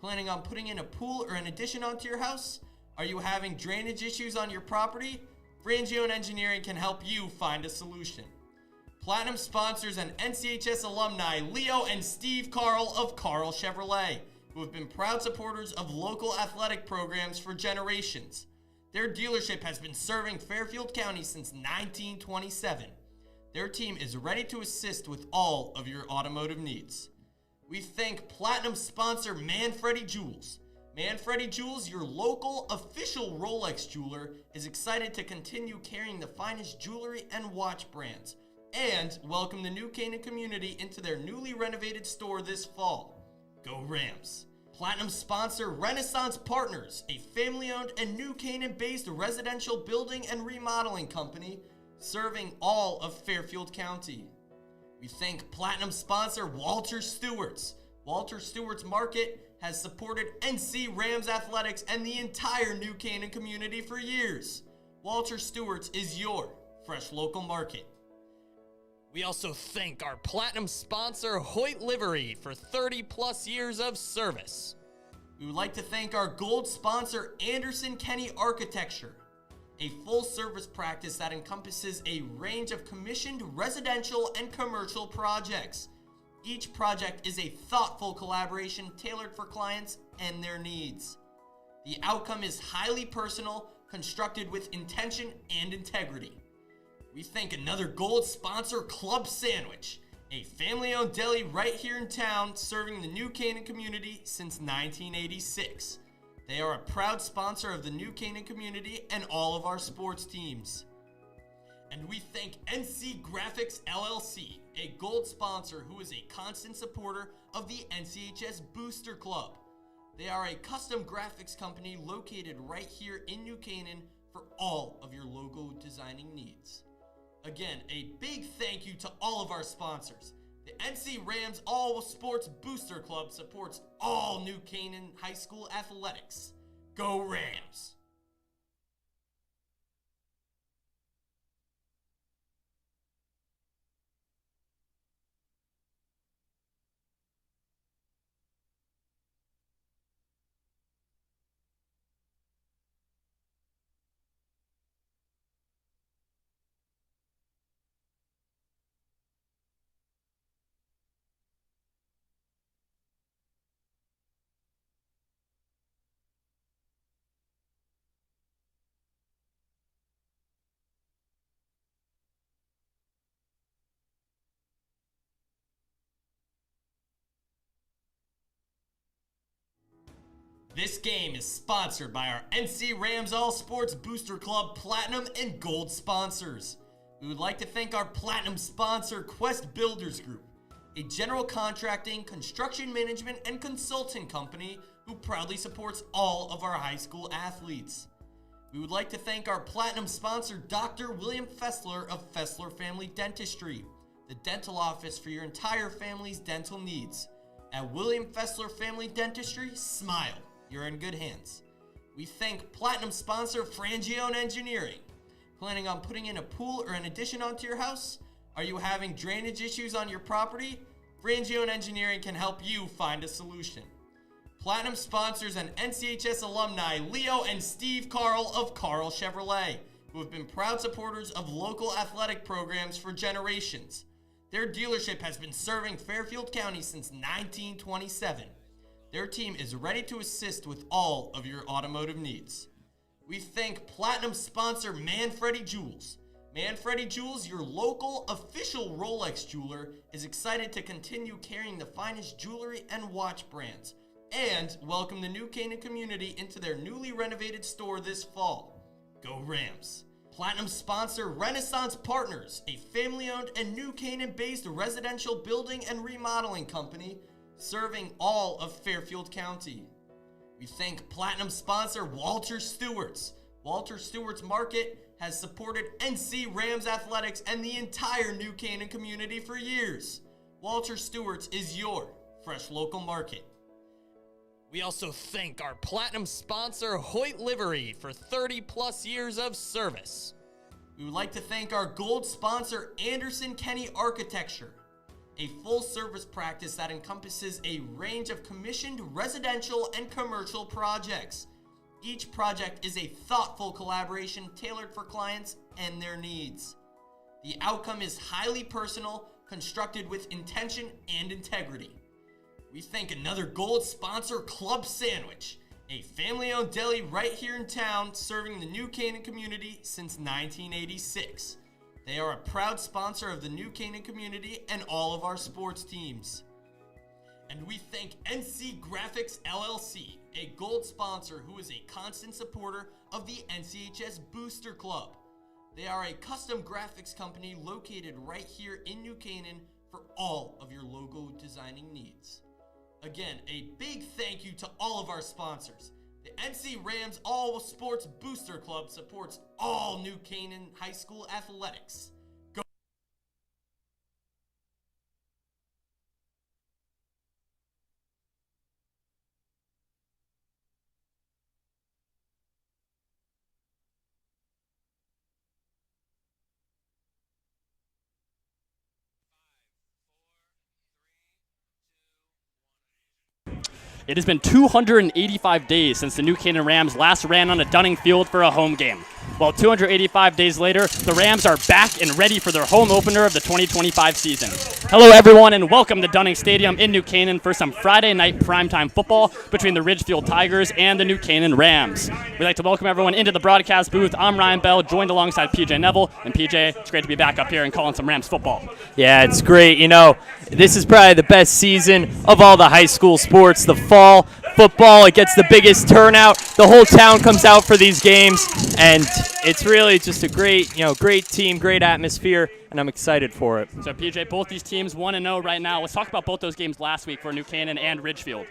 Planning on putting in a pool or an addition onto your house? Are you having drainage issues on your property? Frangione Engineering can help you find a solution. Platinum sponsors and NCHS alumni Leo and Steve Carl of Carl Chevrolet, who have been proud supporters of local athletic programs for generations. Their dealership has been serving Fairfield County since 1927. Their team is ready to assist with all of your automotive needs. We thank Platinum sponsor Manfredi Jewels. Manfredi Jewels, your local official Rolex jeweler, is excited to continue carrying the finest jewelry and watch brands and welcome the New Canaan community into their newly renovated store this fall. Go Rams! Platinum sponsor Renaissance Partners, a family-owned and New Canaan-based residential building and remodeling company serving all of Fairfield County. We thank Platinum sponsor Walter Stewart's. Walter Stewart's Market has supported NC Rams athletics and the entire New Canaan community for years. Walter Stewart's is your fresh local market. We also thank our Platinum sponsor Hoyt Livery for 30 plus years of service. We would like to thank our Gold sponsor Anderson Kenny Architecture, a full-service practice that encompasses a range of commissioned residential and commercial projects. Each project is a thoughtful collaboration tailored for clients and their needs. The outcome is highly personal, constructed with intention and integrity. We thank another Gold sponsor, Club Sandwich, a family-owned deli right here in town serving the New Canaan community since 1986. They are a proud sponsor of the New Canaan community and all of our sports teams. And we thank NC Graphics LLC, a Gold sponsor who is a constant supporter of the NCHS Booster Club. They are a custom graphics company located right here in New Canaan for all of your logo designing needs. Again, a big thank you to all of our sponsors. The NC Rams All Sports Booster Club supports all New Canaan High School athletics. Go Rams! This game is sponsored by our NC Rams All Sports Booster Club Platinum and Gold sponsors. We would like to thank our Platinum sponsor, Quest Builders Group, a general contracting, construction management, and consulting company who proudly supports all of our high school athletes. We would like to thank our Platinum sponsor, Dr. William Fessler of Fessler Family Dentistry, the dental office for your entire family's dental needs. At William Fessler Family Dentistry, smile. You're in good hands. We thank Platinum sponsor Frangione Engineering. Planning on putting in a pool or an addition onto your house? Are you having drainage issues on your property? Frangione Engineering can help you find a solution. Platinum sponsors and NCHS alumni Leo and Steve Carl of Carl Chevrolet, who have been proud supporters of local athletic programs for generations. Their dealership has been serving Fairfield County since 1927. Their team is ready to assist with all of your automotive needs. We thank Platinum sponsor Manfredi Jewels. Manfredi Jewels, your local official Rolex jeweler, is excited to continue carrying the finest jewelry and watch brands and welcome the New Canaan community into their newly renovated store this fall. Go Rams! Platinum sponsor Renaissance Partners, a family-owned and New Canaan-based residential building and remodeling company serving all of Fairfield County. We thank Platinum sponsor Walter Stewart's. Walter Stewart's Market has supported NC Rams athletics and the entire New Canaan community for years. Walter Stewart's is your fresh local market. We also thank our Platinum sponsor Hoyt Livery for 30 plus years of service. We would like to thank our Gold sponsor Anderson Kenny Architecture, a full-service practice that encompasses a range of commissioned residential and commercial projects. Each project is a thoughtful collaboration tailored for clients and their needs. The outcome is highly personal, constructed with intention and integrity. We thank another gold sponsor, Club Sandwich, a family-owned deli right here in town serving the New Canaan community since 1986. They are a proud sponsor of the New Canaan community and all of our sports teams. And we thank NC Graphics LLC, a gold sponsor who is a constant supporter of the NCHS Booster Club. They are a custom graphics company located right here in New Canaan for all of your logo designing needs. Again, a big thank you to all of our sponsors. The NC Rams All Sports Booster Club supports all New Canaan High School athletics. Go! It has been 285 days since the New Canaan Rams last ran on a Dunning Field for a home game. Well, 285 days later, the Rams are back and ready for their home opener of the 2025 season. Hello, everyone, and welcome to Dunning Stadium in New Canaan for some Friday night primetime football between the Ridgefield Tigers and the New Canaan Rams. We'd like to welcome everyone into the broadcast booth. I'm Ryan Bell, joined alongside PJ Neville. And PJ, it's great to be back up here and calling some Rams football. Yeah, it's great. You know, this is probably the best season of all the high school sports. The fall football, it gets the biggest turnout. The whole town comes out for these games, and it's really just a great team, great atmosphere, and I'm excited for it. So, PJ, both these teams 1-0 right now. Let's talk about both those games last week for New Canaan and Ridgefield.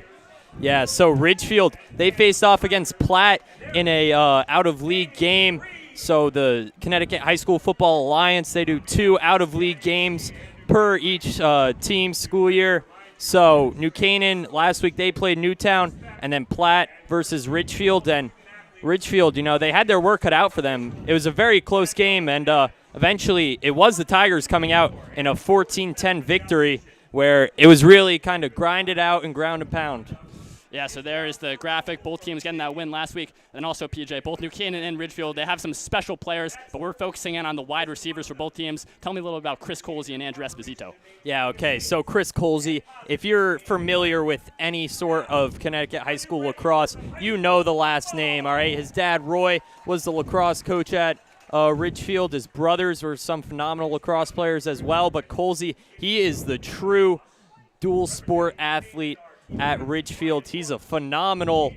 Yeah, so Ridgefield, they faced off against Platt in a out-of-league game. So the Connecticut High School Football Alliance, they do 2 out-of-league games per each team's school year. So New Canaan, last week they played Newtown, and then Platt versus Ridgefield. And Ridgefield, you know, they had their work cut out for them. It was a very close game, and eventually it was the Tigers coming out in a 14-10 victory where it was really kind of grinded out and ground and pound. Yeah, so there is the graphic. Both teams getting that win last week. And also, PJ, both New Canaan and Ridgefield, they have some special players, but we're focusing in on the wide receivers for both teams. Tell me a little about Chris Colsey and Andrew Esposito. Yeah, okay. So Chris Colsey, if you're familiar with any sort of Connecticut high school lacrosse, you know the last name, all right? His dad, Roy, was the lacrosse coach at Ridgefield. His brothers were some phenomenal lacrosse players as well, but Colsey, he is the true dual sport athlete at Ridgefield. He's a phenomenal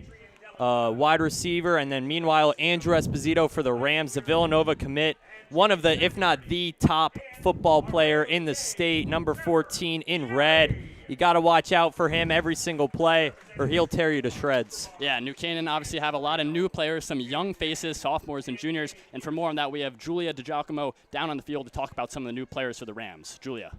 wide receiver. And then meanwhile, Andrew Esposito for the Rams, the Villanova commit, one of the, if not the top football player in the state, number 14 in red. You got to watch out for him every single play or he'll tear you to shreds. Yeah, New Canaan obviously have a lot of new players, some young faces, sophomores and juniors. And for more on that, we have Julia DiGiacomo down on the field to talk about some of the new players for the Rams. Julia.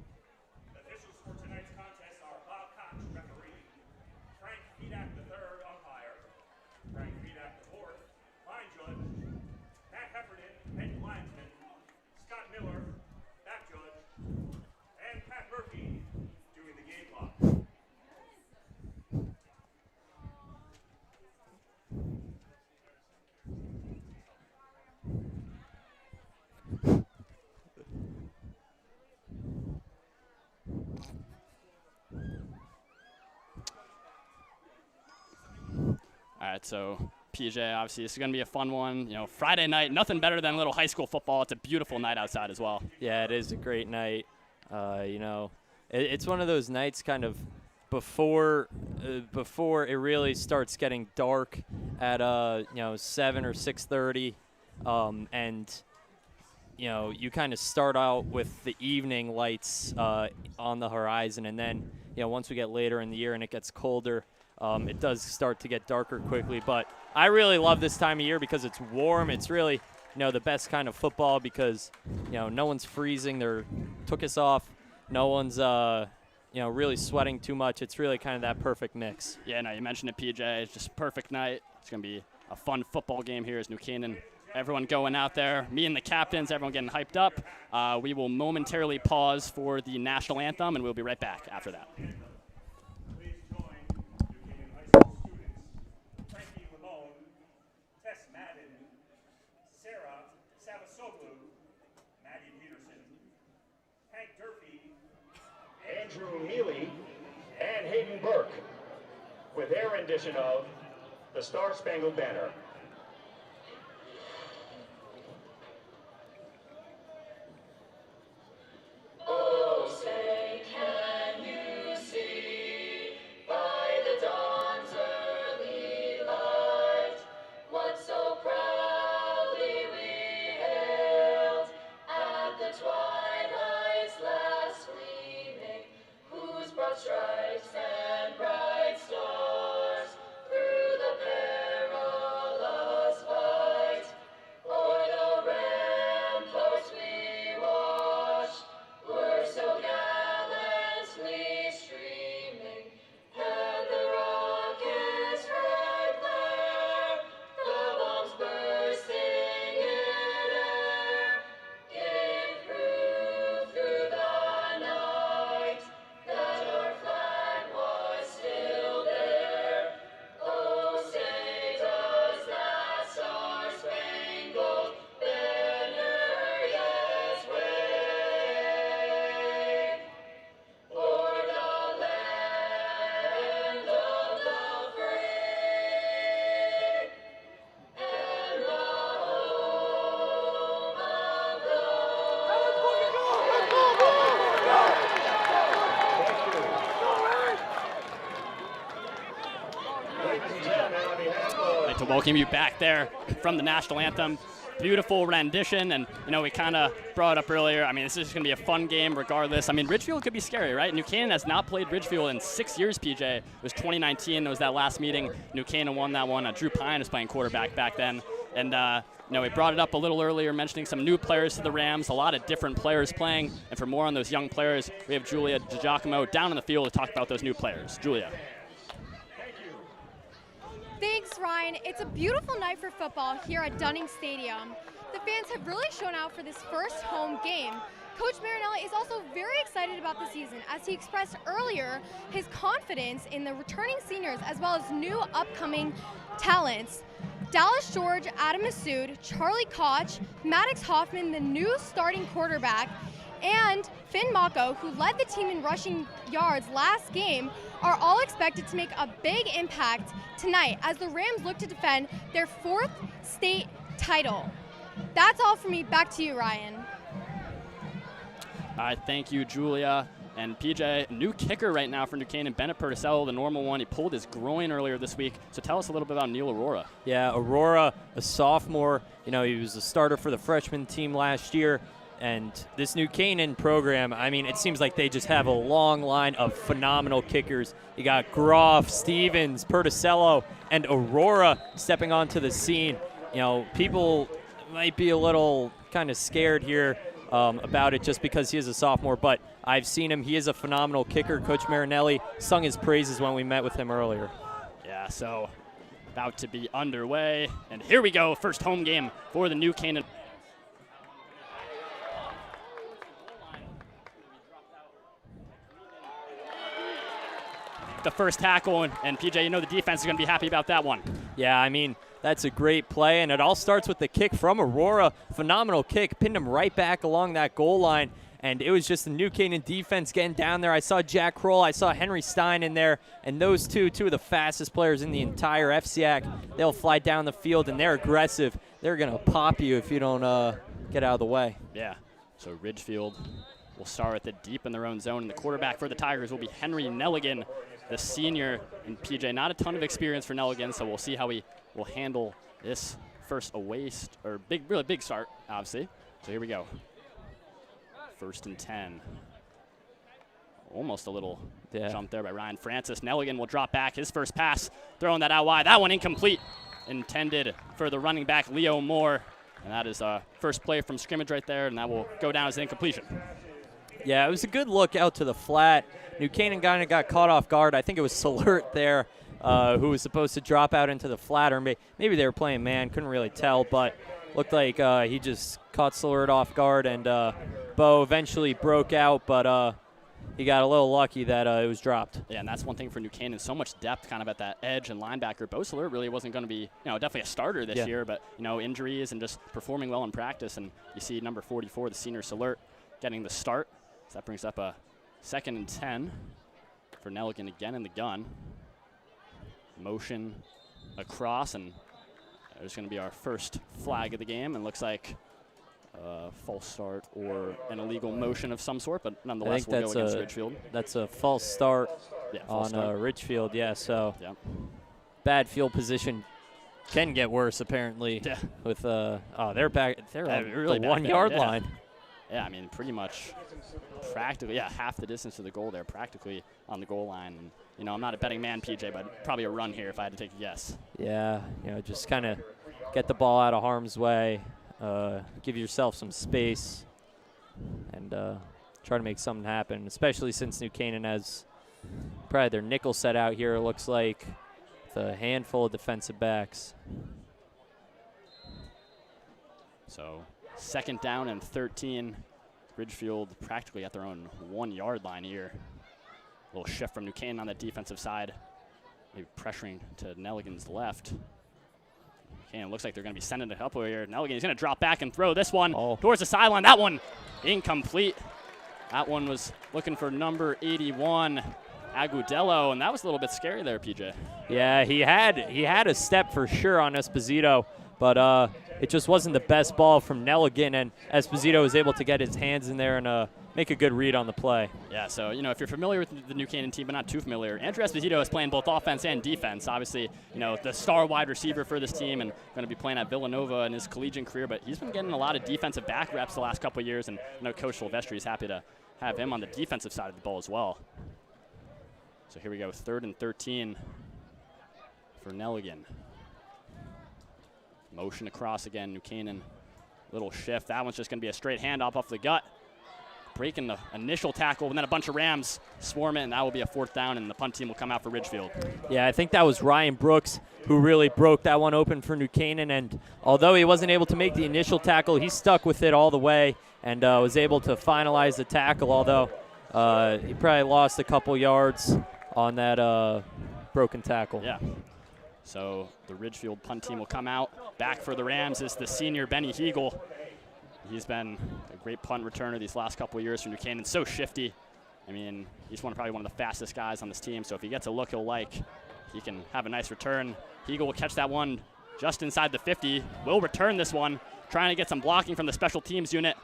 All right, so PJ, obviously this is going to be a fun one. You know, Friday night, nothing better than a little high school football. It's a beautiful night outside as well. Yeah, it is a great night. You know, it's one of those nights kind of before it really starts getting dark at 7 or 6:30, and you know you kind of start out with the evening lights on the horizon, and then you know once we get later in the year and it gets colder. It does start to get darker quickly, but I really love this time of year because it's warm. It's really, you know, the best kind of football because, you know, no one's freezing. They took us off. No one's, really sweating too much. It's really kind of that perfect mix. Yeah, no, you mentioned it, PJ. It's just a perfect night. It's going to be a fun football game here as New Canaan everyone going out there, me and the captains, everyone getting hyped up. We will momentarily pause for the national anthem, and we'll be right back after that. Please join New Canaan High School students Frankie Lamone, Tess Madden, Sarah Savasoglu, Maddie Peterson, Hank Durfee, Andrew Neely, and Hayden Burke with their rendition of the Star Spangled Banner. Oh, say, can you see by the dawn's early light what so proudly we hailed at the twilight's last gleaming, whose broad stripes and bright stars through the perilous fight o'er the ramparts we watched were so gallantly streaming, and the rocket's bright glare, the bombs bursting in air, gave proof through the night that our flag was still there. Oh, say does that star-spangled banner yet wave o'er the land of the free and the home of Ladies and gentlemen, on behalf of I'd like to welcome you back there from the national anthem. Beautiful rendition, and we kind of brought it up earlier. I mean, this is going to be a fun game regardless. I mean, Ridgefield could be scary, right? New Canaan has not played Ridgefield in 6 years, PJ. It was 2019. It was that last meeting. New Canaan won that one. Drew Pine was playing quarterback back then. And, we brought it up a little earlier, mentioning some new players to the Rams, a lot of different players playing. And for more on those young players, we have Julia DiGiacomo down in the field to talk about those new players. Julia. Thanks, Ryan. It's a beautiful night for football here at Dunning Stadium. The fans have really shown out for this first home game. Coach Marinelli is also very excited about the season, as he expressed earlier his confidence in the returning seniors as well as new upcoming talents. Dallas George, Adam Massoud, Charlie Koch, Maddox Hoffman, the new starting quarterback, and Finn Mako, who led the team in rushing yards last game, are all expected to make a big impact tonight as the Rams look to defend their fourth state title. That's all for me. Back to you, Ryan. All right, thank you, Julia. And PJ, new kicker right now for New Canaan, Bennett Perticello, the normal one. He pulled his groin earlier this week. So tell us a little bit about Neil Aurora. Yeah, Aurora, a sophomore. He was a starter for the freshman team last year. And this New Canaan program, I mean, it seems like they just have a long line of phenomenal kickers. You got Groff, Stevens, Perticello, and Aurora stepping onto the scene. People might be a little kind of scared here about it just because he is a sophomore, but I've seen him. He is a phenomenal kicker. Coach Marinelli sung his praises when we met with him earlier. Yeah, so about to be underway. And here we go, first home game for the New Canaan. The first tackle, and PJ, the defense is going to be happy about that one. Yeah, I mean, that's a great play, and it all starts with the kick from Aurora. Phenomenal kick, pinned him right back along that goal line, and it was just the New Canaan defense getting down there. I saw Jack Kroll, I saw Henry Stein in there, and those two of the fastest players in the entire FCAC. They'll fly down the field, and they're aggressive. They're going to pop you if you don't get out of the way. Yeah, so Ridgefield will start at the deep in their own zone, and the quarterback for the Tigers will be Henry Nelligan, the senior. And PJ, not a ton of experience for Nelligan, so we'll see how he will handle this first really big start, obviously. So here we go. 1st and 10. Almost a little jump there by Ryan Francis. Nelligan will drop back his first pass, throwing that out wide. That one incomplete, intended for the running back Leo Moore. And that is first play from scrimmage right there, and that will go down as an incompletion. Yeah, it was a good look out to the flat. New Canaan kind of got caught off guard. I think it was Salert there, who was supposed to drop out into the flat, or maybe they were playing man, couldn't really tell, but looked like he just caught Slurd off guard, and Bo eventually broke out, but he got a little lucky that it was dropped. Yeah, and that's one thing for New Canaan. So much depth kind of at that edge and linebacker. Bo Slurd really wasn't going to be, definitely a starter this year, but, injuries and just performing well in practice. And you see number 44, the senior Slurd, getting the start. So that brings up a 2nd and 10 for Nelligan again in the gun. Motion across, and there's going to be our first flag of the game, and looks like false start or an illegal motion of some sort, but nonetheless we'll go against Ridgefield. That's a false start false on start. Ridgefield, so Yeah. bad field position can get worse apparently. Yeah. With they're back, they're on really the back 1 there, yard yeah. line. Yeah, I mean, pretty much practically, half the distance to the goal there, practically on the goal line. And, I'm not a betting man, PJ, but probably a run here if I had to take a guess. Yeah, just kind of get the ball out of harm's way, give yourself some space, and try to make something happen, especially since New Canaan has probably their nickel set out here, it looks like, with a handful of defensive backs. So 2nd down and 13. Ridgefield practically at their own 1 yard line here. A little shift from New Canaan on the defensive side. Maybe pressuring to Nelligan's left. Canaan looks like they're going to be sending it up over here. Nelligan is going to drop back and throw this one towards the sideline. That one incomplete. That one was looking for number 81, Agudelo, and that was a little bit scary there, PJ. Yeah, he had a step for sure on Esposito, but it just wasn't the best ball from Nelligan, and Esposito was able to get his hands in there and make a good read on the play. Yeah, so, if you're familiar with the New Canaan team, but not too familiar, Andrew Esposito is playing both offense and defense. Obviously, the star wide receiver for this team and going to be playing at Villanova in his collegiate career, but he's been getting a lot of defensive back reps the last couple of years, and Coach Silvestri is happy to have him on the defensive side of the ball as well. So here we go, 3rd and 13 for Nelligan. Motion across again, New Canaan, little shift. That one's just going to be a straight handoff off the gut. Breaking the initial tackle, and then a bunch of Rams swarm it, and that will be a 4th down, and the punt team will come out for Ridgefield. Yeah, I think that was Ryan Brooks who really broke that one open for New Canaan, and although he wasn't able to make the initial tackle, he stuck with it all the way and was able to finalize the tackle, although he probably lost a couple yards on that broken tackle. Yeah. So the Ridgefield punt team will come out. Back for the Rams is the senior Benny Hegel. He's been a great punt returner these last couple of years for New Canaan. So shifty. I mean, he's probably one of the fastest guys on this team. So if he gets a look he'll like, he can have a nice return. Hegel will catch that one just inside the 50. Will return this one, trying to get some blocking from the special teams unit.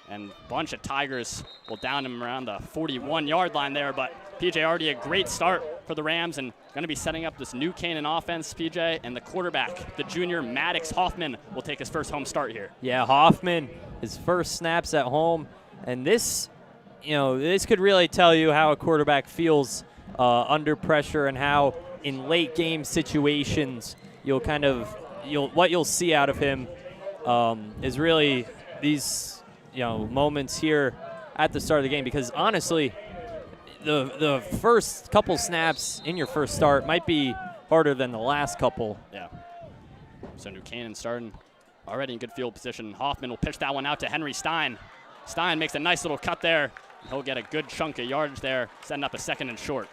And a bunch of Tigers will down him around the 41-yard line there. But PJ, already a great start for the Rams, and going to be setting up this New Canaan offense, PJ. And the quarterback, the junior Maddox Hoffman, will take his first home start here. Yeah, Hoffman, his first snaps at home. And this, this could really tell you how a quarterback feels under pressure, and how in late game situations what you'll see out of him is really these moments here at the start of the game, because honestly the first couple snaps in your first start might be harder than the last couple. Yeah. So New Canaan starting already in good field position. Hoffman will pitch that one out to Henry Stein. Stein makes a nice little cut there. He'll get a good chunk of yardage there, setting up a 2nd and short.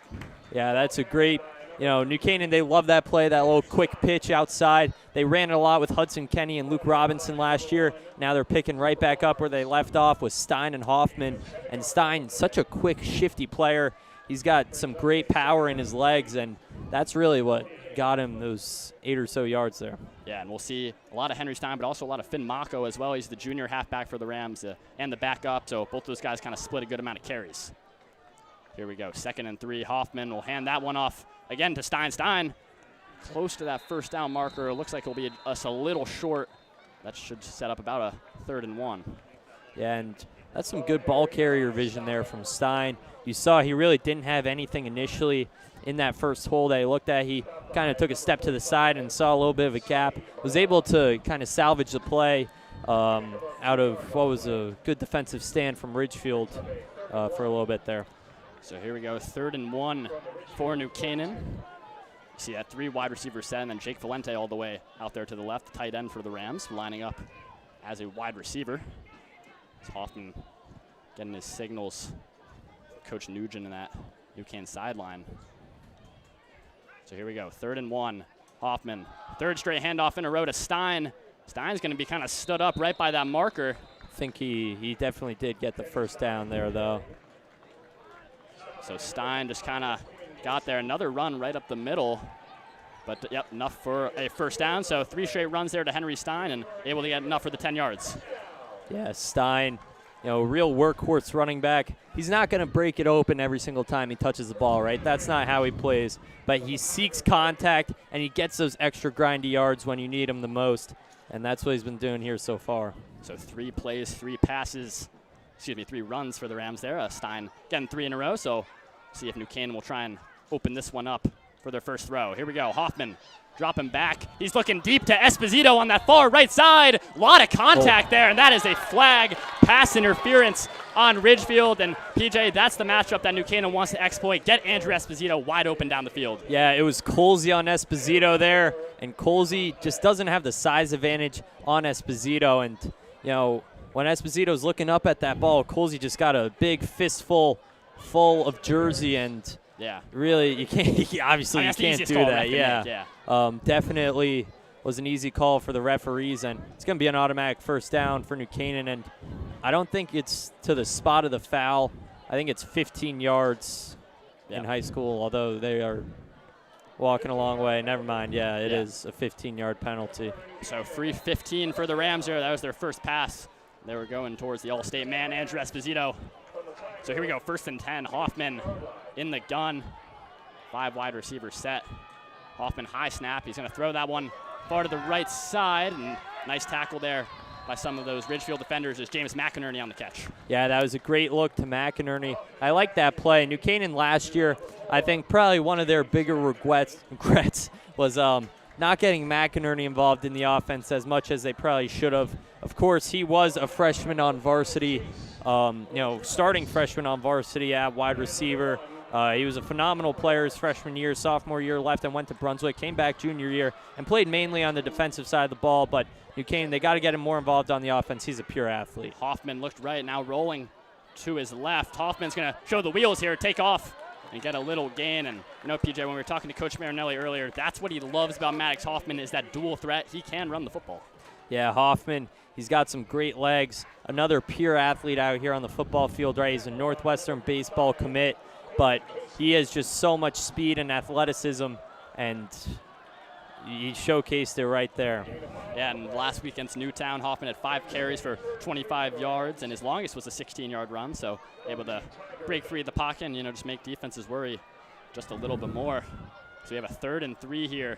Yeah, that's a great, New Canaan, they love that play, that little quick pitch outside. They ran it a lot with Hudson Kenny and Luke Robinson last year. Now they're picking right back up where they left off with Stein and Hoffman. And Stein, such a quick, shifty player. He's got some great power in his legs, and that's really what got him those 8 or so yards there. Yeah, and we'll see a lot of Henry Stein, but also a lot of Finn Mako as well. He's the junior halfback for the Rams and the backup, so both those guys kind of split a good amount of carries. Here we go, 2nd and 3. Hoffman will hand that one off again to Stein. Stein close to that 1st down marker. Looks like he'll be just a little short. That should set up about a 3rd and 1. Yeah, and that's some good ball carrier vision there from Stein. You saw he really didn't have anything initially in that first hole that he looked at. He kind of took a step to the side and saw a little bit of a gap. Was able to kind of salvage the play out of what was a good defensive stand from Ridgefield for a little bit there. So here we go, 3rd and 1 for New Canaan. See that 3 wide receiver set, and then Jake Valente all the way out there to the left, tight end for the Rams, lining up as a wide receiver. It's Hoffman getting his signals. Coach Nugent in that UCAN sideline. So here we go, 3rd and 1. Hoffman, 3rd straight handoff in a row to Stein. Stein's going to be kind of stood up right by that marker. I think he definitely did get the first down there, though. So Stein just kind of got there. Another run right up the middle. But, yep, enough for a first down. So 3 straight runs there to Henry Stein and able to get enough for the 10 yards. Yeah, Stein, real workhorse running back. He's not going to break it open every single time he touches the ball, right? That's not how he plays. But he seeks contact, and he gets those extra grindy yards when you need him the most. And that's what he's been doing here so far. So 3 plays, 3 runs for the Rams there. Stein getting 3 in a row. So see if New Canaan will try and open this one up for their first throw. Here we go. Hoffman dropping back. He's looking deep to Esposito on that far right side. A lot of contact there, and that is a flag. Pass interference on Ridgefield. And PJ, that's the matchup that New Canaan wants to exploit. Get Andrew Esposito wide open down the field. Yeah, it was Colsey on Esposito there, and Colsey just doesn't have the size advantage on Esposito. And, when Esposito's looking up at that ball, Colsey just got a big fistful full of jersey, and yeah, really, you can't. Obviously, you can't do that. Yeah. Definitely was an easy call for the referees, and it's going to be an automatic first down for New Canaan. And I don't think it's to the spot of the foul. I think it's 15 yards in high school, although they are walking a long way. Never mind. Yeah, it is a 15-yard penalty. So free 15 for the Rams there. That was their first pass. They were going towards the All-State man, Andrew Esposito. So here we go, 1st and 10. Hoffman in the gun. 5 wide receivers set. Hoffman high snap. He's going to throw that one far to the right side. And nice tackle there by some of those Ridgefield defenders. Is James McInerney on the catch. Yeah, that was a great look to McInerney. I like that play. New Canaan last year, I think probably one of their bigger regrets was not getting McInerney involved in the offense as much as they probably should have. Of course, he was a freshman on varsity, starting freshman on varsity at wide receiver. He was a phenomenal player his freshman year. Sophomore year left and went to Brunswick, came back junior year, and played mainly on the defensive side of the ball. But New Canaan, they got to get him more involved on the offense. He's a pure athlete. Hoffman looked right, now rolling to his left. Hoffman's going to show the wheels here, take off, and get a little gain. And, PJ, when we were talking to Coach Marinelli earlier, that's what he loves about Maddox Hoffman is that dual threat. He can run the football. Yeah, Hoffman, he's got some great legs. Another pure athlete out here on the football field, right? He's a Northwestern baseball commit, but he has just so much speed and athleticism, and he showcased it right there. Yeah, and last weekend's Newtown, Hoffman had 5 carries for 25 yards, and his longest was a 16-yard run, so able to break free of the pocket and, just make defenses worry just a little bit more. So we have a 3rd and 3 here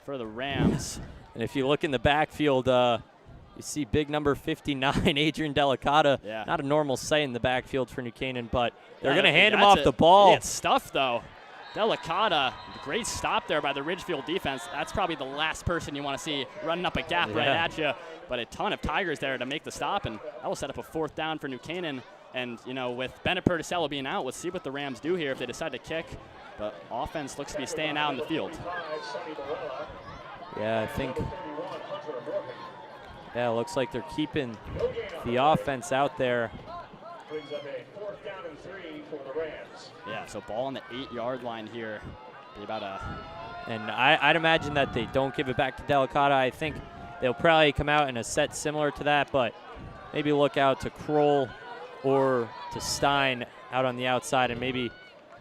for the Rams. And if you look in the backfield, you see big number 59, Adrian Delicata. Yeah. Not a normal sight in the backfield for New Canaan, but they're going to hand him off the ball. It's stuff, though. Delicata, great stop there by the Ridgefield defense. That's probably the last person you want to see running up a gap right at you. But a ton of Tigers there to make the stop, and that will set up a 4th down for New Canaan. And, with Bennett Perticello being out, let's see what the Rams do here if they decide to kick. But offense looks to be staying out in the field. Yeah, I think. Yeah, it looks like they're keeping the offense out there. Brings up a 4th down and 3 for the Rams. Yeah, so ball on the 8-yard line here. Be about a. And I'd imagine that they don't give it back to Delicata. I think they'll probably come out in a set similar to that, but maybe look out to Kroll or to Stein out on the outside and maybe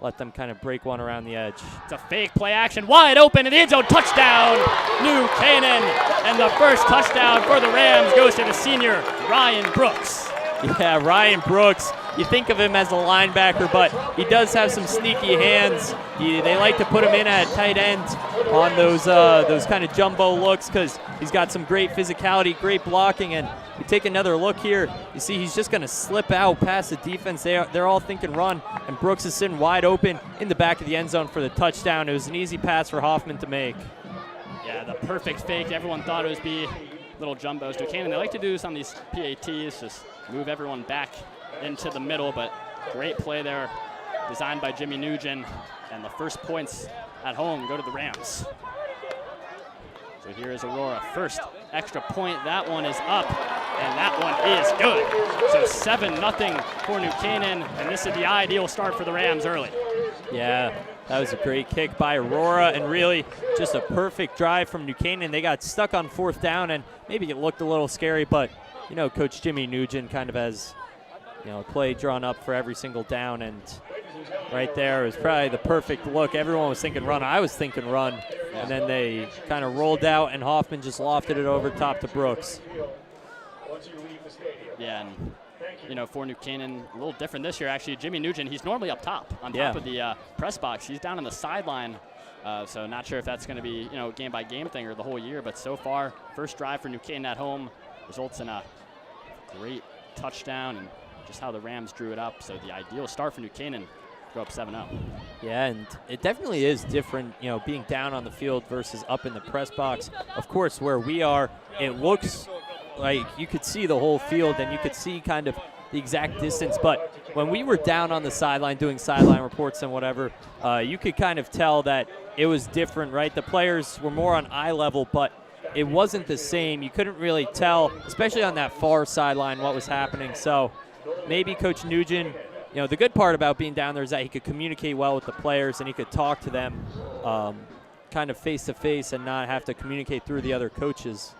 let them kind of break one around the edge. It's a fake play action, wide open in the end zone, touchdown, New Canaan. And the first touchdown for the Rams goes to the senior, Ryan Brooks. Yeah, Ryan Brooks. You think of him as a linebacker, but he does have some sneaky hands. They like to put him in at tight end on those kind of jumbo looks because he's got some great physicality, great blocking. And you take another look here, you see he's just going to slip out past the defense. They're all thinking run, and Brooks is sitting wide open in the back of the end zone for the touchdown. It was an easy pass for Hoffman to make. Yeah, the perfect fake. Everyone thought it would be little jumbos. Buchanan, they like to do this on these PATs, just move everyone back into the middle, but great play there designed by Jimmy Nugent, and the first points at home go to the Rams. So here is Aurora. First extra point. That one is up, and that one is good. So 7-0 for New Canaan, and this is the ideal start for the Rams early. Yeah, that was a great kick by Aurora, and really just a perfect drive from New Canaan. They got stuck on 4th down, and maybe it looked a little scary, but, you know, Coach Jimmy Nugent kind of has, you know, a play drawn up for every single down, and right there was probably the perfect look. Everyone was thinking run. I was thinking run, and then they kind of rolled out, and Hoffman just lofted it over top to Brooks. Yeah, and you know, for New Canaan, a little different this year, actually. Jimmy Nugent, he's normally up top, on top of the press box. He's down on the sideline, so not sure if that's going to be, you know, game-by-game thing or the whole year. But so far, first drive for New Canaan at home results in a great touchdown, and just how the Rams drew it up. So the ideal start for New Canaan, go up 7-0. Yeah, and it definitely is different, you know, being down on the field versus up in the press box. Of course, where we are, it looks like you could see the whole field, and you could see kind of the exact distance, but when we were down on the sideline doing sideline reports and whatever, you could kind of tell that it was different, right? The players were more on eye level, but it wasn't the same. You couldn't really tell, especially on that far sideline, what was happening. So maybe Coach Nugent, you know, the good part about being down there is that he could communicate well with the players, and he could talk to them kind of face-to-face and not have to communicate through the other coaches.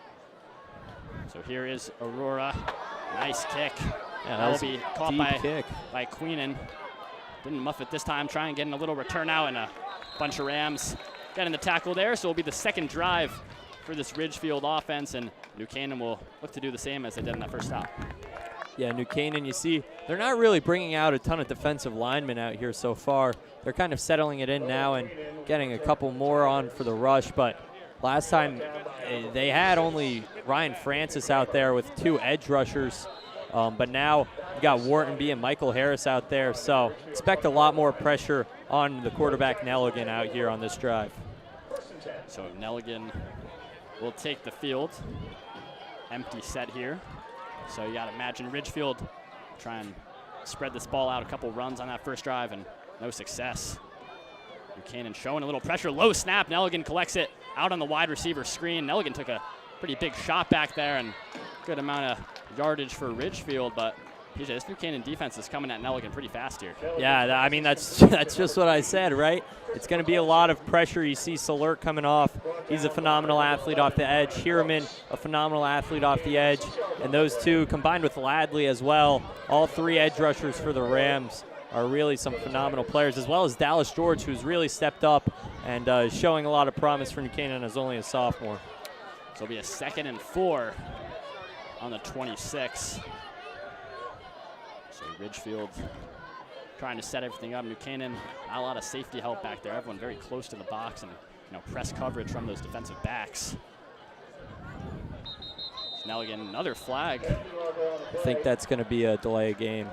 So here is Aurora. Nice kick. Yeah, that will be caught by Queenan. Didn't muff it this time, trying getting a little return out, and a bunch of Rams getting the tackle there. So it'll be the second drive for this Ridgefield offense, and New Canaan will look to do the same as they did in that first stop. Yeah, New Canaan, you see, they're not really bringing out a ton of defensive linemen out here so far. They're kind of settling it in now and getting a couple more on for the rush, but last time they had only Ryan Francis out there with 2 edge rushers. But now you got Wharton B and Michael Harris out there, so expect a lot more pressure on the quarterback Nelligan out here on this drive. So Nelligan will take the field. Empty set here. So you got to imagine Ridgefield try and spread this ball out, a couple runs on that first drive, and no success. Buchanan showing a little pressure, low snap. Nelligan collects it out on the wide receiver screen. Nelligan took a pretty big shot back there, and good amount of yardage for Ridgefield, but this New Canaan defense is coming at Nelligan pretty fast here. Yeah, I mean, that's just what I said, right? It's going to be a lot of pressure. You see Salert coming off. He's a phenomenal athlete off the edge. Hiraman, a phenomenal athlete off the edge. And those two, combined with Ladley as well, all 3 edge rushers for the Rams are really some phenomenal players, as well as Dallas George, who's really stepped up and is showing a lot of promise for New Canaan as only a sophomore. So it'll be a 2nd and 4 on the 26. So Ridgefield trying to set everything up. New Canaan, not a lot of safety help back there. Everyone very close to the box, and press coverage from those defensive backs. So now again, another flag. I think that's going to be a delay of game.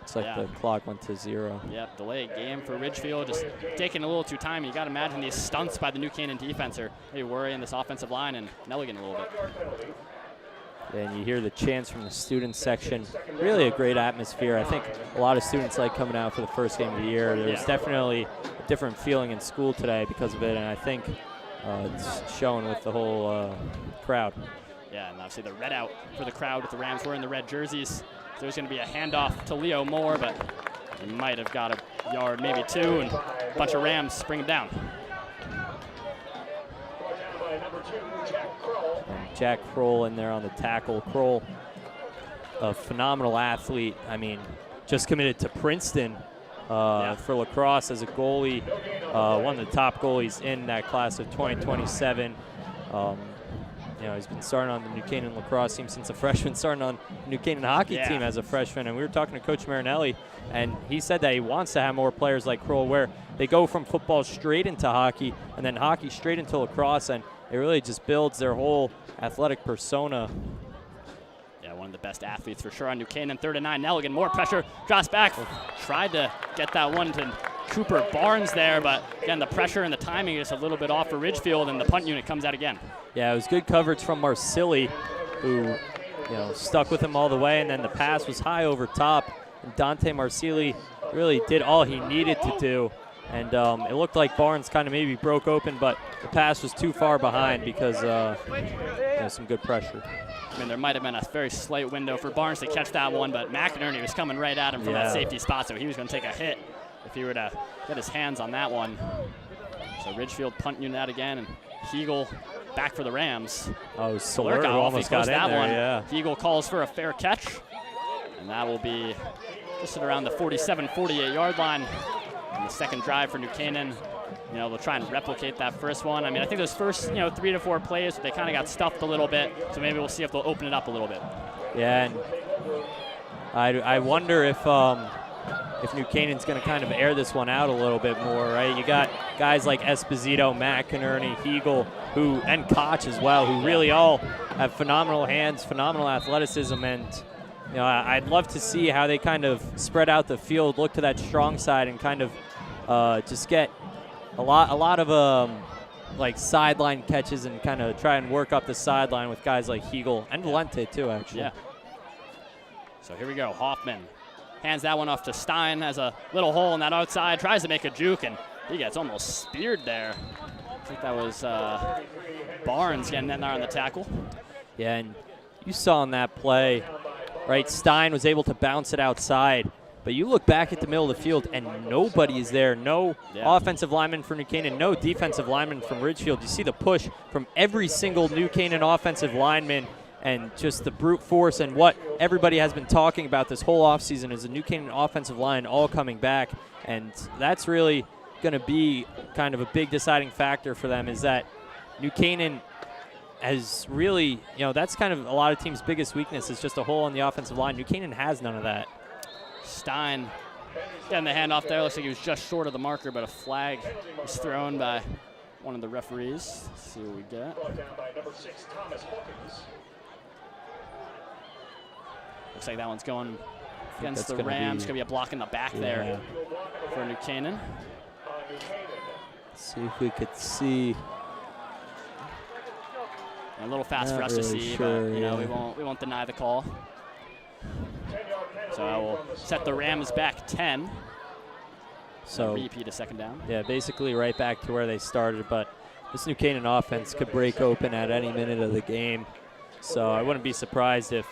It's like the clock went to 0. Yep, delay of game for Ridgefield, just taking a little too time. You got to imagine these stunts by the New Canaan defense are maybe worrying this offensive line and Nelligan a little bit. And you hear the chants from the student section. Really a great atmosphere. I think a lot of students like coming out for the first game of the year. There's definitely a different feeling in school today because of it, and I think it's showing with the whole crowd. Yeah, and obviously the red out for the crowd with the Rams wearing the red jerseys. There's going to be a handoff to Leo Moore, but he might have got a yard, maybe 2, and a bunch of Rams bring him down. Jack Kroll in there on the tackle. Kroll, a phenomenal athlete. I mean, just committed to Princeton for lacrosse as a goalie. One of the top goalies in that class of 2027. He's been starting on the New Canaan lacrosse team since a freshman, starting on the New Canaan hockey team as a freshman. And we were talking to Coach Marinelli, and he said that he wants to have more players like Kroll where they go from football straight into hockey and then hockey straight into lacrosse, and it really just builds their whole athletic persona. Yeah, one of the best athletes for sure on New Canaan. 3rd and 9, Nelligan, more pressure, drops back. Tried to get that one to Cooper Barnes there, but again, the pressure and the timing is a little bit off for Ridgefield, and the punt unit comes out again. Yeah, it was good coverage from Marsili, who stuck with him all the way, and then the pass was high over top, and Dante Marsili really did all he needed to do And it looked like Barnes kind of maybe broke open, but the pass was too far behind because some good pressure. I mean, there might have been a very slight window for Barnes to catch that one, but McInerney was coming right at him from that safety spot, so he was going to take a hit if he were to get his hands on that one. So Ridgefield punt unit out again, and Heagle back for the Rams. Oh, Salerno almost got in there, yeah. Heagle calls for a fair catch, and that will be just at around the 47, 48-yard line. And the second drive for New Canaan, they'll try and replicate that first one. I mean, I think those first, 3 to 4 plays, they kind of got stuffed a little bit. So maybe we'll see if they'll open it up a little bit. Yeah, and I wonder if New Canaan's going to kind of air this one out a little bit more, right? You got guys like Esposito, McInerney, Heagle, and Koch as well, who really all have phenomenal hands, phenomenal athleticism, and I'd love to see how they kind of spread out the field, look to that strong side, and kind of just get a lot of like sideline catches and kind of try and work up the sideline with guys like Heagle and Valente too, actually. Yeah. So here we go. Hoffman hands that one off to Stein, has a little hole in that outside, tries to make a juke, and he gets almost speared there. I think that was Barnes getting in there on the tackle. Yeah, and you saw in that play, right, Stein was able to bounce it outside. But you look back at the middle of the field, and nobody is there. No offensive lineman for New Canaan, no defensive lineman from Ridgefield. You see the push from every single New Canaan offensive lineman, and just the brute force and what everybody has been talking about this whole offseason is the New Canaan offensive line all coming back. And that's really going to be kind of a big deciding factor for them, is that New Canaan has really, that's kind of a lot of teams' biggest weakness, is just a hole in the offensive line. New Canaan has none of that. Stein getting the handoff there. Looks like he was just short of the marker, but a flag was thrown by one of the referees. Let's see what we get. Looks like that one's going against the Rams. Going to be a block in the back there for New Canaan. Let's see if we could see. A little fast for us to see, but we won't deny the call. So I will set the Rams back 10. So repeat a second down. Yeah, basically right back to where they started, but this New Canaan offense could break open at any minute of the game. So I wouldn't be surprised if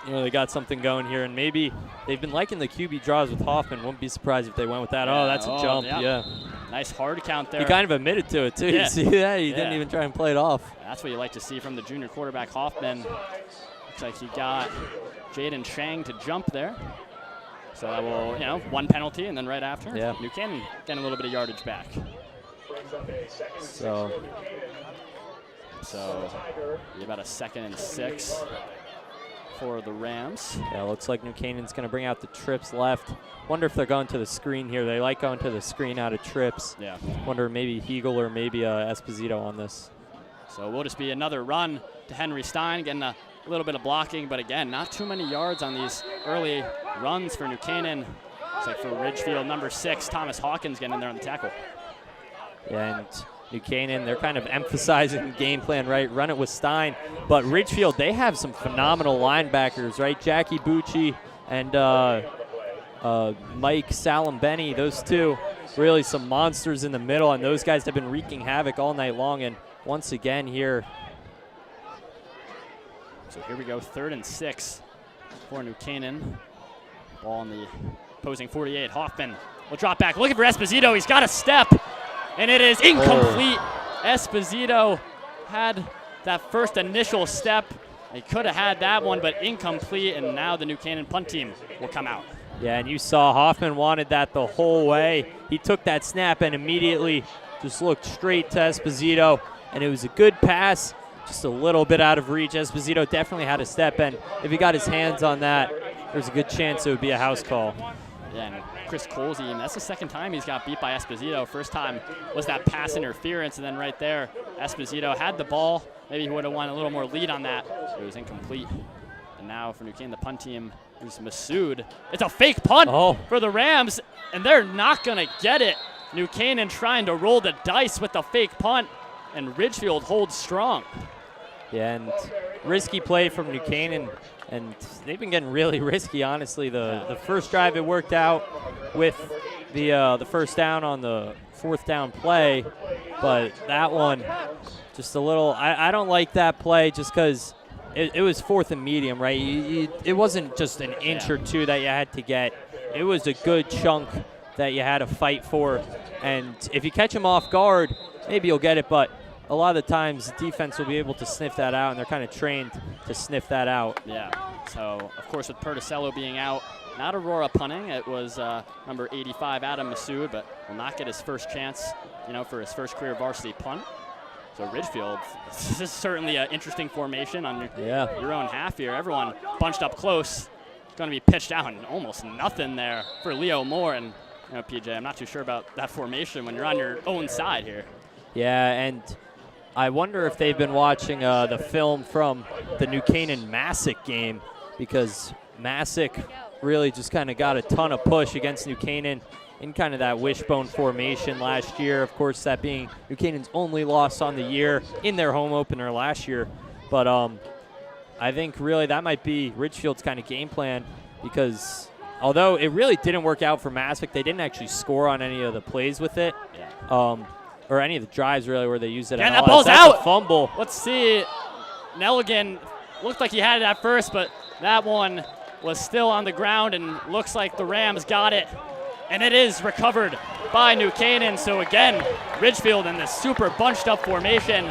they got something going here, and maybe they've been liking the QB draws with Hoffman. Wouldn't be surprised if they went with that. Oh, that's a jump. Yeah. Nice hard count there. He kind of admitted to it too. Yeah. You see that? He didn't even try and play it off. That's what you like to see from the junior quarterback Hoffman. Looks like he got Jaden Chang to jump there. So that will, one penalty, and then right after, New Canaan getting a little bit of yardage back. So about a 2nd and 6 for the Rams. Yeah, looks like New Canaan's going to bring out the trips left. Wonder if they're going to the screen here. They like going to the screen out of trips. Yeah. Wonder maybe Heagle or maybe Esposito on this. So will just be another run to Henry Stein, getting a little bit of blocking, but again, not too many yards on these early runs for New Canaan. Looks like for Ridgefield, number 6, Thomas Hawkins getting in there on the tackle. Yeah, and New Canaan, they're kind of emphasizing the game plan, right? Run it with Stein. But Ridgefield, they have some phenomenal linebackers, right? Jackie Bucci and Mike Salambeni, those two, really some monsters in the middle, and those guys have been wreaking havoc all night long. And once again here. So here we go, 3rd and 6 for New Canaan. Ball on the opposing 48. Hoffman will drop back, looking for Esposito. He's got a step, and it is incomplete. Esposito had that first initial step. He could have had that one, but incomplete, and now the New Canaan punt team will come out. Yeah, and you saw Hoffman wanted that the whole way. He took that snap and immediately just looked straight to Esposito, and it was a good pass, just a little bit out of reach. Esposito definitely had a step, and if he got his hands on that, there's a good chance it would be a house call. Yeah, and Chris Colesy, that's the 2nd time he's got beat by Esposito. First time was that pass interference, and then right there, Esposito had the ball. Maybe he would have won a little more lead on that, but it was incomplete. And now for New Canaan, the punt team is Masood. It's a fake punt for the Rams, and they're not going to get it. New Canaan trying to roll the dice with the fake punt, and Ridgefield holds strong. Yeah, and risky play from New Canaan, and they've been getting really risky, honestly. The first drive it worked out with the first down on the 4th down play, but that one just a little. I don't like that play just because it was 4th and medium, right? It wasn't just an inch or two that you had to get. It was a good chunk that you had to fight for, and if you catch them off guard, maybe you'll get it, but a lot of the times the defense will be able to sniff that out, and they're kind of trained to sniff that out. Yeah, so of course with Perticello being out, not Aurora punting, it was number 85, Adam Massoud, but will not get his first chance, for his first career varsity punt. So Ridgefield, this is certainly an interesting formation on your own half here. Everyone bunched up close. It's going to be pitched out, and almost nothing there for Leo Moore. And PJ, I'm not too sure about that formation when you're on your own side here. Yeah, and I wonder if they've been watching the film from the New Canaan Massac game, because Massac really just kind of got a ton of push against New Canaan in kind of that wishbone formation last year. Of course, that being New Canaan's only loss on the year in their home opener last year. But I think really that might be Ridgefield's kind of game plan, because although it really didn't work out for Massac, they didn't actually score on any of the plays with it. Or any of the drives really where they used it at all. And that ball's out. A fumble. Let's see. Nelligan looked like he had it at first, but that one was still on the ground, and looks like the Rams got it. And it is recovered by New Canaan. So again, Ridgefield in this super bunched up formation,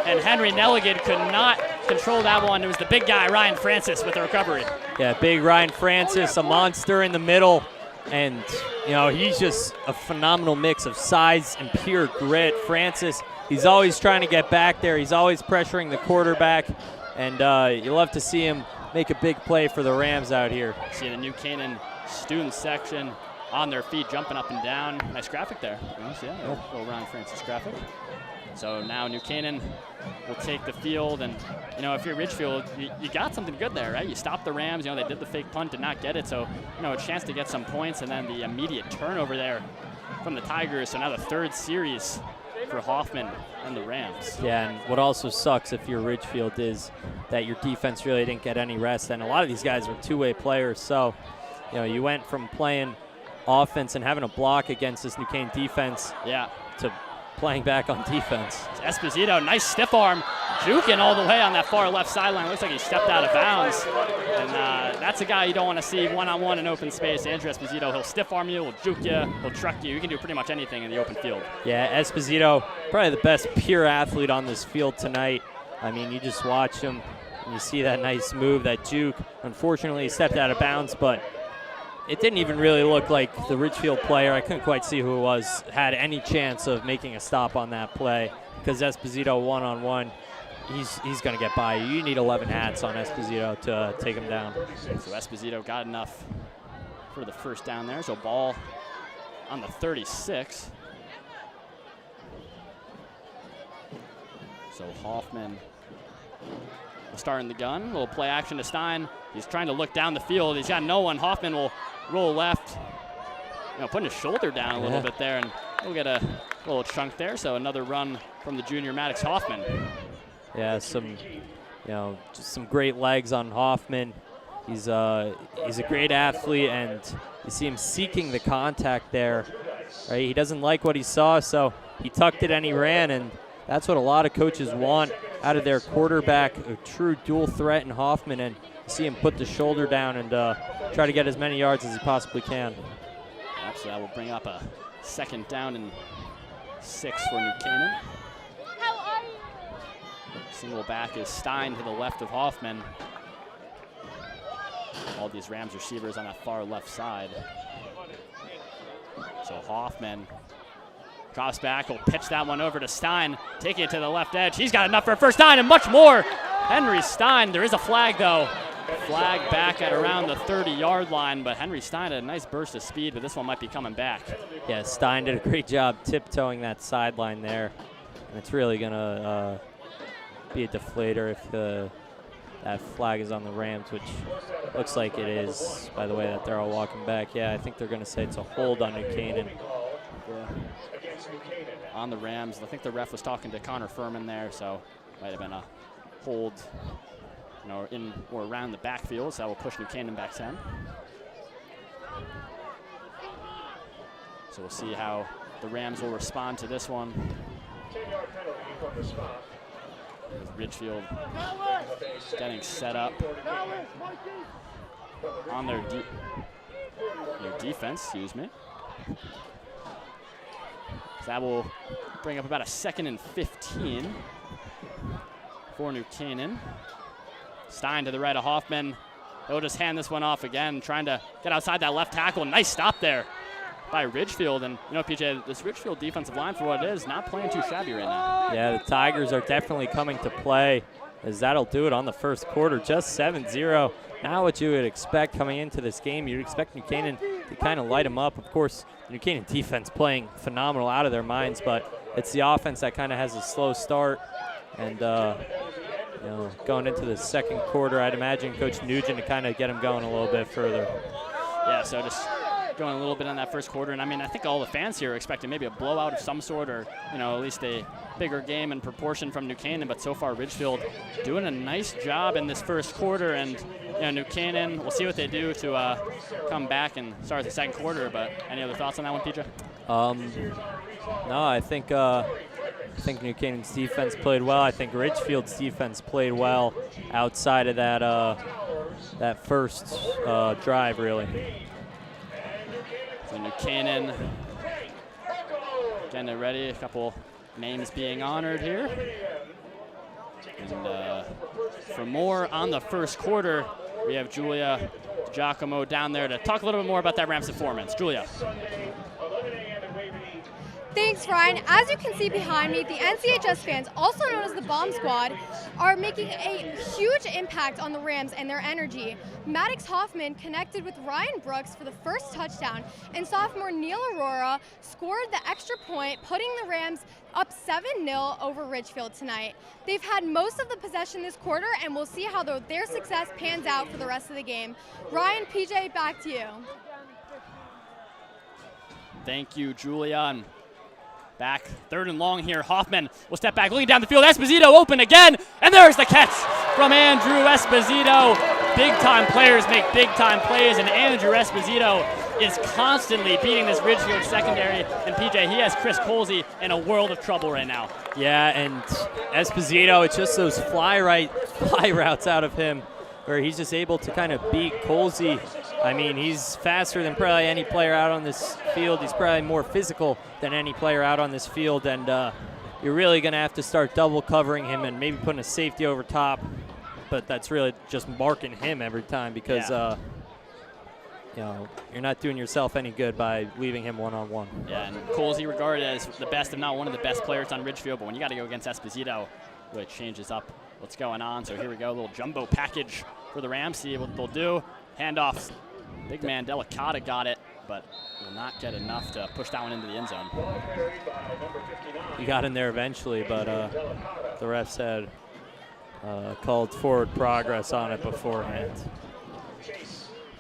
and Henry Nelligan could not control that one. It was the big guy, Ryan Francis, with the recovery. Yeah, big Ryan Francis, a monster in the middle. And, he's just a phenomenal mix of size and pure grit. Francis, he's always trying to get back there. He's always pressuring the quarterback. And you love to see him make a big play for the Rams out here. See the New Canaan student section on their feet, jumping up and down. Nice graphic there. Little Ryan Francis graphic. So now New Canaan will take the field, and if you're Ridgefield, you got something good there, right? You stopped the Rams. They did the fake punt, did not get it, so a chance to get some points, and then the immediate turnover there from the Tigers. So now the 3rd series for Hoffman and the Rams. Yeah, and what also sucks if you're Ridgefield is that your defense really didn't get any rest, and a lot of these guys are two-way players. So you went from playing offense and having a block against this New Canaan defense, to playing back on defense. Esposito, nice stiff arm, juking all the way on that far left sideline. Looks like he stepped out of bounds. And that's a guy you don't want to see one-on-one in open space. Andrew Esposito, he'll stiff arm you, he'll juke you, he'll truck you. He can do pretty much anything in the open field. Yeah, Esposito, probably the best pure athlete on this field tonight. I mean, you just watch him and you see that nice move, that juke. Unfortunately, he stepped out of bounds, but it didn't even really look like the Ridgefield player, I couldn't quite see who it was, had any chance of making a stop on that play, because Esposito one-on-one, he's going to get by you. You need 11 hats on Esposito to take him down. So Esposito got enough for the first down there. So ball on the 36. So Hoffman starting the gun. Little play action to Stein. He's trying to look down the field. He's got no one. Hoffman will roll left. Putting his shoulder down a little bit there, and we'll get a little chunk there. So another run from the junior Maddox Hoffman. Yeah, just some great legs on Hoffman. He's a great athlete, and you see him seeking the contact there. Right, he doesn't like what he saw, so he tucked it and he ran, and that's what a lot of coaches want out of their quarterback, a true dual threat in Hoffman, and you see him put the shoulder down and try to get as many yards as he possibly can. So that will bring up a 2nd down and 6 for New Canaan. Single back is Stein to the left of Hoffman. All these Rams receivers on that far left side. So Hoffman drops back, will pitch that one over to Stein, taking it to the left edge. He's got enough for a first down and much more. Henry Stein, there is a flag though. Flag back at around the 30-yard line, but Henry Stein had a nice burst of speed, but this one might be coming back. Yeah, Stein did a great job tiptoeing that sideline there, and it's really going to be a deflator if that flag is on the Rams, which looks like it is by the way that they're all walking back. Yeah, I think they're going to say it's a hold on New Canaan. Yeah. On the Rams, I think the ref was talking to Connor Furman there, so might have been a hold in or around the backfield, so that will push New Canaan back 10. So we'll see how the Rams will respond to this one. 10-yard penalty from the spot. With Ridgefield getting set up on their defense, excuse me. So that will bring up about a 2nd and 15 for New Canaan. Stein to the right of Hoffman. They'll just hand this one off again, trying to get outside that left tackle. Nice stop there by Ridgefield. And, you know, PJ, this Ridgefield defensive line, for what it is, not playing too shabby right now. Yeah, the Tigers are definitely coming to play, as that'll do it on the first quarter. Just 7-0. Now what you would expect coming into this game, you'd expect New Canaan to kind of light them up. Of course, the New Canaan defense playing phenomenal out of their minds, but it's the offense that kind of has a slow start. And, you know, going into the second quarter, I'd imagine Coach Nugent to kind of get them going a little bit further. Yeah, so just going a little bit on that first quarter. And, I mean, I think all the fans here are expecting maybe a blowout of some sort, or, you know, at least a bigger game in proportion from New Canaan. But so far, Ridgefield doing a nice job in this first quarter. And, you know, New Canaan, we'll see what they do to come back and start the second quarter. But any other thoughts on that one, PJ? No, I think New Canaan's defense played well. I think Ridgefield's defense played well outside of that first drive, really. So New Canaan getting it ready. A couple names being honored here. And for more on the first quarter, we have Julia Giacomo down there to talk a little bit more about that Rams performance. Julia. Thanks, Ryan. As you can see behind me, the NCHS fans, also known as the Bomb Squad, are making a huge impact on the Rams and their energy. Maddox Hoffman connected with Ryan Brooks for the first touchdown, and sophomore Neil Aurora scored the extra point, putting the Rams up 7-0 over Ridgefield tonight. They've had most of the possession this quarter, and we'll see how their success pans out for the rest of the game. Ryan, PJ, back to you. Thank you, Julia. And back, 3rd and long here. Hoffman will step back, looking down the field. Esposito open again, and there's the catch from Andrew Esposito. Big-time players make big-time plays, and Andrew Esposito is constantly beating this Ridgefield secondary. And PJ, he has Chris Colsey in a world of trouble right now. Yeah, and Esposito, it's just those fly routes out of him where he's just able to kind of beat Colsey. I mean, he's faster than probably any player out on this field. He's probably more physical than any player out on this field, and you're really going to have to start double covering him and maybe putting a safety over top, but that's really just marking him every time because you know, you're not doing yourself any good by leaving him one-on-one. Yeah, and Colsey regarded as the best, if not one of the best players on Ridgefield, but when you got to go against Esposito, it changes up what's going on. So here we go, a little jumbo package for the Rams. See what they'll do. Handoff. Big man Delicata got it, but will not get enough to push that one into the end zone. He got in there eventually, but the refs had called forward progress on it beforehand.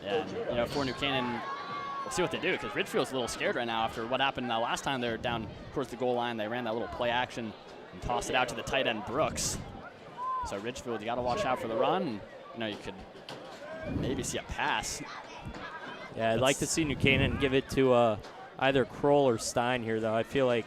Yeah, and, you know, for New Canaan, we'll see what they do, because Ridgefield's a little scared right now after what happened last time they were down towards the goal line. They ran that little play action and tossed it out to the tight end Brooks. So Ridgefield, you got to watch out for the run. You know, you could maybe see a pass. Yeah, I'd like to see New Canaan give it to either Kroll or Stein here, though. I feel like,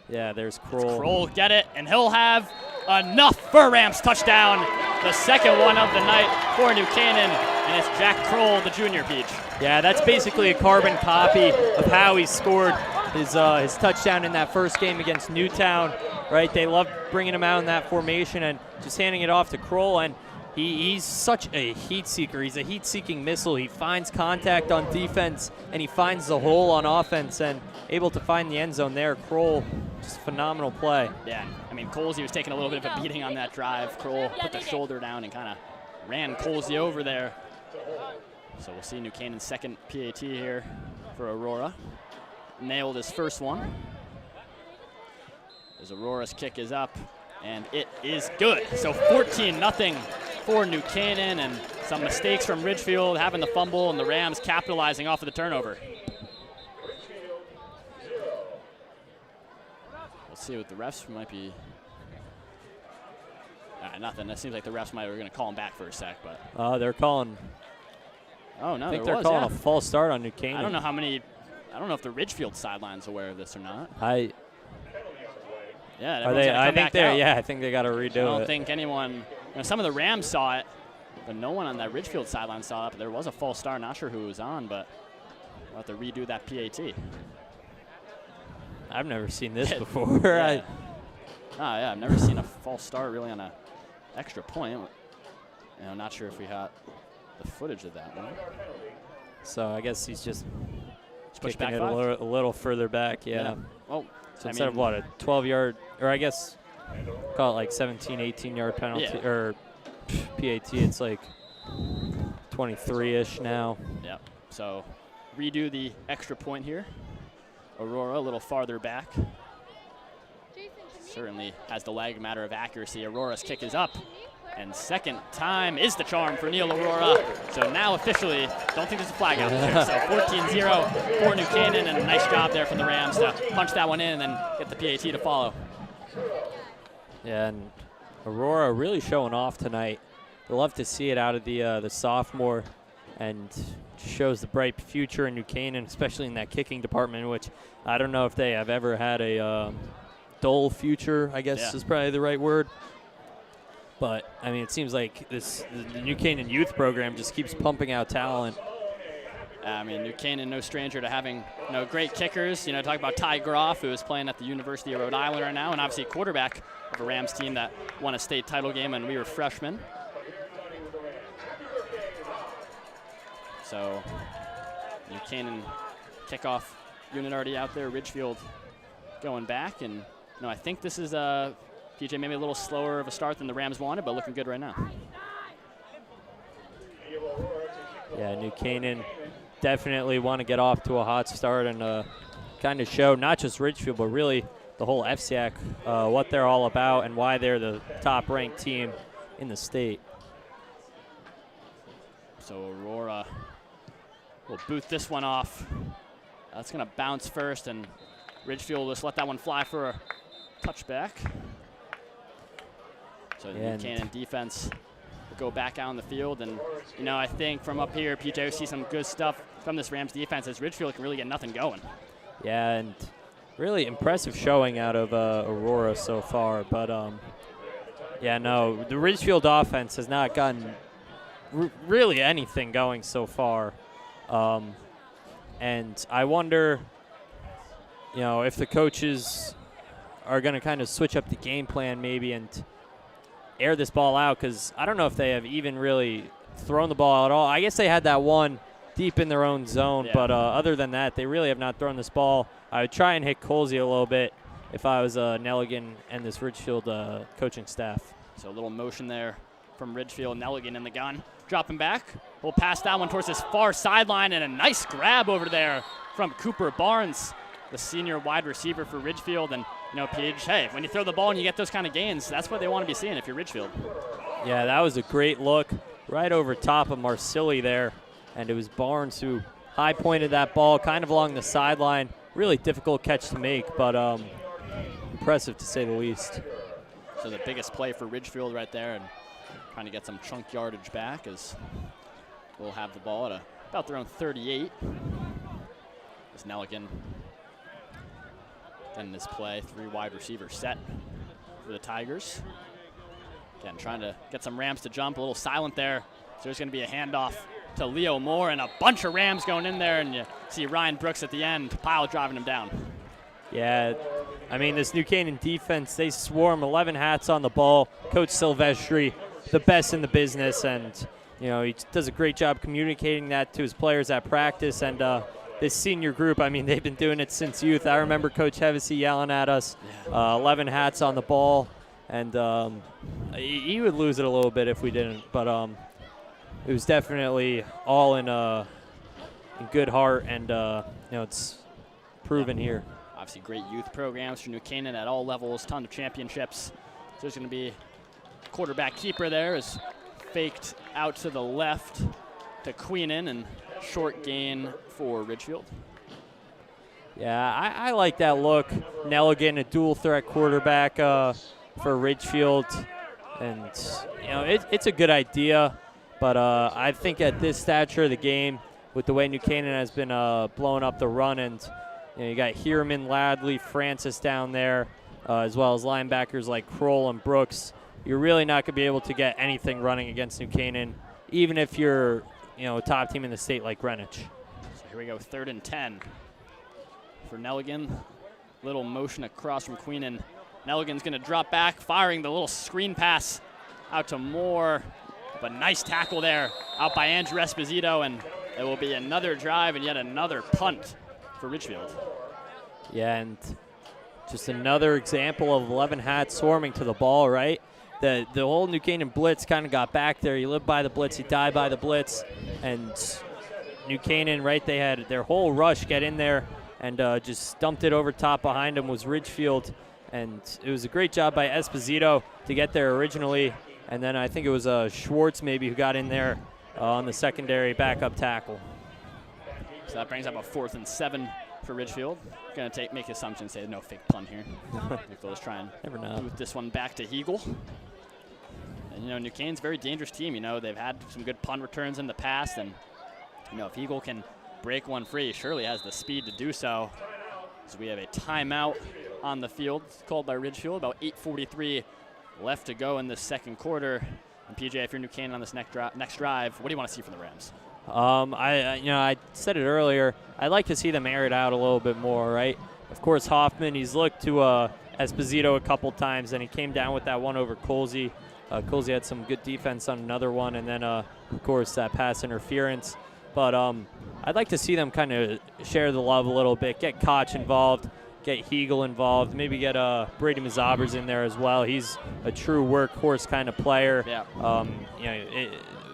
yeah, there's Kroll. Kroll get it, and he'll have enough for a Rams touchdown. The second one of the night for New Canaan, and it's Jack Kroll, the junior, Peach. Yeah, that's basically a carbon copy of how he scored his touchdown in that first game against Newtown, right? They loved bringing him out in that formation and just handing it off to Kroll, and he's such a heat seeker. He's a heat-seeking missile. He finds contact on defense, and he finds the hole on offense, and able to find the end zone there. Kroll, just phenomenal play. Yeah, I mean, Colsey was taking a little bit of a beating on that drive. Kroll put the shoulder down and kind of ran Colsey over there. So we'll see New Canaan's second PAT here for Aurora. Nailed his first one. As Aurora's kick is up, and it is good. So 14-0 for New Canaan, and some mistakes from Ridgefield, having the fumble, and the Rams capitalizing off of the turnover. We'll see what the refs might be. Nothing. It seems like the refs were going to call him back for a sec, but. They're calling. Oh no, I think they're calling a false start on New Canaan. I don't know how many I don't know if the Ridgefield sideline's aware of this or not. Yeah, Are they? I think they're. Yeah, I think they got to redo it. I don't think anyone. Some of the Rams saw it, but no one on that Ridgefield sideline saw it. There was a false start. Not sure who it was on, but we'll have to redo that PAT. I've never seen this before. Yeah. I've never seen a false start really on a extra point. Not sure if we got the footage of that one. So I guess he's just push kicking back it a little further back. Yeah. Well, so instead of what, a 12-yard, or I guess call it like 17, 18-yard penalty or PAT, it's like 23-ish now. Yep. So redo the extra point here. Aurora a little farther back. Certainly has the lag matter of accuracy. Aurora's kick is up. And second time is the charm for Neil Aurora. So now officially, don't think there's a flag out there. So 14-0 for New Canaan, and a nice job there from the Rams to punch that one in and then get the PAT to follow. Yeah, and Aurora really showing off tonight. We'll love to see it out of the sophomore, and shows the bright future in New Canaan, especially in that kicking department, which I don't know if they have ever had a dull future, I guess is probably the right word. But, I mean, it seems like the New Canaan youth program just keeps pumping out talent. I mean, New Canaan, no stranger to having great kickers. Talk about Ty Groff, who is playing at the University of Rhode Island right now, and obviously quarterback of a Rams team that won a state title game, and we were freshmen. So, New Canaan kickoff unit already out there. Ridgefield going back, and I think this is PJ maybe a little slower of a start than the Rams wanted, but looking good right now. Yeah, New Canaan definitely want to get off to a hot start and kind of show not just Ridgefield, but really the whole FCAC what they're all about and why they're the top-ranked team in the state. So Aurora will boot this one off. That's going to bounce first, and Ridgefield will just let that one fly for a touchback. So the New Canaan defense will go back out on the field. And, I think from up here, PJ will see some good stuff from this Rams defense as Ridgefield can really get nothing going. Yeah, and really impressive showing out of Aurora so far. But, the Ridgefield offense has not gotten really anything going so far. And I wonder, if the coaches are going to kind of switch up the game plan maybe and air this ball out, because I don't know if they have even really thrown the ball at all. I guess they had that one deep in their own zone, but other than that, they really have not thrown this ball. I would try and hit Colsey a little bit if I was Nelligan and this Ridgefield coaching staff. So a little motion there from Ridgefield. Nelligan in the gun. Dropping back. We'll pass that one towards this far sideline, and a nice grab over there from Cooper Barnes, the senior wide receiver for Ridgefield. And, Paige, hey, when you throw the ball and you get those kind of gains, that's what they want to be seeing if you're Ridgefield. Yeah, that was a great look right over top of Marsili there. And it was Barnes who high-pointed that ball kind of along the sideline. Really difficult catch to make, but impressive to say the least. So the biggest play for Ridgefield right there, and trying to get some chunk yardage back as we'll have the ball at about their own 38. As Nelligan in this play, 3 wide receiver set for the Tigers. Again, trying to get some Rams to jump, a little silent there. So there's going to be a handoff to Leo Moore, and a bunch of Rams going in there, and you see Ryan Brooks at the end, pile driving him down. Yeah, I mean, this New Canaan defense, they swarm 11 hats on the ball. Coach Silvestri, the best in the business, and, he does a great job communicating that to his players at practice. And this senior group, I mean, they've been doing it since youth. I remember Coach Hevesy yelling at us, 11 hats on the ball, and he would lose it a little bit if we didn't. But it was definitely all in good heart, and it's proven here. Obviously, great youth programs for New Canaan at all levels, ton of championships. So there's going to be quarterback keeper there, is faked out to the left to Queenan, and short gain for Ridgefield. Yeah, I like that look. Nelligan, a dual threat quarterback for Ridgefield, and it's a good idea. But I think at this stature of the game, with the way New Canaan has been blowing up the run. And you got Hierman, Ladley, Francis down there, as well as linebackers like Kroll and Brooks. You're really not going to be able to get anything running against New Canaan, even if you're a top team in the state like Greenwich. So here we go, 3rd and 10 for Nelligan. Little motion across from Queenan. Nelligan's going to drop back, firing the little screen pass out to Moore. But nice tackle there out by Andrew Esposito, and it will be another drive and yet another punt for Ridgefield. Yeah, and just another example of 11 hats swarming to the ball, right? The whole New Canaan blitz kind of got back there. You live by the blitz, you die by the blitz. And New Canaan, right, they had their whole rush get in there and just dumped it over top. Behind them was Ridgefield. And it was a great job by Esposito to get there originally. And then I think it was Schwartz maybe who got in there on the secondary backup tackle. So that brings up a 4th and 7 for Ridgefield. Going to make assumptions, say no fake punt here. I think they'll just try and boot this one back to Hegel. And New Canaan's a very dangerous team. They've had some good punt returns in the past, and if Hegel can break one free, he surely has the speed to do so. So we have a timeout on the field called by Ridgefield. About 8:43 left to go in the second quarter. And PJ, if you're New Canaan on this next drive, what do you want to see from the Rams? I said it earlier. I'd like to see them air it out a little bit more, right? Of course, Hoffman, he's looked to Esposito a couple times, and he came down with that one over Colsey. Colsey had some good defense on another one, and then, of course, that pass interference. But I'd like to see them kind of share the love a little bit, get Koch involved, get Hegel involved, maybe get Brady Mazabers in there as well. He's a true workhorse kind of player. Yeah.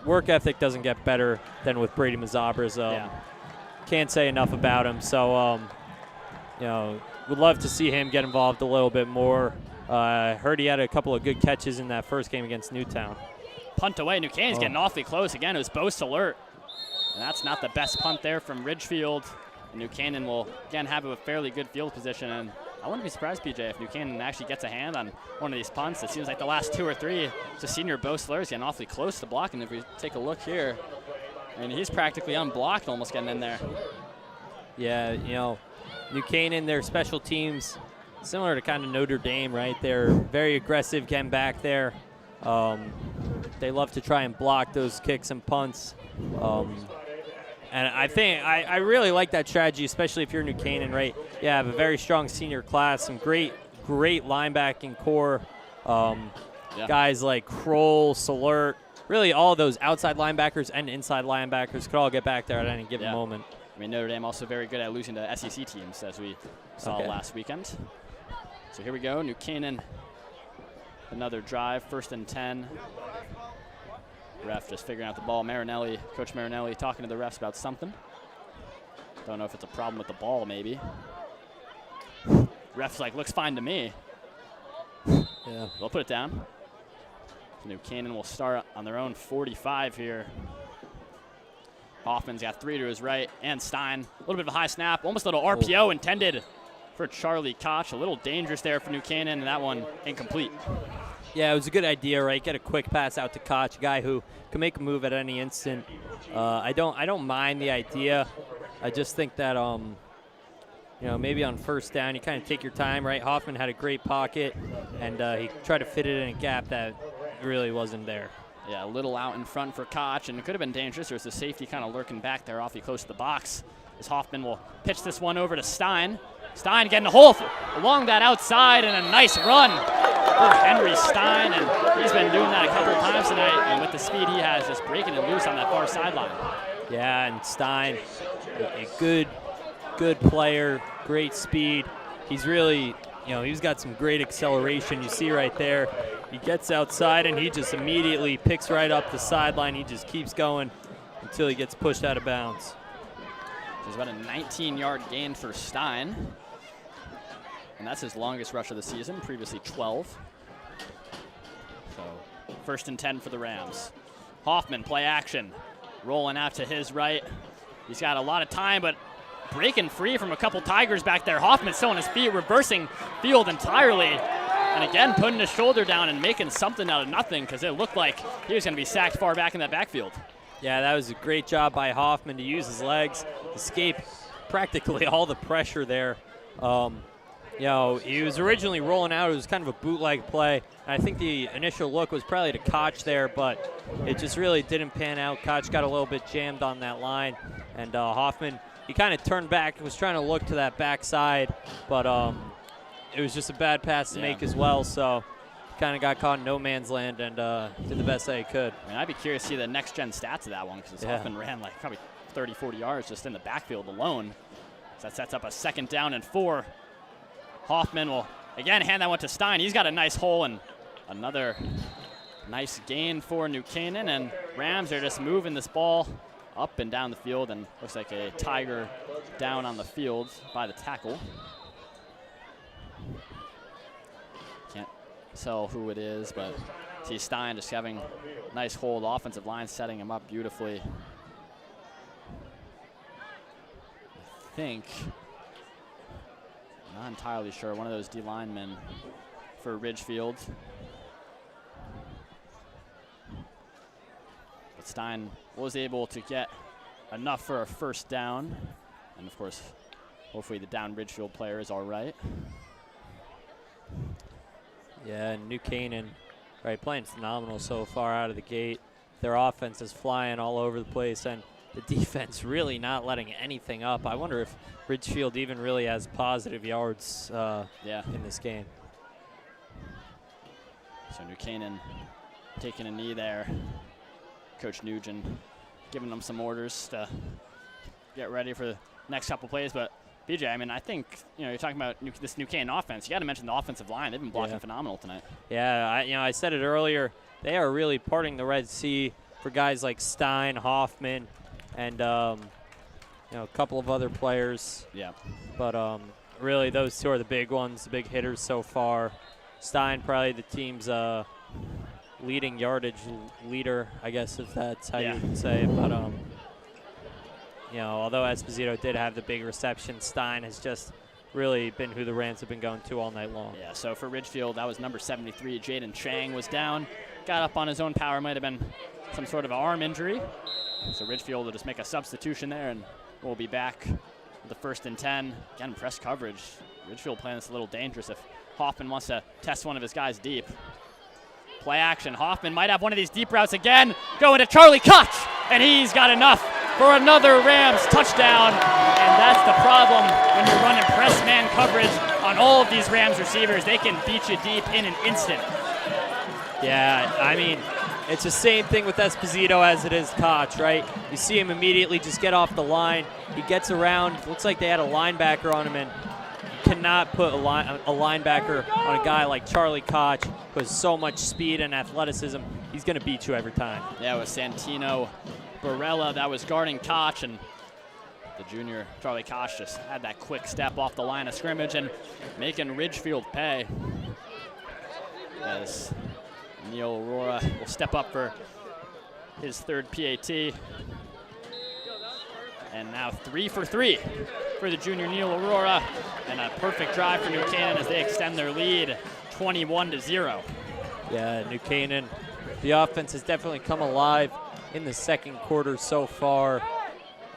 Work ethic doesn't get better than with Brady Mazabers. Can't say enough about him. So, would love to see him get involved a little bit more. I heard he had a couple of good catches in that first game against Newtown. Punt away. New Canaan's getting awfully close. Again, it was Bose alert. And that's not the best punt there from Ridgefield. And New Canaan will, again, have a fairly good field position. And I wouldn't be surprised, PJ, if New Canaan actually gets a hand on one of these punts. It seems like the last 2 or 3, the senior Bo Slur's getting awfully close to blocking. If we take a look here, he's practically unblocked, almost getting in there. Yeah, New Canaan, their special teams, similar to kind of Notre Dame, right? They're very aggressive getting back there. They love to try and block those kicks and punts. And I think I really like that strategy, especially if you're New Canaan, right? You have a very strong senior class, some great linebacking core. Guys like Kroll, Salert, really all of those outside linebackers and inside linebackers could all get back there at any given moment. Notre Dame also very good at losing to SEC teams, as we saw last weekend. So here we go, New Canaan, another drive, 1st and 10. Ref just figuring out the ball. Coach Marinelli talking to the refs about something. Don't know if it's a problem with the ball, maybe. Ref's like, looks fine to me. Yeah. They'll put it down. New Canaan will start on their own 45 here. Hoffman's got 3 to his right, and Stein. A little bit of a high snap, almost a little RPO intended for Charlie Koch. A little dangerous there for New Canaan, and that one incomplete. Yeah, it was a good idea, right? Get a quick pass out to Koch, a guy who can make a move at any instant. I don't mind the idea. I just think that maybe on 1st down you kind of take your time, right? Hoffman had a great pocket, and he tried to fit it in a gap that really wasn't there. Yeah, a little out in front for Koch, and it could have been dangerous. There's a safety kind of lurking back there awfully close to the box. As Hoffman will pitch this one over to Stein. Stein getting a hole along that outside, and a nice run for Henry Stein, and he's been doing that a couple of times tonight, and with the speed he has, just breaking it loose on that far sideline. Yeah, and Stein, a good player, great speed. He's really, he's got some great acceleration. You see right there, he gets outside and he just immediately picks right up the sideline. He just keeps going until he gets pushed out of bounds. So it's about a 19-yard gain for Stein. And that's his longest rush of the season, previously 12. So 1st and 10 for the Rams. Hoffman, play action. Rolling out to his right. He's got a lot of time, but breaking free from a couple Tigers back there. Hoffman still on his feet, reversing field entirely. And again, putting his shoulder down and making something out of nothing, because it looked like he was going to be sacked far back in that backfield. Yeah, that was a great job by Hoffman to use his legs, escape practically all the pressure there. You know, he was originally rolling out. It was kind of a bootleg play. And I think the initial look was probably to Koch there, but it just really didn't pan out. Koch got a little bit jammed on that line, and Hoffman, he kind of turned back, was trying to look to that backside, but it was just a bad pass to make as well, so kind of got caught in no man's land and did the best that he could. I mean, I'd be curious to see the next-gen stats of that one because Hoffman ran like probably 30, 40 yards just in the backfield alone. So that sets up a 2nd down and 4. Hoffman will, again, hand that one to Stein. He's got a nice hole and another nice gain for New Canaan. And Rams are just moving this ball up and down the field, and looks like a Tiger down on the field by the tackle. Can't tell who it is, but see Stein just having a nice hold. Offensive line setting him up beautifully. I think, not entirely sure, one of those D linemen for Ridgefield. But Stein was able to get enough for a 1st down. And of course, hopefully the down Ridgefield player is all right. Yeah, and New Canaan, right, playing phenomenal so far out of the gate. Their offense is flying all over the place, and the defense really not letting anything up. I wonder if Ridgefield even really has positive yards in this game. So New Canaan taking a knee there. Coach Nugent giving them some orders to get ready for the next couple plays. But BJ, I mean, I think, you know, you're talking about this New Canaan offense. You got to mention the offensive line. They've been blocking phenomenal tonight. Yeah, I said it earlier. They are really parting the Red Sea for guys like Stein, Hoffman, and a couple of other players. Yeah. But really, those two are the big ones, the big hitters so far. Stein, probably the team's leading yardage leader, I guess, if that's how you can say it. But although Esposito did have the big reception, Stein has just really been who the Rams have been going to all night long. Yeah. So for Ridgefield, that was number 73. Jaden Chang was down, got up on his own power. Might have been some sort of arm injury. So Ridgefield will just make a substitution there, and we'll be back with the 1st and 10. Again, press coverage. Ridgefield playing this a little dangerous if Hoffman wants to test one of his guys deep. Play action. Hoffman might have one of these deep routes again. Going to Charlie Koch, and he's got enough for another Rams touchdown. And that's the problem when you're running press man coverage on all of these Rams receivers. They can beat you deep in an instant. Yeah, I mean, it's the same thing with Esposito as it is Koch, right? You see him immediately just get off the line. He gets around. Looks like they had a linebacker on him, and you cannot put a linebacker on a guy like Charlie Koch who has so much speed and athleticism. He's going to beat you every time. Yeah, it was Santino Barella that was guarding Koch, and the junior Charlie Koch just had that quick step off the line of scrimmage and making Ridgefield pay. As Neil Aurora will step up for his 3rd PAT. And now 3 for 3 for the junior Neil Aurora, and a perfect drive for New Canaan as they extend their lead 21-0. Yeah, New Canaan, the offense has definitely come alive in the 2nd quarter so far.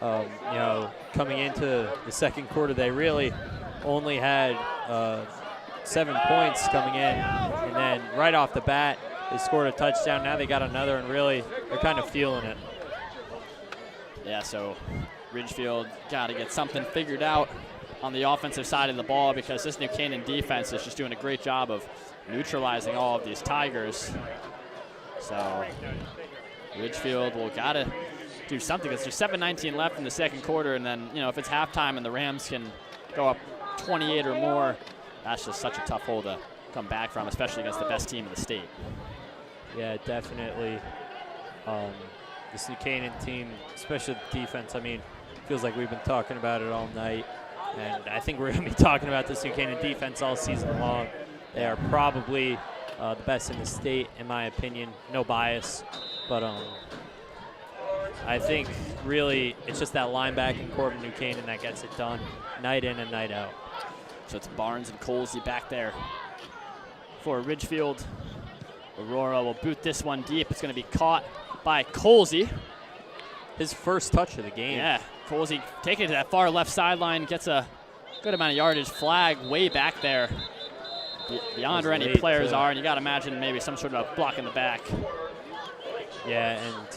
Coming into the 2nd quarter, they really only had 7 points coming in, and then right off the bat, they scored a touchdown. Now they got another, and really, they're kind of feeling it. Yeah, so Ridgefield got to get something figured out on the offensive side of the ball, because this New Canaan defense is just doing a great job of neutralizing all of these Tigers. So Ridgefield will got to do something, because there's 7:19 left in the 2nd quarter, and then, if it's halftime and the Rams can go up 28 or more, that's just such a tough hole to come back from, especially against the best team in the state. Yeah, definitely. This New Canaan team, especially the defense, I mean, feels like we've been talking about it all night. And I think we're going to be talking about this New Canaan defense all season long. They are probably the best in the state, in my opinion. No bias. But I think really it's just that linebacking core of New Canaan that gets it done night in and night out. So it's Barnes and Colsey back there for Ridgefield. Aurora will boot this one deep. It's going to be caught by Colsey. his first touch of the game. Yeah, Colsey taking it to that far left sideline, gets a good amount of yardage. Flag way back there, beyond where any players are, and you got to imagine maybe some sort of a block in the back. Yeah, and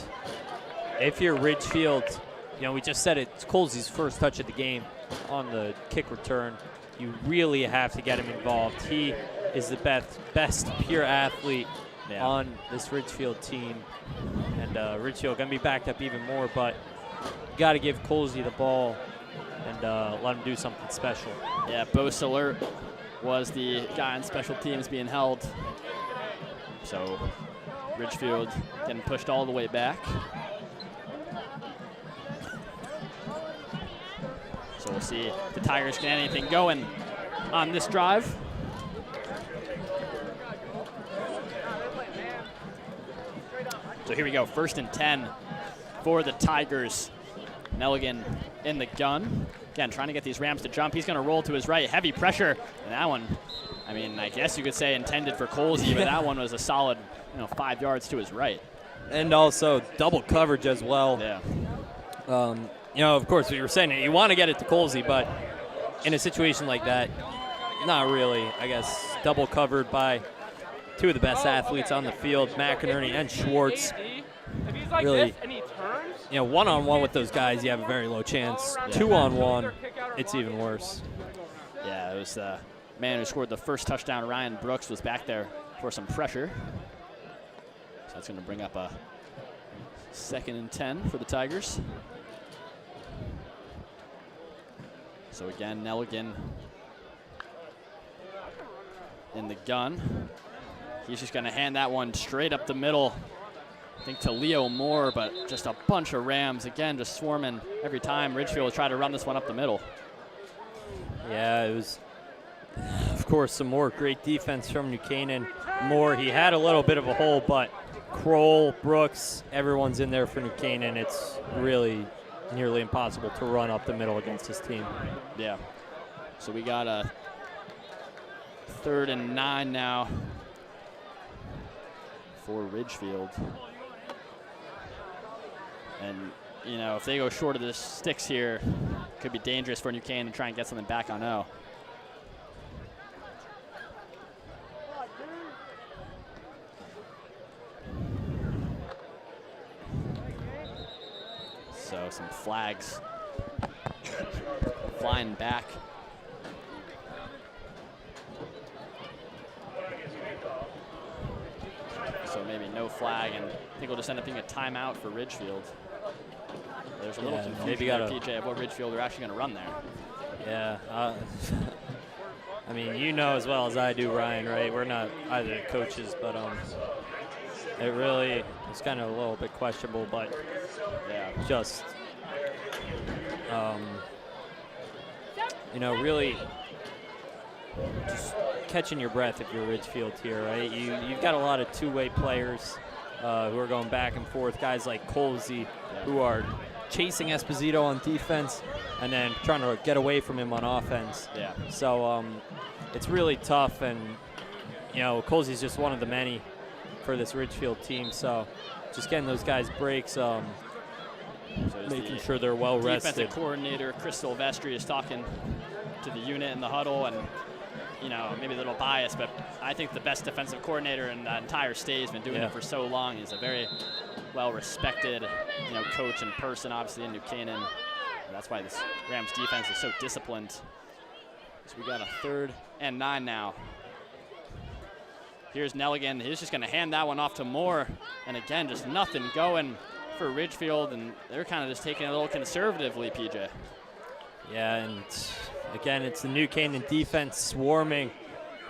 if you're Ridgefield, we just said it's Colsey's first touch of the game on the kick return. You really have to get him involved. He is the best pure athlete on this Ridgefield team, and Ridgefield going to be backed up even more, but you got to give Colsey the ball and let him do something special. Yeah, Bo Salert was the guy on special teams being held. So Ridgefield getting pushed all the way back. So we'll see if the Tigers get anything going on this drive. So here we go, 1st and 10 for the Tigers. Nelligan in the gun. Again, trying to get these Rams to jump. He's going to roll to his right. Heavy pressure. And that one, I guess you could say intended for Colsey, but that one was a solid 5 yards to his right. And also double coverage as well. Yeah. Of course, what you were saying, you want to get it to Colsey, but in a situation like that, not really. I guess double covered by two of the best athletes on the field, McInerney and Schwartz. Really, one-on-one with those guys, you have a very low chance. Yeah. 2-on-1, it's even worse. Yeah, it was the man who scored the first touchdown, Ryan Brooks, was back there for some pressure. So that's going to bring up a 2nd and 10 for the Tigers. So again, Nelligan in the gun. He's just going to hand that one straight up the middle, I think to Leo Moore, but just a bunch of Rams, again, just swarming every time Ridgefield tried to run this one up the middle. Yeah, it was, of course, some more great defense from New Canaan. Moore, he had a little bit of a hole, but Kroll, Brooks, everyone's in there for New Canaan. It's really nearly impossible to run up the middle against this team. Yeah. So we got a 3rd and 9 now for Ridgefield. And, if they go short of the sticks here, it could be dangerous for New Canaan to try and get something back on O. So some flags flying back. So maybe no flag, and I think we'll just end up being a timeout for Ridgefield. There's a little confusion maybe there, PJ, of what Ridgefield are actually going to run there. Yeah. As well as I do, Ryan, right? We're not either coaches, but it really is kind of a little bit questionable, but Yeah. just, really just catching your breath if you're Ridgefield here, right? You've got a lot of two-way players who are going back and forth, guys like Colsey who are chasing Esposito on defense and then trying to get away from him on offense. Yeah. So it's really tough, and Colsey's just one of the many for this Ridgefield team. So just getting those guys breaks, So making sure they're well rested. Defensive coordinator Chris Silvestri is talking to the unit in the huddle, and maybe a little biased, but I think the best defensive coordinator in the entire state has been doing it for so long. He's a very well-respected, coach and person, obviously in New Canaan. And that's why this Rams defense is so disciplined. So we got a 3rd and 9 now. Here's Nelligan. He's just going to hand that one off to Moore, and again, just nothing going for Ridgefield, and they're kind of just taking it a little conservatively, PJ. Yeah, and again, it's the New Canaan defense swarming,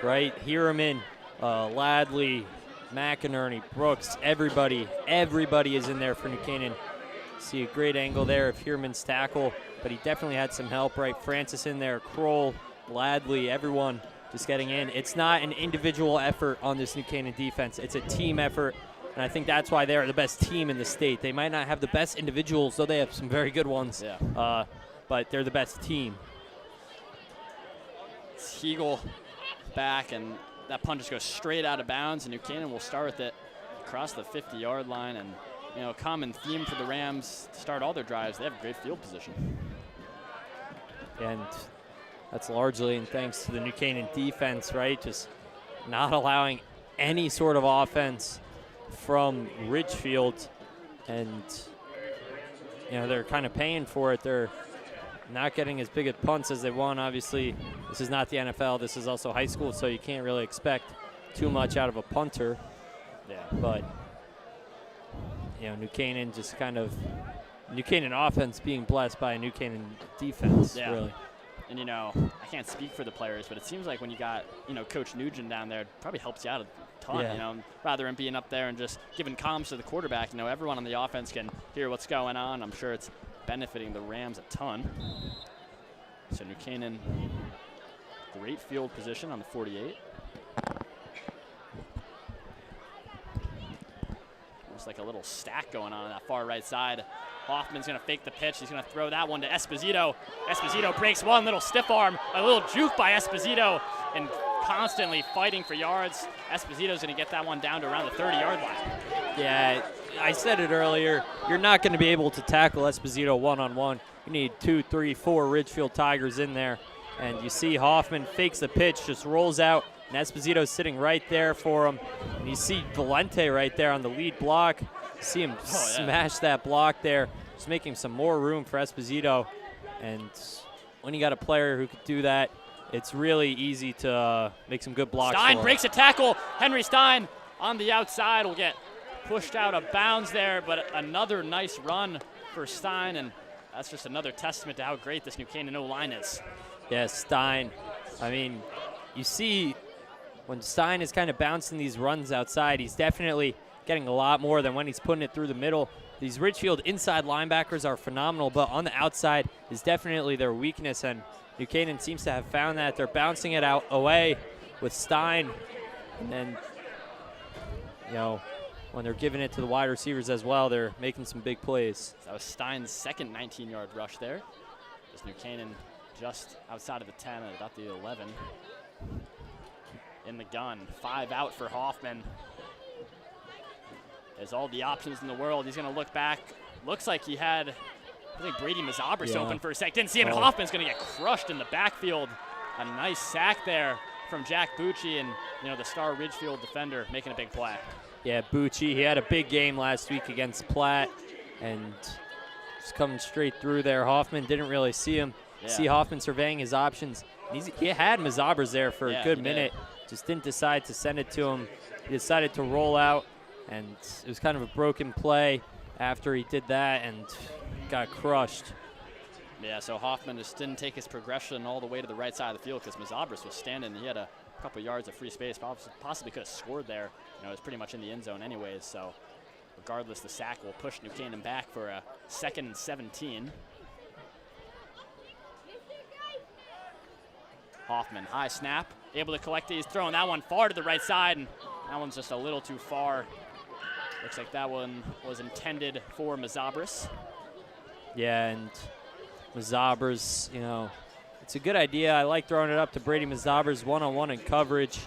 right? Hiraman, Ladley, McInerney, Brooks, everybody is in there for New Canaan. See a great angle there of Hiraman's tackle, but he definitely had some help, right? Francis in there, Kroll, Ladley, everyone just getting in. It's not an individual effort on this New Canaan defense. It's a team effort, and I think that's why they're the best team in the state. They might not have the best individuals, though they have some very good ones. Yeah. But they're the best team. It's Heagle back, and that punt just goes straight out of bounds, and New Canaan will start with it across the 50-yard line, and a common theme for the Rams to start all their drives. They have great field position. And that's largely in thanks to the New Canaan defense, right? Just not allowing any sort of offense from Ridgefield. And, they're kind of paying for it. They're not getting as big of punts as they want. Obviously, this is not the NFL. This is also high school, so you can't really expect too much out of a punter. Yeah. But, New Canaan just kind of New Canaan offense being blessed by a New Canaan defense, Yeah. really. And, I can't speak for the players, but it seems like when you got, Coach Nugent down there, it probably helps you out a ton, Yeah. Rather than being up there and just giving comms to the quarterback. Everyone on the offense can hear what's going on. I'm sure it's benefiting the Rams a ton. So New Canaan, great field position on the 48. Almost like a little stack going on that far right side. Hoffman's going to fake the pitch. He's going to throw that one to Esposito. Esposito breaks one, little stiff arm, a little juke by Esposito, and constantly fighting for yards. Esposito's going to get that one down to around the 30-yard line. Yeah, I said it earlier. You're not going to be able to tackle Esposito one-on-one. You need 2, 3, 4 Ridgefield Tigers in there. And you see Hoffman fakes the pitch, just rolls out, and Esposito's sitting right there for him. And you see Valente right there on the lead block. See him smash that block there, just making some more room for Esposito. And when you got a player who could do that, it's really easy to make some good blocks. Stein breaks a tackle. Henry Stein on the outside will get pushed out of bounds there, but another nice run for Stein, and that's just another testament to how great this New Canaan O-line is. Yeah, Stein. I mean, you see when Stein is kind of bouncing these runs outside, he's definitely getting a lot more than when he's putting it through the middle. These Ridgefield inside linebackers are phenomenal, but on the outside is definitely their weakness, and New Canaan seems to have found that. They're bouncing it out away with Stein, and then, when they're giving it to the wide receivers as well, they're making some big plays. That was Stein's second 19-yard rush there. This New Canaan just outside of the 10 at about the 11. In the gun, 5 out for Hoffman. There's all the options in the world. He's going to look back. Looks like he had, I think, Brady Mazabras open for a sec. Didn't see him, and Hoffman's going to get crushed in the backfield. A nice sack there from Jack Bucci, and, the star Ridgefield defender making a big play. Yeah, Bucci, he had a big game last week against Platt, and just coming straight through there. Hoffman didn't really see him. Yeah. See Hoffman surveying his options. He had Mazabras there for a good minute. Just didn't decide to send it to him. He decided to roll out, and it was kind of a broken play after he did that and got crushed. Yeah, so Hoffman just didn't take his progression all the way to the right side of the field because Mazabras was standing. He had a couple yards of free space, possibly could have scored there. It was pretty much in the end zone anyways, so regardless, the sack will push New Canaan back for a 2nd and 17. Hoffman, high snap, able to collect it. He's throwing that one far to the right side, and that one's just a little too far. Looks like that one was intended for Mazabras. Yeah, and Mazabras, it's a good idea. I like throwing it up to Brady Mazabras one-on-one in coverage.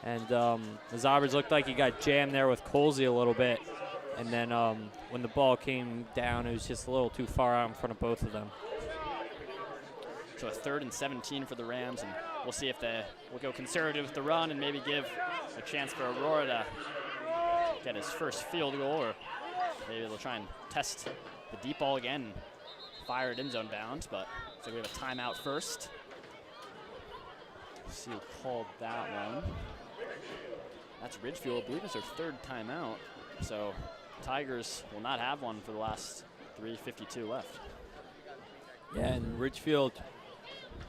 And Mazabras looked like he got jammed there with Colsey a little bit. And then when the ball came down, it was just a little too far out in front of both of them. So a 3rd and 17 for the Rams, and we'll see if we'll go conservative with the run and maybe give a chance for Aurora to get his first field goal, or maybe they'll try and test the deep ball again and fire it in zone bounds, but so we have a timeout first. Let's see who called that one. That's Ridgefield. I believe it's their 3rd timeout. So Tigers will not have one for the last 3:52 left. Yeah, and Ridgefield,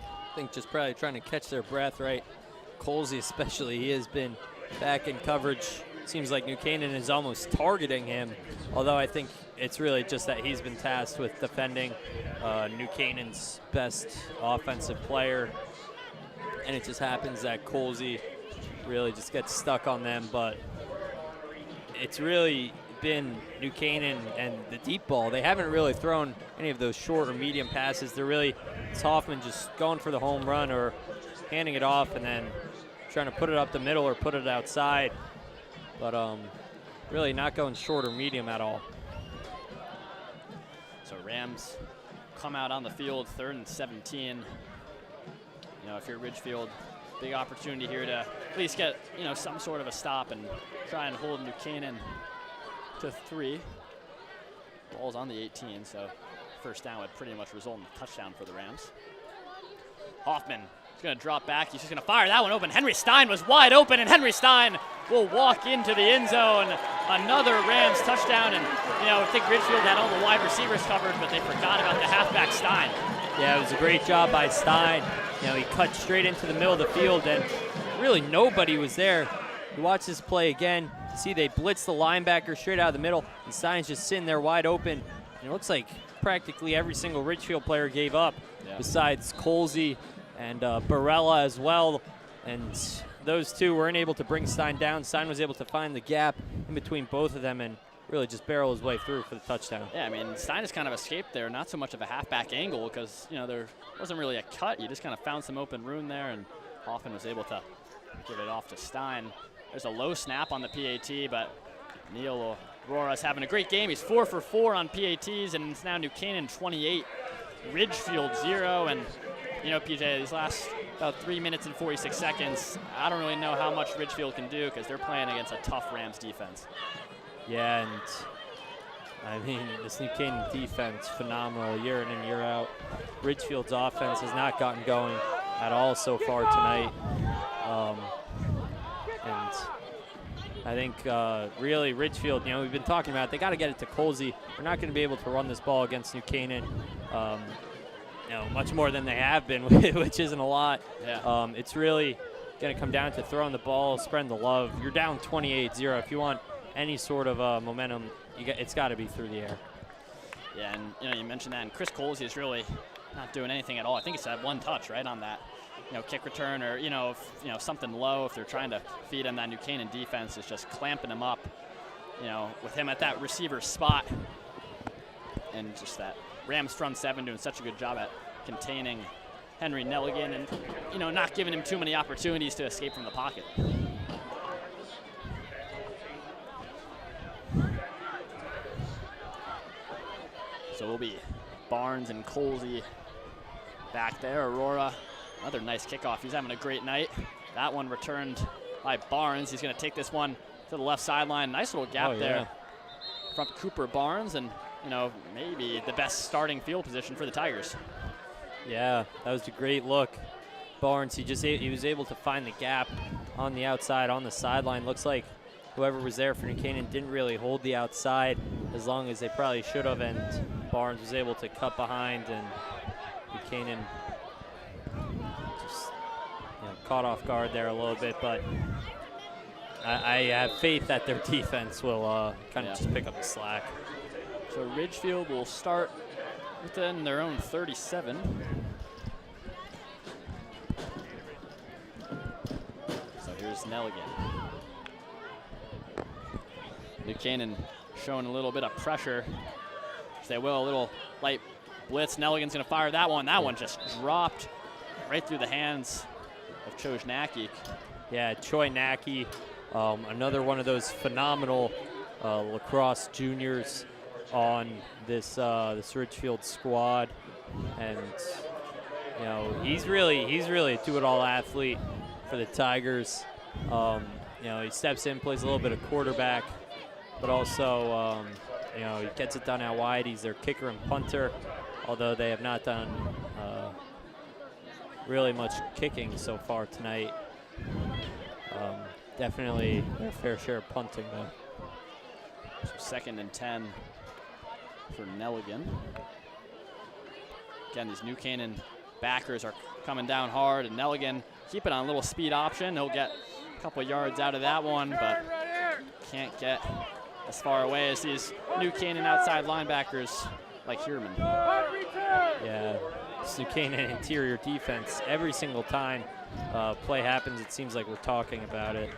I think, just probably trying to catch their breath, right? Colsey especially, he has been back in coverage. Seems like New Canaan is almost targeting him, although I think it's really just that he's been tasked with defending New Canaan's best offensive player. And it just happens that Colsey really just gets stuck on them, but it's really been New Canaan and the deep ball. They haven't really thrown any of those short or medium passes. It's Hoffman just going for the home run or handing it off and then trying to put it up the middle or put it outside, but really not going short or medium at all. So Rams come out on the field, 3rd and 17. You know, if you're Ridgefield, big opportunity here to at least get, you know, some sort of a stop and try and hold New Canaan to 3. Ball's on the 18, so first down would pretty much result in a touchdown for the Rams. Hoffman is going to drop back. He's just going to fire that one open. Henry Stein was wide open, and Henry Stein will walk into the end zone. Another Rams touchdown, and, you know, I think Ridgefield had all the wide receivers covered, but they forgot about the halfback Stein. Yeah, it was a great job by Stein. You know, he cut straight into the middle of the field, and really nobody was there. You watch this play again. See, they blitz the linebacker straight out of the middle, and Stein's just sitting there wide open. And it looks like practically every single Ridgefield player gave up, besides Colsey and Barella as well. And those two weren't able to bring Stein down. Stein was able to find the gap in between both of them and really just barrel his way through for the touchdown. Yeah, I mean, Stein just kind of escaped there. Not so much of a halfback angle because, you know, there wasn't really a cut. You just kind of found some open room there, and Hoffman was able to give it off to Stein. There's a low snap on the PAT, but Neil Aurora's having a great game. He's 4 for 4 on PATs, and it's now New Canaan 28, Ridgefield 0. And, you know, PJ, these last about 3 minutes and 46 seconds, I don't really know how much Ridgefield can do because they're playing against a tough Rams defense. Yeah, and I mean, this New Canaan defense, phenomenal year in and year out. Ridgefield's offense has not gotten going at all so far tonight. And I think really Ridgefield, you know, we've been talking about it, they got to get it to Colsey. They're not going to be able to run this ball against New Canaan, you know, much more than they have been, which isn't a lot. Yeah. It's really going to come down to throwing the ball, spreading the love. You're down 28-0. If you want any sort of momentum, it's got to be through the air. Yeah, and, you know, you mentioned that, and Chris Colsey is really not doing anything at all. I think it's that one touch, right, on that, you know, kick return or, you know, something low. If they're trying to feed him, that New Canaan defense is just clamping him up, you know, with him at that receiver spot. And just that Rams front seven doing such a good job at containing Henry Nelligan and, you know, not giving him too many opportunities to escape from the pocket. So we'll be Barnes and Colsey back there. Aurora, another nice kickoff. He's having a great night. That one returned by Barnes. He's going to take this one to the left sideline. Nice little gap there from Cooper Barnes, and, you know, maybe the best starting field position for the Tigers. Yeah, that was a great look. Barnes, he was able to find the gap on the outside, on the sideline. Looks like whoever was there for New Canaan didn't really hold the outside as long as they probably should have, and Barnes was able to cut behind, and New Canaan just, you know, caught off guard there a little bit, but I have faith that their defense will kind of just pick up the slack. So Ridgefield will start within their own 37. So here's Nelligan. New Canaan showing a little bit of pressure. They will, a little light blitz. Nelligan's going to fire that one. That one just dropped right through the hands of Chojnacki. Yeah, Choi Naki, another one of those phenomenal lacrosse juniors on this Ridgefield squad, and you know, he's really a do-it-all athlete for the Tigers. You know, he steps in, plays a little bit of quarterback, but also you know, he gets it done out wide. He's their kicker and punter, although they have not done really much kicking so far tonight. Definitely their fair share of punting, though. So 2nd and 10 for Nelligan. Again, these New Canaan backers are coming down hard, and Nelligan keep it on a little speed option. He'll get a couple yards out of that one, but can't get as far away as these New Canaan outside linebackers like Hierman. Yeah, this New Canaan interior defense, every single time play happens, it seems like we're talking about it.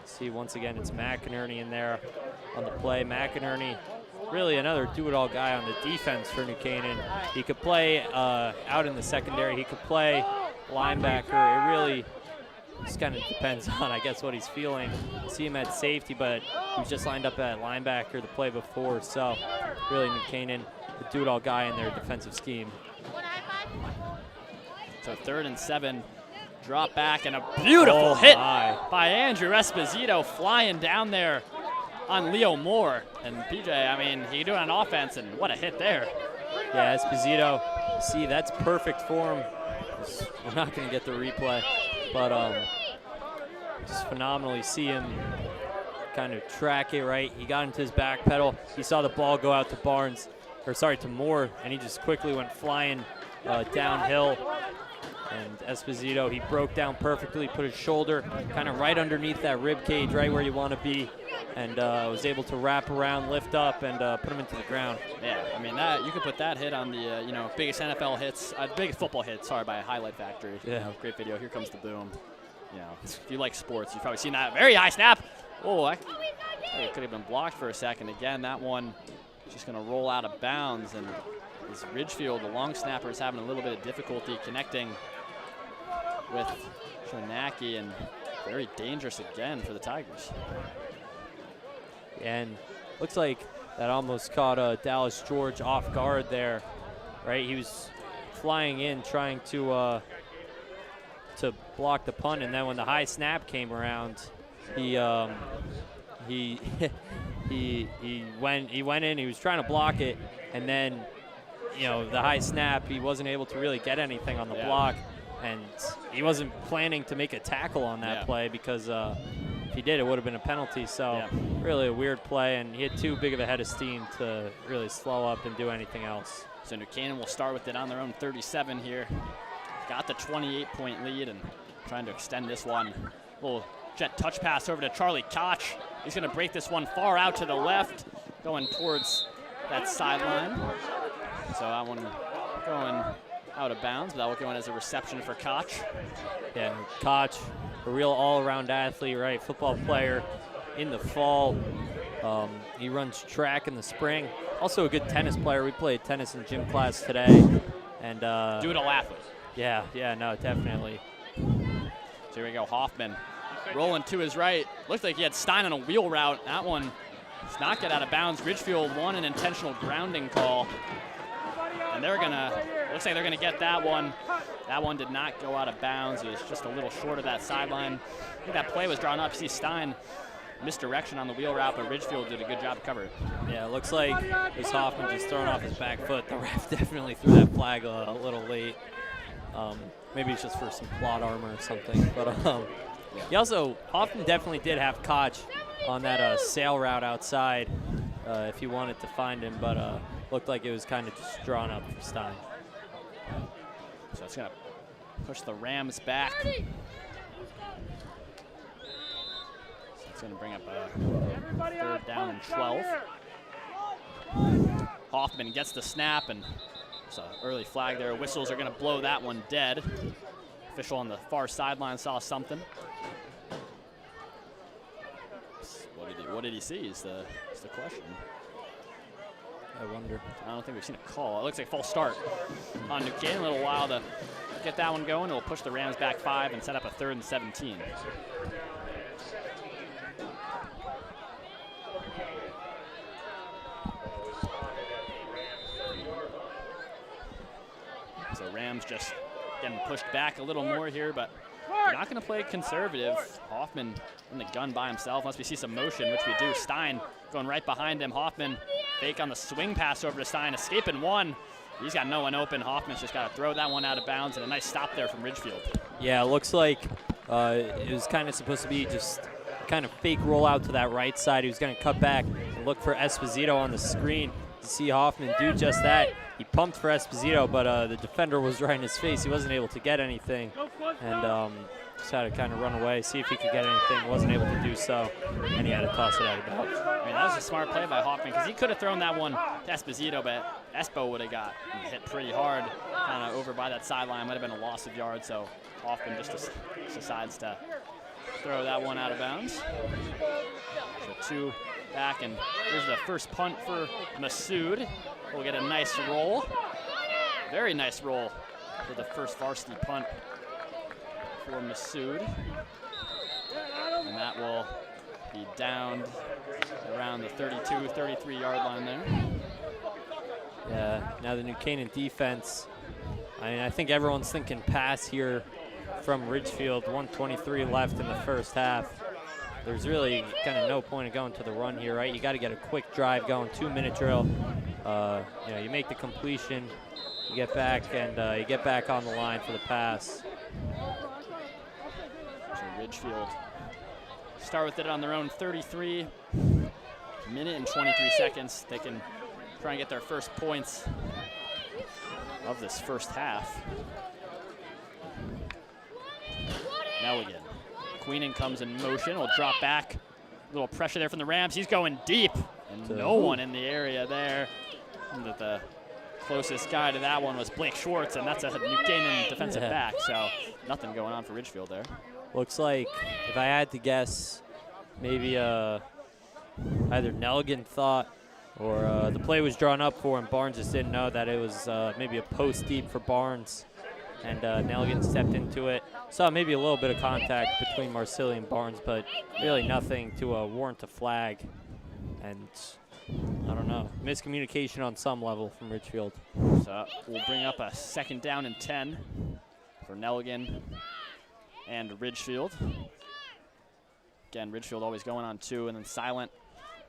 See, once again, it's McInerney in there on the play. McInerney, really another do-it-all guy on the defense for New Canaan. He could play out in the secondary. He could play linebacker. It really just kind of depends on, I guess, what he's feeling. See him at safety, but he was just lined up at linebacker the play before. So really, New Canaan, the do-it-all guy in their defensive scheme. So 3rd and 7. Drop back and a beautiful hit by Andrew Esposito flying down there on Leo Moore. And PJ, I mean, he can do it on offense, and what a hit there. Yeah, Esposito, see, that's perfect for him. We're not going to get the replay, but just phenomenally see him kind of track it right. He got into his back pedal. He saw the ball go out to Moore, and he just quickly went flying downhill. And Esposito, he broke down perfectly, put his shoulder kind of right underneath that rib cage, right where you want to be, and was able to wrap around, lift up, and put him into the ground. Yeah, I mean, that you could put that hit on the biggest NFL hits, biggest football hit, sorry, by Highlight Factory. Yeah. Great video. Here comes the boom. If you like sports, you've probably seen that. Very high snap. Oh, it could have been blocked for a second. Again, that one just going to roll out of bounds, and this Ridgefield, the long snapper, is having a little bit of difficulty connecting with Shanaki, and very dangerous again for the Tigers. And looks like that almost caught Dallas George off guard there, right? He was flying in trying to block the punt, and then when the high snap came around, he went in. He was trying to block it, and then the high snap, he wasn't able to really get anything on the block. And he wasn't planning to make a tackle on that play, because if he did, it would have been a penalty. So really a weird play, and he had too big of a head of steam to really slow up and do anything else. So New Canaan will start with it on their own 37 here. Got the 28-point lead and trying to extend this one. Little jet touch pass over to Charlie Koch. He's going to break this one far out to the left, going towards that sideline. So that one going out of bounds, but that will go in as a reception for Koch. Yeah, Koch, a real all-around athlete, right? Football player in the fall. He runs track in the spring. Also a good tennis player. We played tennis in gym class today. And do-it-all athlete. Yeah, no, definitely. So here we go, Hoffman rolling to his right. Looks like he had Stein on a wheel route. That one does not get out of bounds. Ridgefield won an intentional grounding call. And looks like they're gonna get that one. That one did not go out of bounds. It was just a little short of that sideline. I think that play was drawn up. You see Stein misdirection on the wheel route, but Ridgefield did a good job to cover it. Yeah, it looks like it was Hoffman just throwing off his back foot. The ref definitely threw that flag a little late. Maybe it's just for some plot armor or something. But Hoffman definitely did have Koch on that sail route outside if he wanted to find him, but looked like it was kind of just drawn up for Stein. So it's going to push the Rams back. So it's going to bring up a 3rd down and 12. Hoffman gets the snap, and there's an early flag there. Whistles are going to blow that one dead. Official on the far sideline saw something. What did he see is the question. I wonder. I don't think we've seen a call. It looks like false start on New Canaan. A little while to get that one going. It'll push the Rams back 5 and set up a 3rd and 17. So Rams just getting pushed back a little more here, but they're not going to play conservative. Hoffman in the gun by himself, unless we see some motion, which we do. Stein going right behind him. Hoffman fake on the swing pass over to Stein, escaping one. He's got no one open. Hoffman's just got to throw that one out of bounds, and a nice stop there from Ridgefield. Yeah, it looks like it was kind of supposed to be just kind of fake rollout to that right side. He was going to cut back and look for Esposito on the screen. To see Hoffman do just that. He pumped for Esposito, but the defender was right in his face. He wasn't able to get anything, and just had to kind of run away, see if he could get anything. Wasn't able to do so, and he had to toss it out of bounds. I mean, that was a smart play by Hoffman, because he could have thrown that one to Esposito, but Espo would have got hit pretty hard, kind of over by that sideline. Might have been a loss of yards, so Hoffman just decides to throw that one out of bounds. So 2 back, and here's the first punt for Masood. We'll get a nice roll. Very nice roll for the first varsity punt for Masood. And that will be downed around the 32, 33-yard line there. Yeah, now the New Canaan defense. I mean, I think everyone's thinking pass here from Ridgefield. 1:23 left in the first half. There's really kind of no point in going to the run here, right? You got to get a quick drive going, 2-minute drill. You know, you make the completion, you get back, and you get back on the line for the pass. So Ridgefield start with it on their own 33. Minute and 23 seconds. They can try and get their first points of this first half. Now again, Queenan comes in motion, will drop back. A little pressure there from the Rams. He's going deep, and no one in the area there. And the closest guy to that one was Blake Schwartz, and that's a New Canaan defensive back, so nothing going on for Ridgefield there. Looks like, if I had to guess, maybe either Nelligan thought or the play was drawn up for him. Barnes just didn't know that it was maybe a post deep for Barnes, and Nelligan stepped into it. Saw maybe a little bit of contact between Marsili and Barnes, but really nothing to warrant a flag. And I don't know, miscommunication on some level from Ridgefield. So we'll bring up a 2nd down and 10 for Nelligan and Ridgefield. Again, Ridgefield always going on 2, and then silent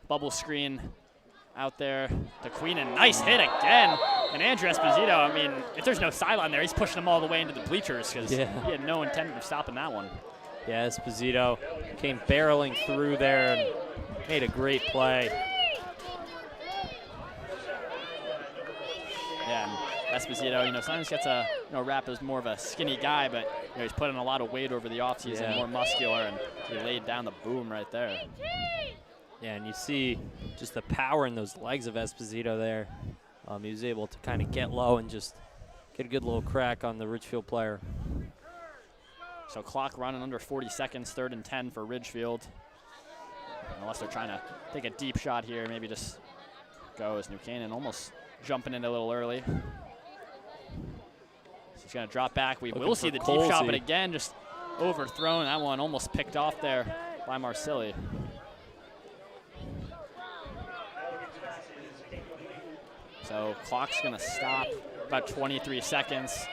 bubble screen out there to Queenan. Nice hit again. And Andrew Esposito, I mean, if there's no sideline there, he's pushing them all the way into the bleachers because he had no intent of stopping that one. Yeah, Esposito came barreling through there and made a great play. Yeah, and Esposito, you know, sometimes gets a rap as more of a skinny guy, but you know, he's putting a lot of weight over the offseason, more muscular, and he laid down the boom right there. Yeah, and you see just the power in those legs of Esposito there. He was able to kind of get low and just get a good little crack on the Ridgefield player. So clock running under 40 seconds, 3rd and 10 for Ridgefield. Unless they're trying to take a deep shot here, maybe just go as New Canaan almost jumping in a little early. So he's going to drop back. We will see the deep shot, but again, just overthrown. That one almost picked off there by Marsili. So clock's going to stop about 23 seconds.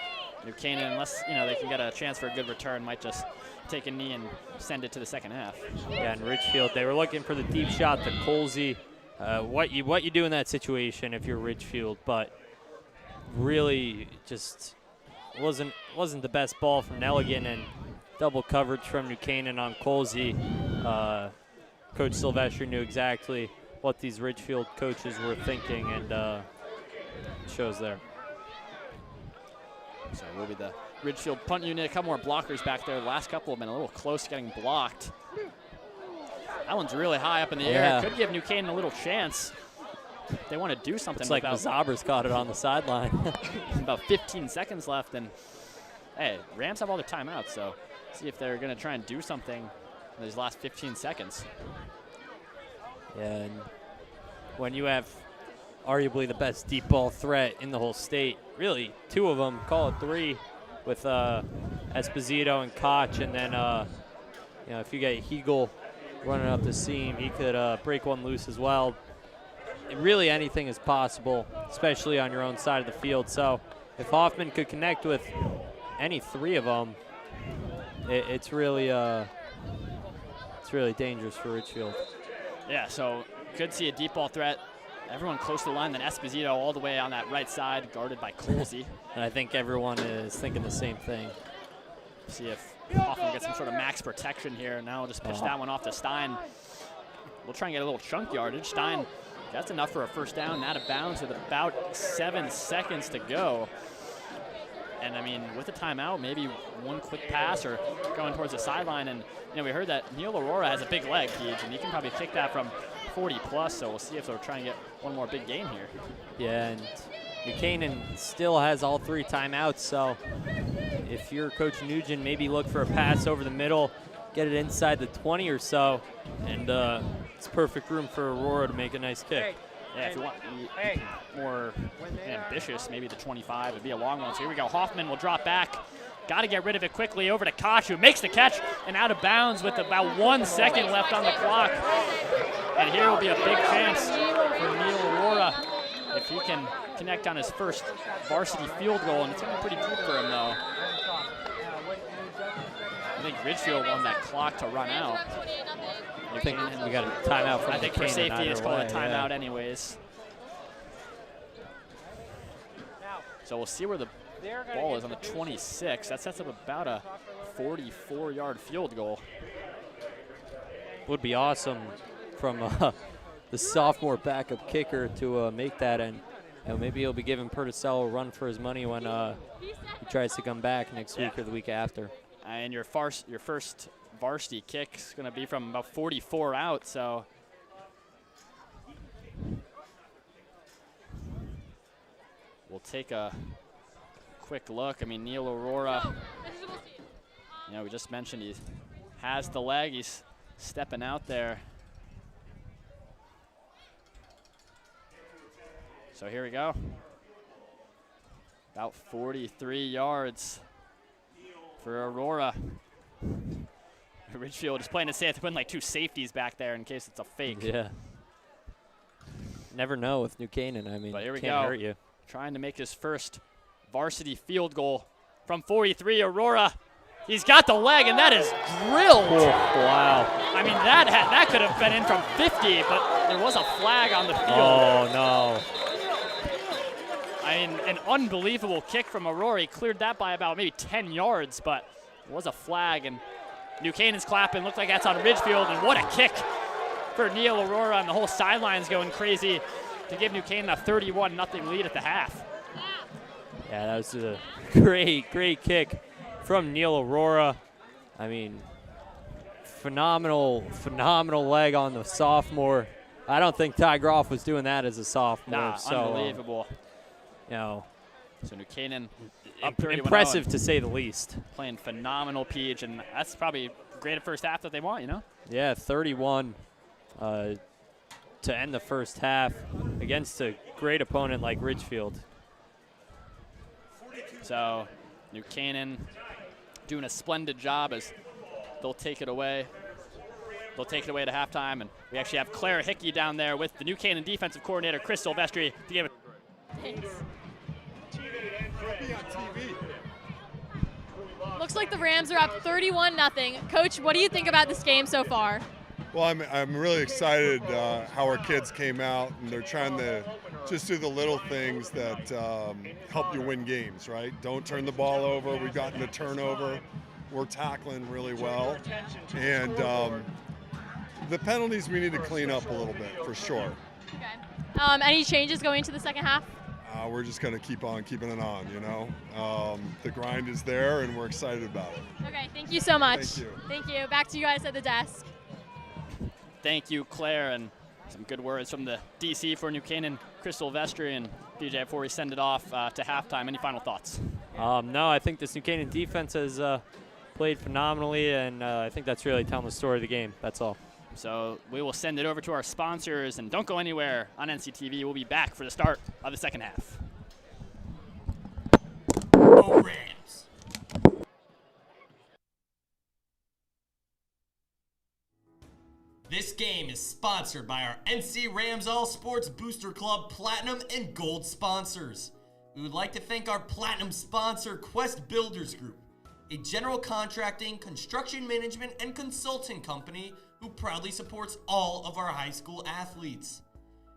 New Canaan, unless they can get a chance for a good return, might just take a knee and send it to the second half. Yeah, and Ridgefield, they were looking for the deep shot to Colsey. What you do in that situation if you're Ridgefield, but really just wasn't the best ball from Nelligan, and double coverage from New Canaan on Colsey. Coach Sylvester knew exactly what these Ridgefield coaches were thinking, and shows there. So it will be the Ridgefield punt unit. A couple more blockers back there. The last couple have been a little close to getting blocked. That one's really high up in the air. Could give New Canaan a little chance. They want to do something. It's like the Zabers caught it on the sideline. About 15 seconds left, and hey, Rams have all their timeouts, so see if they're going to try and do something in these last 15 seconds. Yeah, and when you have arguably the best deep ball threat in the whole state, really 2 of them, call it 3, with Esposito and Koch, and then if you get Hegel running up the seam, he could break one loose as well. Really anything is possible, especially on your own side of the field. So if Hoffman could connect with any 3 of them, it's really dangerous for Ridgefield. Yeah, so could see a deep ball threat. Everyone close to the line, then Esposito all the way on that right side, guarded by Colsey. And I think everyone is thinking the same thing. See if Hoffman gets some sort of max protection here. Now we'll just pitch that one off to Stein. We'll try and get a little chunk yardage. Stein, that's enough for a first down, out of bounds with about 7 seconds to go. And I mean, with the timeout, maybe one quick pass or going towards the sideline. And we heard that Neil Aurora has a big leg, Keith, and he can probably kick that from 40 plus. So we'll see if they're trying to get one more big gain here. Yeah, and New Canaan still has all 3 timeouts. So if you're Coach Nugent, maybe look for a pass over the middle, get it inside the 20 or so, and it's perfect room for Aurora to make a nice kick. Yeah, if you want to be more ambitious, maybe the 25 would be a long one. So here we go. Hoffman will drop back. Got to get rid of it quickly over to Koch, who makes the catch and out of bounds with about 1 second left on the clock. And here will be a big chance for Neil Aurora if he can connect on his first varsity field goal, and it's going to be pretty deep for him, though. I think Ridgefield won that clock to run out. I think we got a timeout from I think for Canaan safety, either it's called a way, timeout anyways. So we'll see where the ball is on the 26. That sets up about a 44-yard field goal. Would be awesome from the sophomore backup kicker to make that, and maybe he'll be giving Perticello a run for his money when he tries to come back next week or the week after. And your first varsity kick is going to be from about 44 out, so we'll take a quick look. I mean, Neil Aurora, we just mentioned he has the leg. He's stepping out there. So here we go. About 43 yards for Aurora. Ridgefield is playing it safe. They're putting like two safeties back there in case it's a fake. Yeah. Never know with New Canaan. I mean, but here we can't go. hurt you. Trying to make his first varsity field goal from 43. Aurora, he's got the leg, and that is drilled. Oh, wow. I mean, that could have been in from 50, but there was a flag on the field. Oh, no. I mean, an unbelievable kick from Aurora. He cleared that by about maybe 10 yards, but it was a flag, and New Canaan's clapping. Looked like that's on Ridgefield, and what a kick for Neil Aurora, and the whole sideline's going crazy to give New Canaan a 31-0 lead at the half. Yeah, that was a great kick from Neil Aurora. I mean, phenomenal leg on the sophomore. I don't think Ty Groff was doing that as a sophomore. Nah, so, unbelievable. So New Canaan up 31-0 impressive to say the least. Playing phenomenal Peach, and that's probably great at first half that they want, Yeah, 31 to end the first half against a great opponent like Ridgefield. So New Canaan doing a splendid job as they'll take it away. They'll take it away to halftime, and we actually have Claire Hickey down there with the New Canaan defensive coordinator, Chris Silvestri, to give it. Thanks. Looks like the Rams are up 31-0. Coach, what do you think about this game so far? Well, I'm really excited how our kids came out, and they're trying to just do the little things that help you win games, right? Don't turn the ball over. We've gotten a turnover. We're tackling really well. And the penalties we need to clean up a little bit, for sure. Okay. Any changes going into the second half? We're just going to keep on keeping it on, The grind is there, and we're excited about it. Okay, thank you so much. Thank you. Thank you. Back to you guys at the desk. Thank you, Claire, and some good words from the DC for New Canaan, Chris Silvestri, and BJ before we send it off to halftime. Any final thoughts? No, I think this New Canaan defense has played phenomenally, and I think that's really telling the story of the game. That's all. So we will send it over to our sponsors, and don't go anywhere on NCTV. We'll be back for the start of the second half. Go Rams! This game is sponsored by our NC Rams All Sports Booster Club Platinum and Gold sponsors. We would like to thank our Platinum sponsor, Quest Builders Group, a general contracting, construction management, and consulting company who proudly supports all of our high school athletes.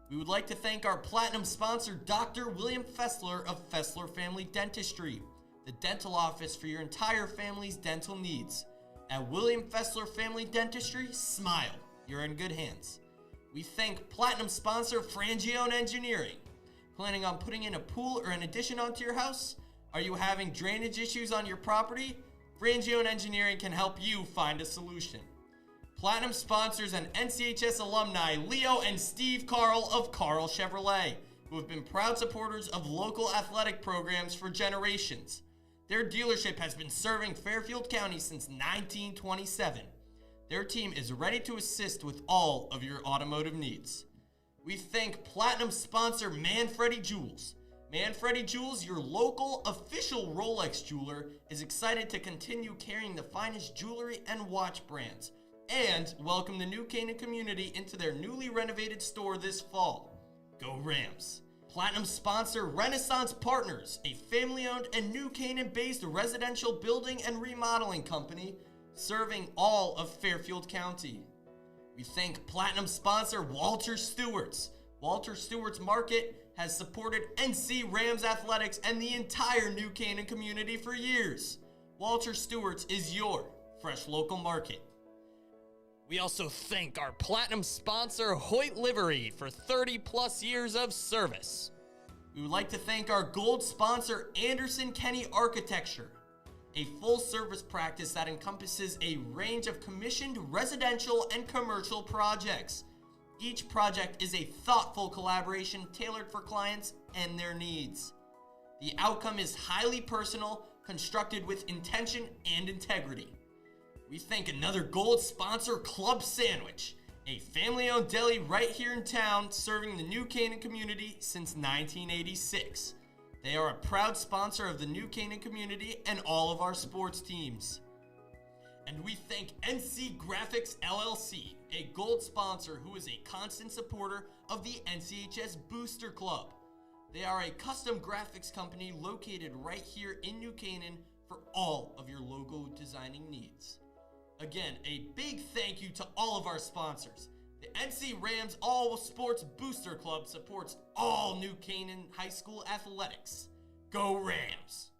We would like to thank our Platinum sponsor, Dr. William Fessler of Fessler Family Dentistry, the dental office for your entire family's dental needs. At William Fessler Family Dentistry, smile. You're in good hands. We thank Platinum sponsor Frangione Engineering. Planning on putting in a pool or an addition onto your house? Are you having drainage issues on your property? Frangione Engineering can help you find a solution. Platinum sponsors and NCHS alumni Leo and Steve Carl of Carl Chevrolet, who have been proud supporters of local athletic programs for generations. Their dealership has been serving Fairfield County since 1927. Their team is ready to assist with all of your automotive needs. We thank Platinum sponsor Manfredi Jewels. Manfredi Jewels, your local official Rolex jeweler, is excited to continue carrying the finest jewelry and watch brands and welcome the New Canaan community into their newly renovated store this fall. Go Rams! Platinum sponsor Renaissance Partners, a family-owned and New Canaan-based residential building and remodeling company serving all of Fairfield County. We thank Platinum sponsor Walter Stewart's. Walter Stewart's Market has supported NC Rams athletics and the entire New Canaan community for years. Walter Stewart's is your fresh local market. We also thank our Platinum sponsor Hoyt Livery for 30 plus years of service. We would like to thank our gold sponsor Anderson Kenny Architecture, a full service practice that encompasses a range of commissioned residential and commercial projects. Each project is a thoughtful collaboration tailored for clients and their needs. The outcome is highly personal, constructed with intention and integrity. We thank another gold sponsor, Club Sandwich, a family-owned deli right here in town serving the New Canaan community since 1986. They are a proud sponsor of the New Canaan community and all of our sports teams. And we thank NC Graphics LLC, a gold sponsor who is a constant supporter of the NCHS Booster Club. They are a custom graphics company located right here in New Canaan for all of your logo designing needs. Again, a big thank you to all of our sponsors. The NC Rams All Sports Booster Club supports all New Canaan High School athletics. Go Rams!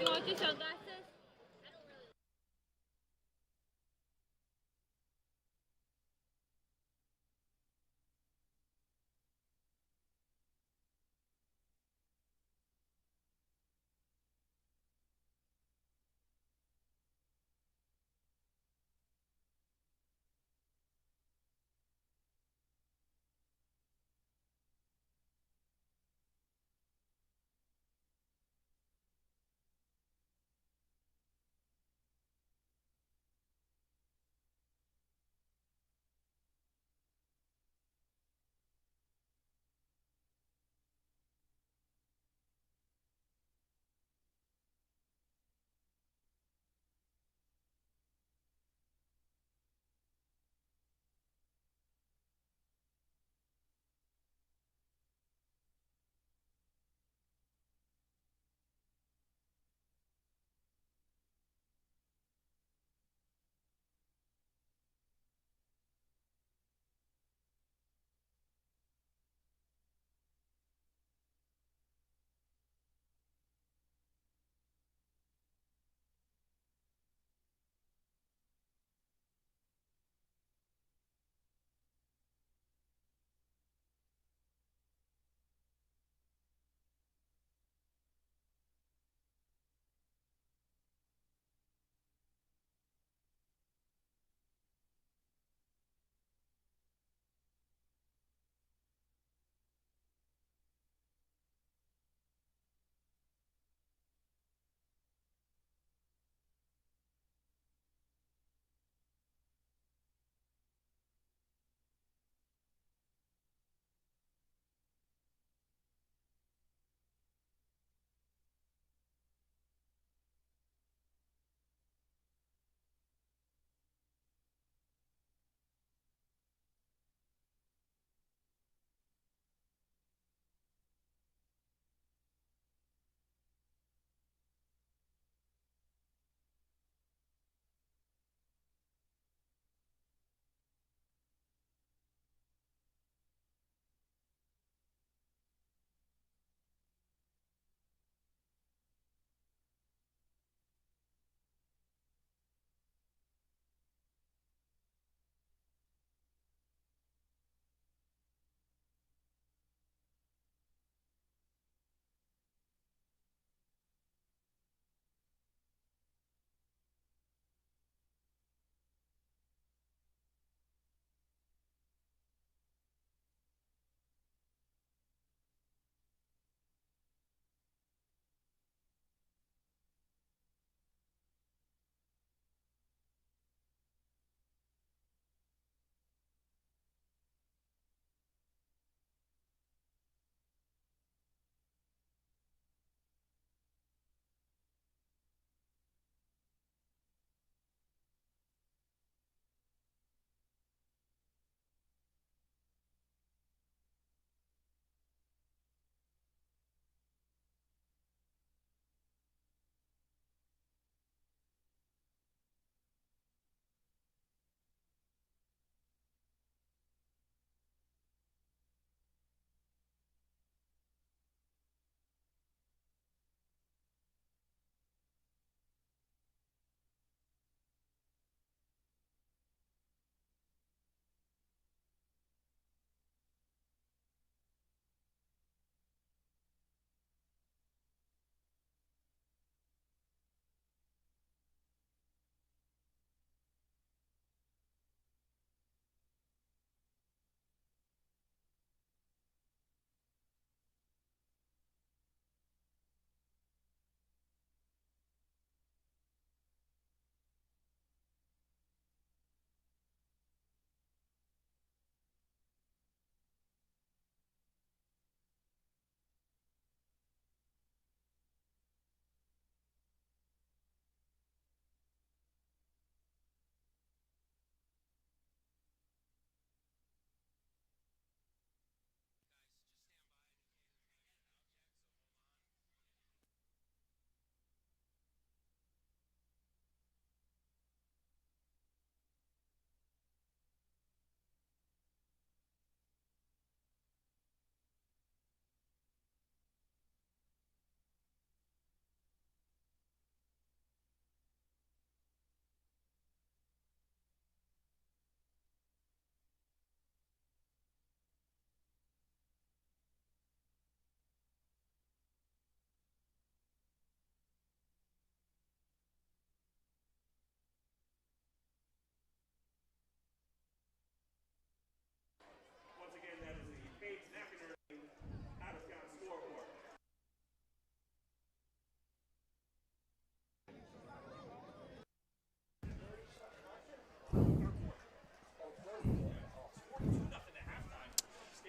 You want your sunglasses?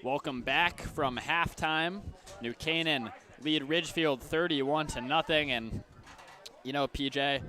Welcome back from halftime. New Canaan lead Ridgefield 31-0, and you know, PJ,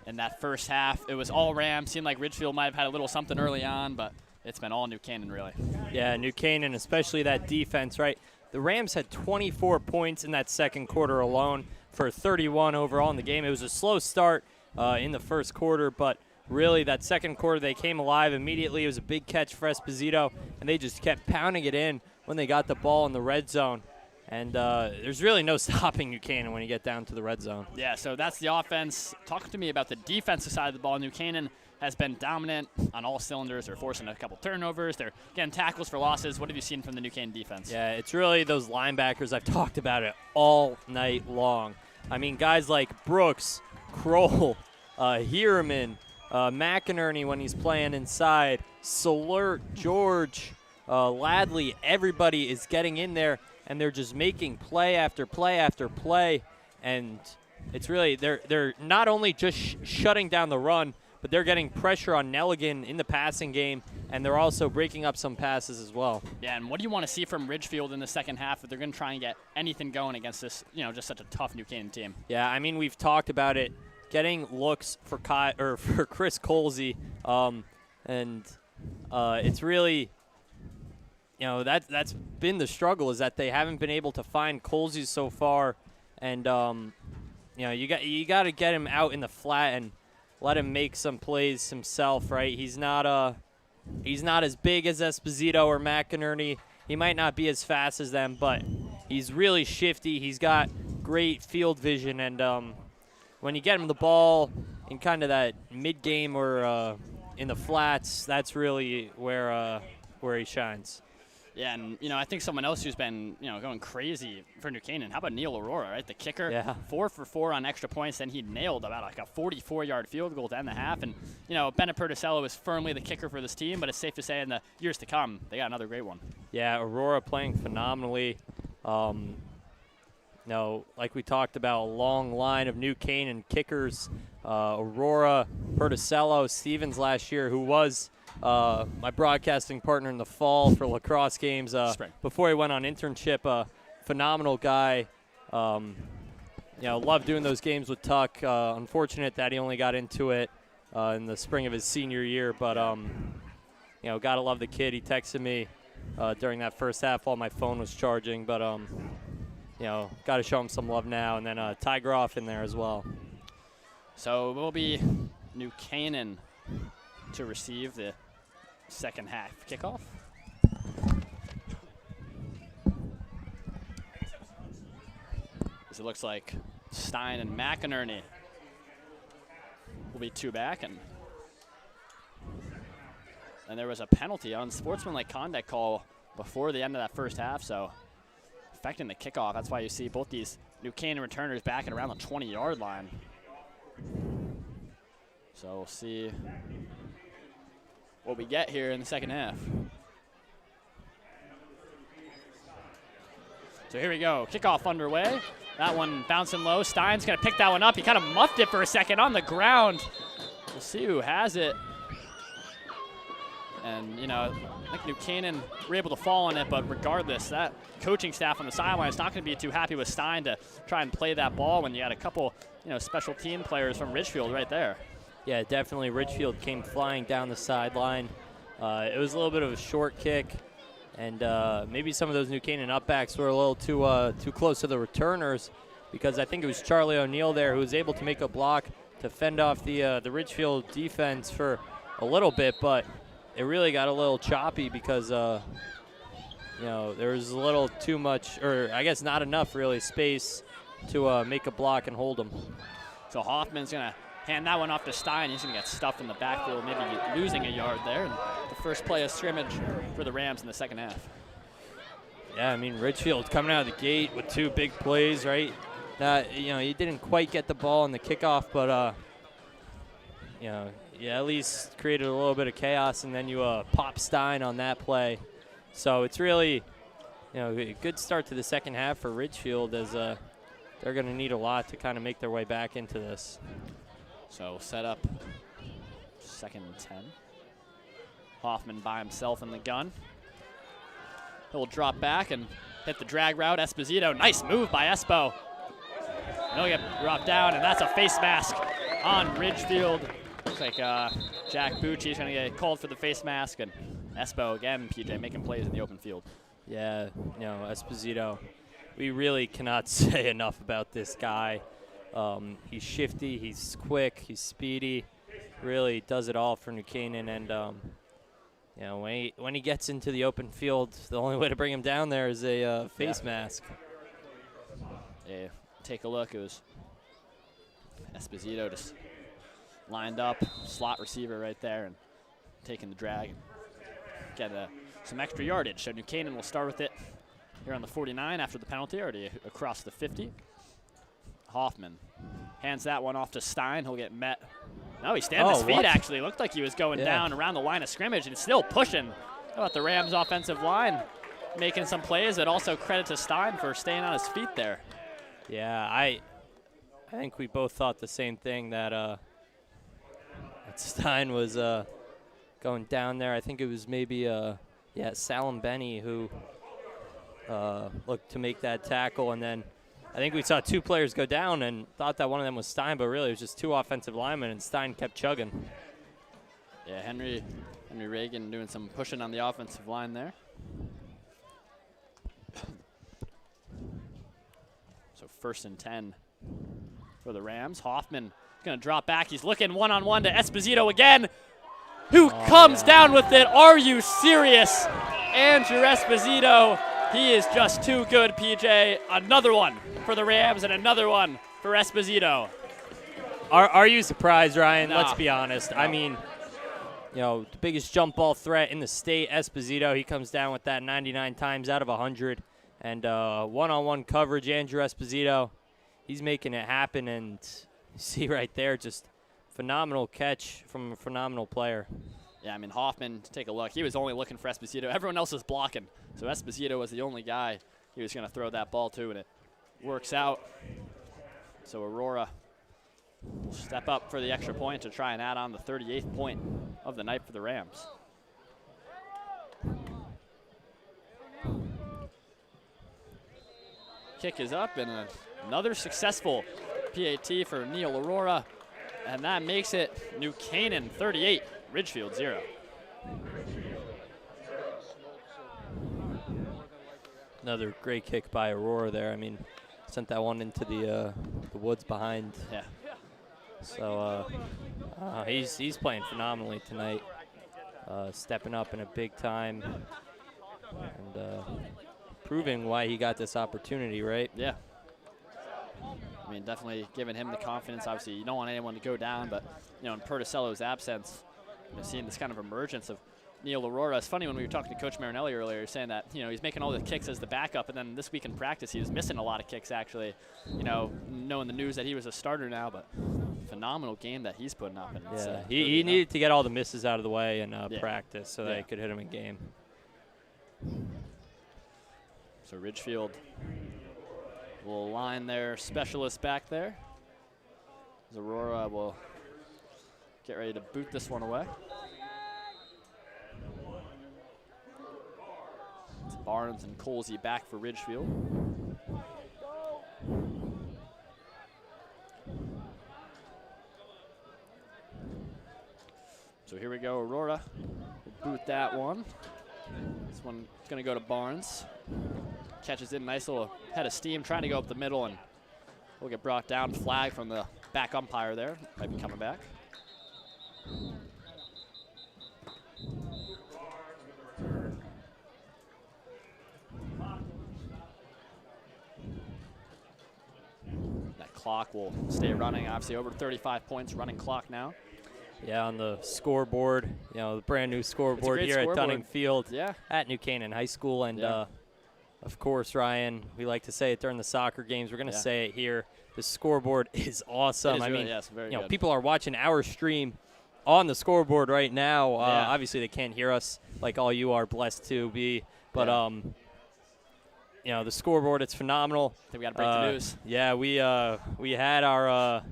in that first half, it was all Rams. Seemed like Ridgefield might have had a little something early on, but it's been all New Canaan, really. Yeah, New Canaan, especially that defense, right? The Rams had 24 points in that second quarter alone for 31 overall in the game. It was a slow start in the first quarter, but really that second quarter they came alive immediately. It was a big catch for Esposito, and they just kept pounding it in when they got the ball in the red zone. And there's really no stopping New Canaan when you get down to the red zone. Yeah, so that's the offense. Talk to me about the defensive side of the ball. New Canaan has been dominant on all cylinders. They're forcing a couple turnovers. They're getting tackles for losses. What have you seen from the New Canaan defense? Yeah, it's really those linebackers. I've talked about it all night long. I mean, guys like Brooks, Kroll, Hierman, McInerney when he's playing inside, Salert, George, Ladley, everybody is getting in there, and they're just making play after play after play. And it's really, they're not only just shutting down the run, but they're getting pressure on Nelligan in the passing game, and they're also breaking up some passes as well. Yeah, and what do you want to see from Ridgefield in the second half if they're going to try and get anything going against this, you know, just such a tough New Canaan team? Yeah, I mean, we've talked about it, getting looks for Chris Colsey, and it's really, you know, that's been the struggle, is that they haven't been able to find Colsey so far, and you know, you got to get him out in the flat and let him make some plays himself, right? He's not as big as Esposito or McInerney. He might not be as fast as them, but he's really shifty. He's got great field vision, and when you get him the ball in kind of that mid-game or in the flats, that's really where he shines. Yeah, and, you know, I think someone else who's been, you know, going crazy for New Canaan, how about Neil Aurora, right? The kicker, Yeah. 4 for 4 on extra points, then he nailed about like a 44-yard field goal to end the half. And, you know, Bennett Perticello is firmly the kicker for this team, but it's safe to say in the years to come, they got another great one. Yeah, Aurora playing phenomenally. You know, like we talked about, a long line of New Canaan kickers. Aurora, Perticello, Stevens last year, who was my broadcasting partner in the fall for lacrosse games before he went on internship. Phenomenal guy. You know, loved doing those games with Tuck. Unfortunate that he only got into it in the spring of his senior year, but you know, gotta love the kid. He texted me during that first half while my phone was charging, but you know, gotta show him some love now. And then Ty Groff in there as well. So it will be New Canaan to receive the second half kickoff. As it looks like Stein and McInerney will be 2 back, and there was a penalty on sportsmanlike conduct call before the end of that first half, so affecting the kickoff. That's why you see both these New Canaan returners back at around the 20-yard line. So we'll see what we get here in the second half. So here we go, kickoff underway. That one bouncing low. Stein's gonna pick that one up. He kind of muffed it for a second on the ground. We'll see who has it. And, you know, I think New Canaan were able to fall on it, but regardless, that coaching staff on the sideline is not going to be too happy with Stein to try and play that ball when you had a couple, you know, special team players from Ridgefield right there. Yeah, definitely. Ridgefield came flying down the sideline. It was a little bit of a short kick, and maybe some of those New Canaan upbacks were a little too close to the returners, because I think it was Charlie O'Neill there who was able to make a block to fend off the Ridgefield defense for a little bit, but it really got a little choppy because, you know, there was a little too much, or I guess not enough really space to make a block and hold them. So Hoffman's going to hand that one off to Stein. He's going to get stuffed in the backfield, maybe losing a yard there. And the first play of scrimmage for the Rams in the second half. Yeah, I mean, Ridgefield coming out of the gate with 2 big plays, right? You know, you didn't quite get the ball in the kickoff, but, you know, you at least created a little bit of chaos, and then you pop Stein on that play. So it's really, you know, a good start to the second half for Ridgefield, as they're going to need a lot to kind of make their way back into this. So set up 2nd and 10. Hoffman by himself in the gun. He'll drop back and hit the drag route. Esposito, nice move by Espo. He'll get dropped down, and that's a face mask on Ridgefield. Looks like Jack Bucci's going to get called for the face mask, and Espo again, PJ, making plays in the open field. Yeah, Esposito, we really cannot say enough about this guy. He's shifty, he's quick, he's speedy, really does it all for New Canaan. And when he gets into the open field, the only way to bring him down there is a face mask. Yeah, take a look. It was Esposito just lined up, slot receiver right there, and taking the drag. Get some extra yardage. So New Canaan will start with it here on the 49 after the penalty, already across the 50. Hoffman hands that one off to Stein. He'll get met. No, he stands his feet, actually. Looked like he was going down around the line of scrimmage and still pushing. How about the Rams offensive line making some plays, but also credit to Stein for staying on his feet there. Yeah, I think we both thought the same thing, that Stein was going down there. I think it was maybe Salim Benny who looked to make that tackle, and then I think we saw two players go down and thought that one of them was Stein, but really it was just two offensive linemen, and Stein kept chugging. Yeah, Henry Reagan doing some pushing on the offensive line there. So 1st and 10 for the Rams. Hoffman going to drop back. He's looking one-on-one to Esposito again, who comes down with it. Are you serious? Andrew Esposito, he is just too good, PJ. Another one for the Rams and another one for Esposito. Are you surprised, Ryan? No. Let's be honest. No. I mean, the biggest jump ball threat in the state, Esposito, he comes down with that 99 times out of 100. And one-on-one coverage, Andrew Esposito, he's making it happen. And you see right there, just phenomenal catch from a phenomenal player. Yeah, I mean, Hoffman, take a look. He was only looking for Esposito. Everyone else was blocking. So Esposito was the only guy he was going to throw that ball to, and it works out. So Aurora will step up for the extra point to try and add on the 38th point of the night for the Rams. Kick is up, and another successful PAT for Neil Aurora, and that makes it New Canaan 38, Ridgefield 0. Another great kick by Aurora there. I mean, sent that one into the woods behind. Yeah. So he's playing phenomenally tonight, stepping up in a big time, and proving why he got this opportunity, right? Yeah. I mean, definitely giving him the confidence. Obviously, you don't want anyone to go down, but in Perticello's absence, seeing this kind of emergence of Neil Aurora. It's funny when we were talking to Coach Marinelli earlier, saying that he's making all the kicks as the backup, and then this week in practice he was missing a lot of kicks. Actually, knowing the news that he was a starter now, but phenomenal game that he's putting up. And yeah, he needed to get all the misses out of the way in practice so that he could hit him in game. So Ridgefield will line their specialist back there. As Aurora will get ready to boot this one away. It's Barnes and Colsey back for Ridgefield. So here we go, Aurora will boot that one. This one's gonna go to Barnes. Catches in, nice little head of steam, trying to go up the middle, and will get brought down. Flag from the back umpire there. Might be coming back. That clock will stay running. Obviously over 35 points, running clock now. Yeah, on the scoreboard, the brand new scoreboard here at Dunning Field at New Canaan High School. And of course, Ryan, we like to say it during the soccer games. We're going to say it here. The scoreboard is awesome. It is very good. People are watching our stream on the scoreboard right now. Obviously, they can't hear us like all you are blessed to be. But, the scoreboard, it's phenomenal. I think we got to break the news. Yeah, we had our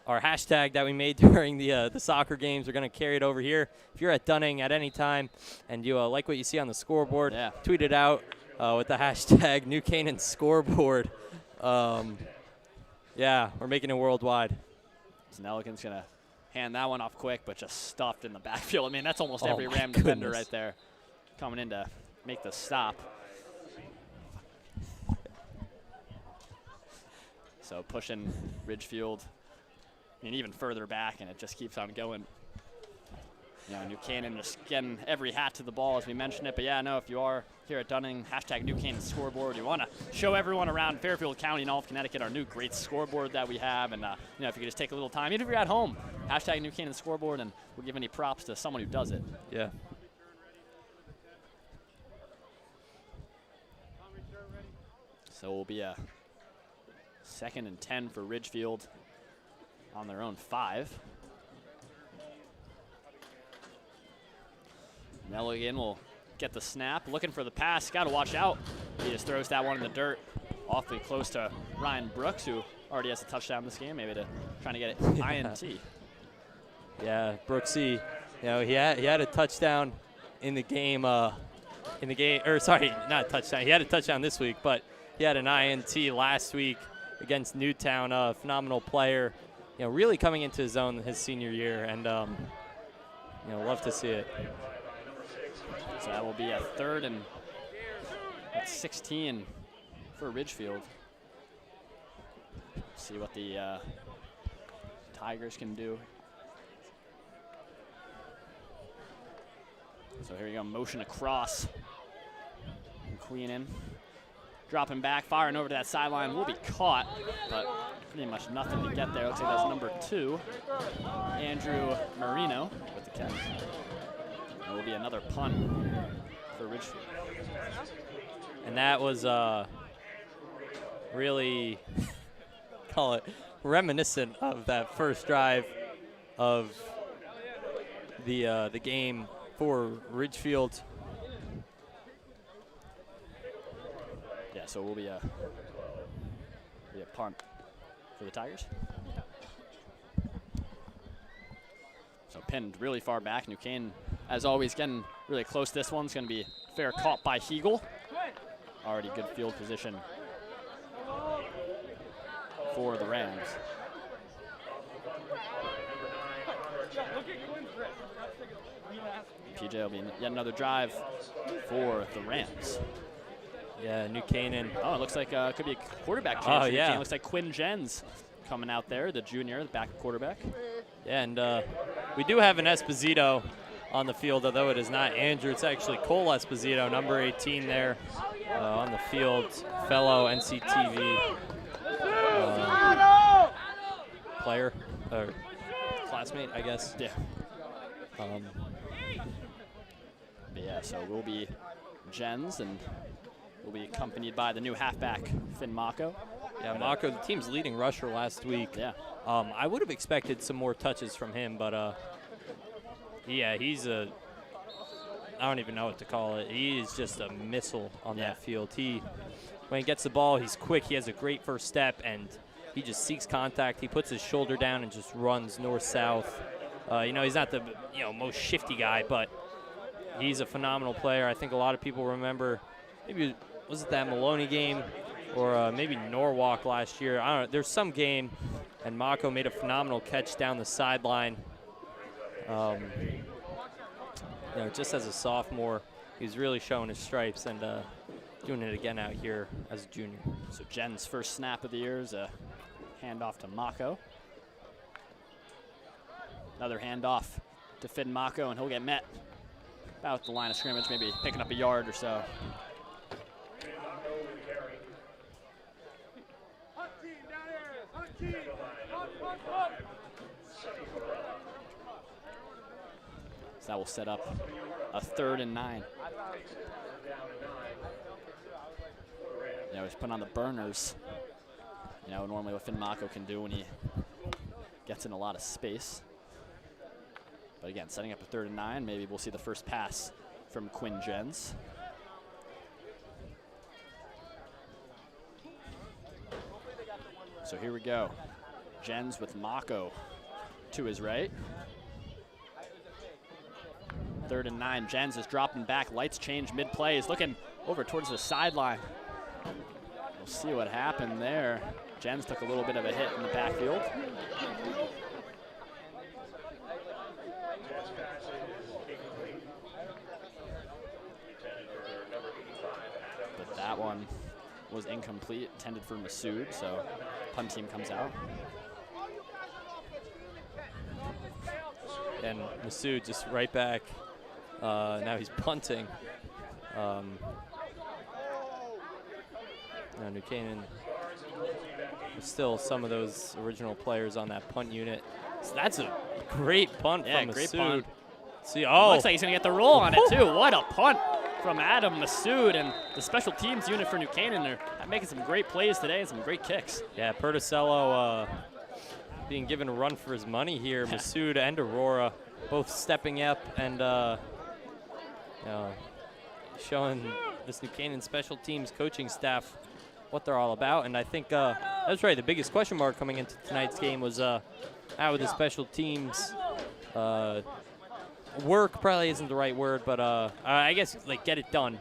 our hashtag that we made during the soccer games. We're going to carry it over here. If you're at Dunning at any time and you like what you see on the scoreboard, tweet it out with the hashtag New Canaan Scoreboard. Yeah, we're making it worldwide. So Nelligan's going to hand that one off quick, but just stuffed in the backfield. I mean, that's almost Oh every my Ram defender goodness. right there coming in to make the stop. So pushing Ridgefield, I mean, even further back, and it just keeps on going. You know, New Canaan just getting every hat to the ball as we mentioned it. But yeah, no, if you are here at Dunning, hashtag New Canaan Scoreboard, you want to show everyone around Fairfield County and all of Connecticut our new great scoreboard that we have. And, you know, if you could just take a little time, even if you're at home, hashtag New Canaan Scoreboard, and we'll give any props to someone who does it. Yeah. So it will be a 2nd and 10 for Ridgefield on their own 5. Nelligan will get the snap, looking for the pass. Got to watch out. He just throws that one in the dirt, awfully close to Ryan Brooks, who already has a touchdown this game, maybe trying to get it INT. Yeah, Brooksy, you know, he had a touchdown in the game. Or sorry, not a touchdown. He had a touchdown this week, but he had an INT last week against Newtown. A phenomenal player, you know, really coming into his own his senior year, and you know, love to see it. So that will be a 3rd and 16 for Ridgefield. See what the Tigers can do. So here you go, motion across. Queenan dropping back, firing over to that sideline. Will be caught, but pretty much nothing to get there. Looks like that's number 2, Andrew Marino with the catch. It will be another punt for Ridgefield. And that was really, call it, reminiscent of that first drive of the game for Ridgefield. Yeah, so it will be a punt for the Tigers. So pinned really far back. New Canaan, as always, getting really close. This one's going to be fair caught by Hegel. Already good field position for the Rams. PJ will be yet another drive for the Rams. Yeah, New Canaan. Oh, it looks like could be a quarterback change. Oh, for New yeah. Canaan. Looks like Quinn Jens coming out there, the junior, the back quarterback. Yeah, and we do have an Esposito on the field, although it is not Andrew. It's actually Cole Esposito, number 18 there on the field, fellow NCTV player, or classmate, I guess. Yeah. But yeah, so we'll be Jens, and we'll be accompanied by the new halfback, Finn Mako. Yeah, Mako, the team's leading rusher last week. Yeah. I would have expected some more touches from him, but yeah, he's I don't even know what to call it. He is just a missile on that field. When he gets the ball, he's quick. He has a great first step, and he just seeks contact. He puts his shoulder down and just runs north-south. You know, he's not the most shifty guy, but he's a phenomenal player. I think a lot of people remember, maybe was it that Maloney game or maybe Norwalk last year. I don't know. There's some game, and Mako made a phenomenal catch down the sideline. You know, just as a sophomore, he was really showing his stripes and doing it again out here as a junior. So Jen's first snap of the year is a handoff to Mako. Another handoff to Finn Mako, and he'll get met about the line of scrimmage, maybe picking up a yard or so. So that will set up a 3rd and 9. You know, he's putting on the burners. You know, normally what Finn Mako can do when he gets in a lot of space. But again, setting up a 3rd and 9. Maybe we'll see the first pass from Quinn Jens. So here we go. Jens with Mako to his right. 3rd and 9. Jens is dropping back. Lights change mid-play. He's looking over towards the sideline. We'll see what happened there. Jens took a little bit of a hit in the backfield. But that one was incomplete, intended for Masood, so punt team comes out. And Masood just right back. Now he's punting. Now New Canaan, still some of those original players on that punt unit. So that's a great punt from great Masood. punt. See, oh, Looks like he's gonna get the roll on it too. What a punt from Adam Masood, and the special teams unit for New Canaan are making some great plays today and some great kicks. yeah, Perticello being given a run for his money here. Masood and Aurora both stepping up and showing this New Canaan special teams coaching staff what they're all about. And I think that's right. The biggest question mark coming into tonight's game was how the special teams work. Probably isn't the right word, but I guess like get it done.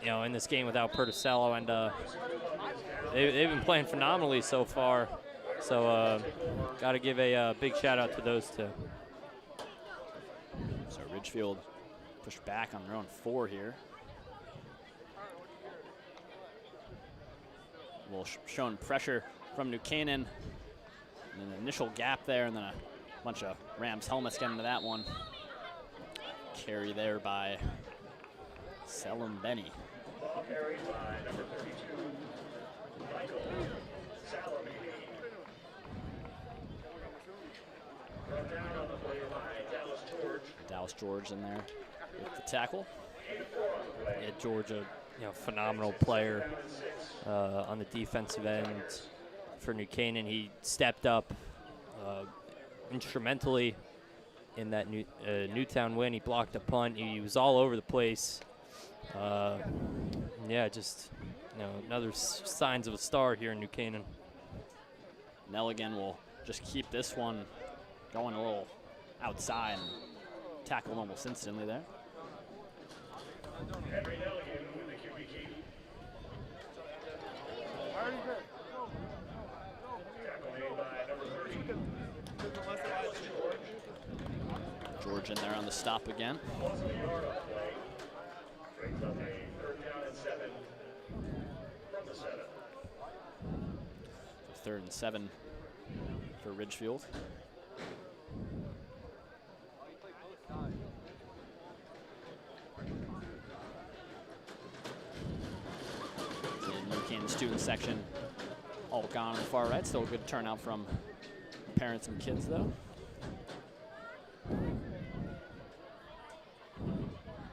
In this game without Perticello, and they've been playing phenomenally so far. So got to give a big shout out to those two. So Ridgefield pushed back on their own 4 here. Well, showing pressure from New Canaan. And an initial gap there, and then a bunch of Rams helmets getting into that one. Carry there by Selim Benny. Ball carried by number 32, Michael Salamini. Brought down on the play by Dallas George. Dallas George in there with the tackle. Yeah, George, a phenomenal player on the defensive end for New Canaan. He stepped up instrumentally in that Newtown win. He blocked a punt. He was all over the place. Just another signs of a star here in New Canaan. Nelligan will just keep this one going a little outside and tackle almost instantly there. Henry Nelligan with the QB key. Tackle made by number 30. George in there on the stop again. Loss of a yard on play. Brings up a 3rd down and 7 from the 7. 3rd and 7 for Ridgefield. The New Canaan student section all gone on the far right. Still a good turnout from parents and kids though.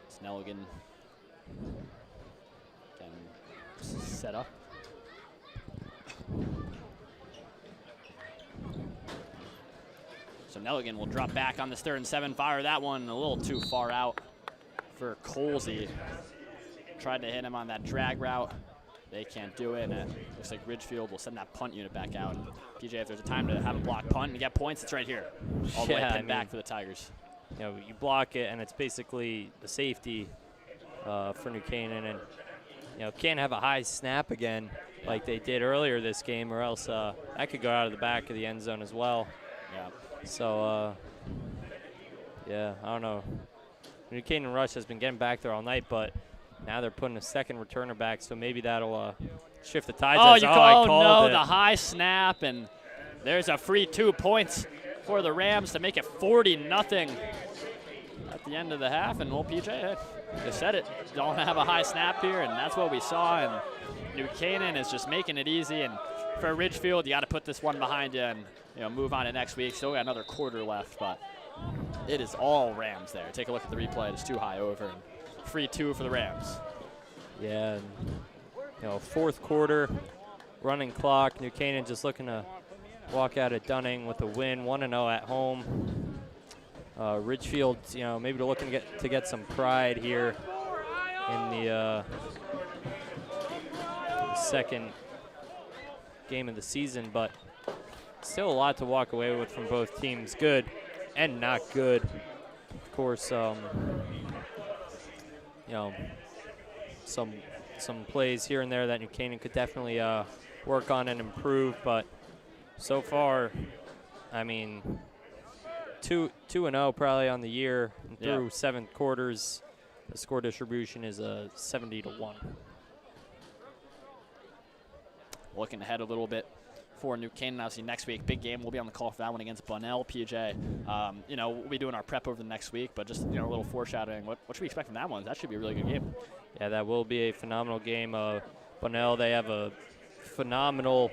Snelligan getting set up. So Nelligan will drop back on this 3rd and 7. Fire that one a little too far out for Colsey. Tried to hit him on that drag route. They can't do it, and it looks like Ridgefield will send that punt unit back out. And PJ, if there's a time to have a block punt and get points, it's right here. All the way pinned back for the Tigers. You block it, and it's basically the safety for New Canaan, and can't have a high snap again like they did earlier this game, or else that could go out of the back of the end zone as well. Yeah. So I don't know. New Canaan Rush has been getting back there all night, but now they're putting a second returner back, so maybe that'll shift the tides. The high snap, and there's a free 2 points for the Rams to make it 40-0 at the end of the half. And well, PJ, you said it, don't have a high snap here, and that's what we saw. And New Canaan is just making it easy. And for Ridgefield, you got to put this one behind you and move on to next week. Still got another quarter left, but it is all Rams there. Take a look at the replay. It's too high over. And free 2 for the Rams. Yeah, and, 4th quarter, running clock. New Canaan just looking to walk out at Dunning with a win, 1-0 at home. Ridgefield, maybe they're looking to get some pride here in the second game of the season, but still a lot to walk away with from both teams. Good and not good. Of course, you know, some plays here and there that New Canaan could definitely work on and improve, but so far, I mean, 2-0 probably on the year through 7 quarters. The score distribution is 70-1. Looking ahead a little bit for New Canaan, obviously next week, big game. We'll be on the call for that one against Bunnell, PJ. You know, we'll be doing our prep over the next week, but just, you know, a little foreshadowing. What should we expect from that one? That should be a really good game. Yeah, that will be a phenomenal game. Bunnell, they have a phenomenal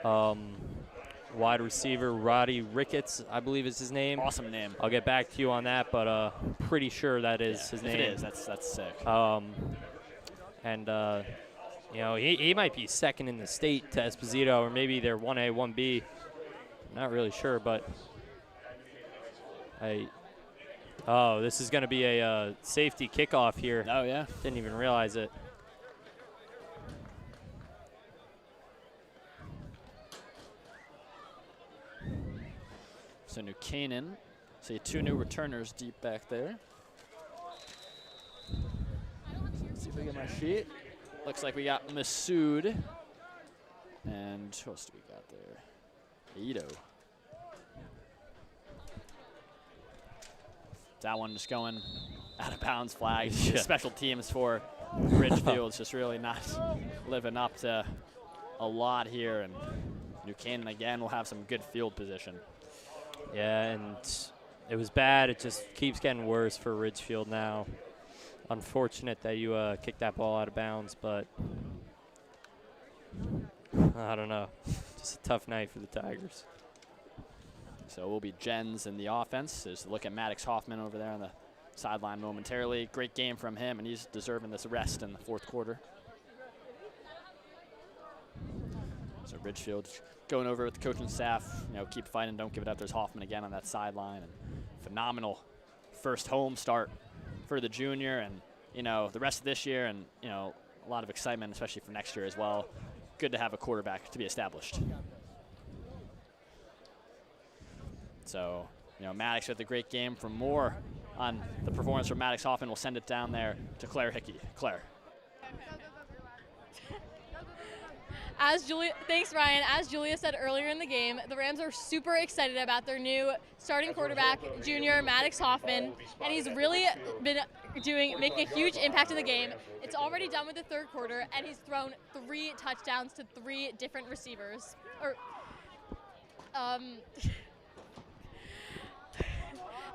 wide receiver, Roddy Ricketts, I believe is his name. Awesome name. I'll get back to you on that, but pretty sure that is his name. If it is, that's sick. You know, he might be second in the state to Esposito, or maybe they're 1A, 1B. Not really sure, but this is going to be a safety kickoff here. Oh, yeah. Didn't even realize it. So New Canaan, see 2 new returners deep back there. Let's see if we get my sheet. Looks like we got Masood. And who else do we got there? Ito. That one just going out of bounds flag. Yeah. Special teams for Ridgefield. It's just really not living up to a lot here. And New Canaan, again, will have some good field position. Yeah, and it was bad. It just keeps getting worse for Ridgefield now. Unfortunate that you kicked that ball out of bounds, but I don't know. Just a tough night for the Tigers. So we'll be Jens in the offense. Just look at Maddox Hoffman over there on the sideline momentarily. Great game from him, and he's deserving this rest in the 4th quarter. So Ridgefield going over with the coaching staff, you know, keep fighting, don't give it up. There's Hoffman again on that sideline. And phenomenal first home start for the junior, and, you know, the rest of this year, and, you know, a lot of excitement, especially for next year as well. Good to have a quarterback to be established. So, you know, Maddox with a great game. For more on the performance from Maddox Hoffman, we'll send it down there to Claire Hickey. Claire. Thanks, Ryan. As Julia said earlier in the game, the Rams are super excited about their new starting quarterback, junior Maddox Hoffman, and he's really been making a huge impact in the game. It's already done with the 3rd quarter, and he's thrown 3 touchdowns to 3 different receivers.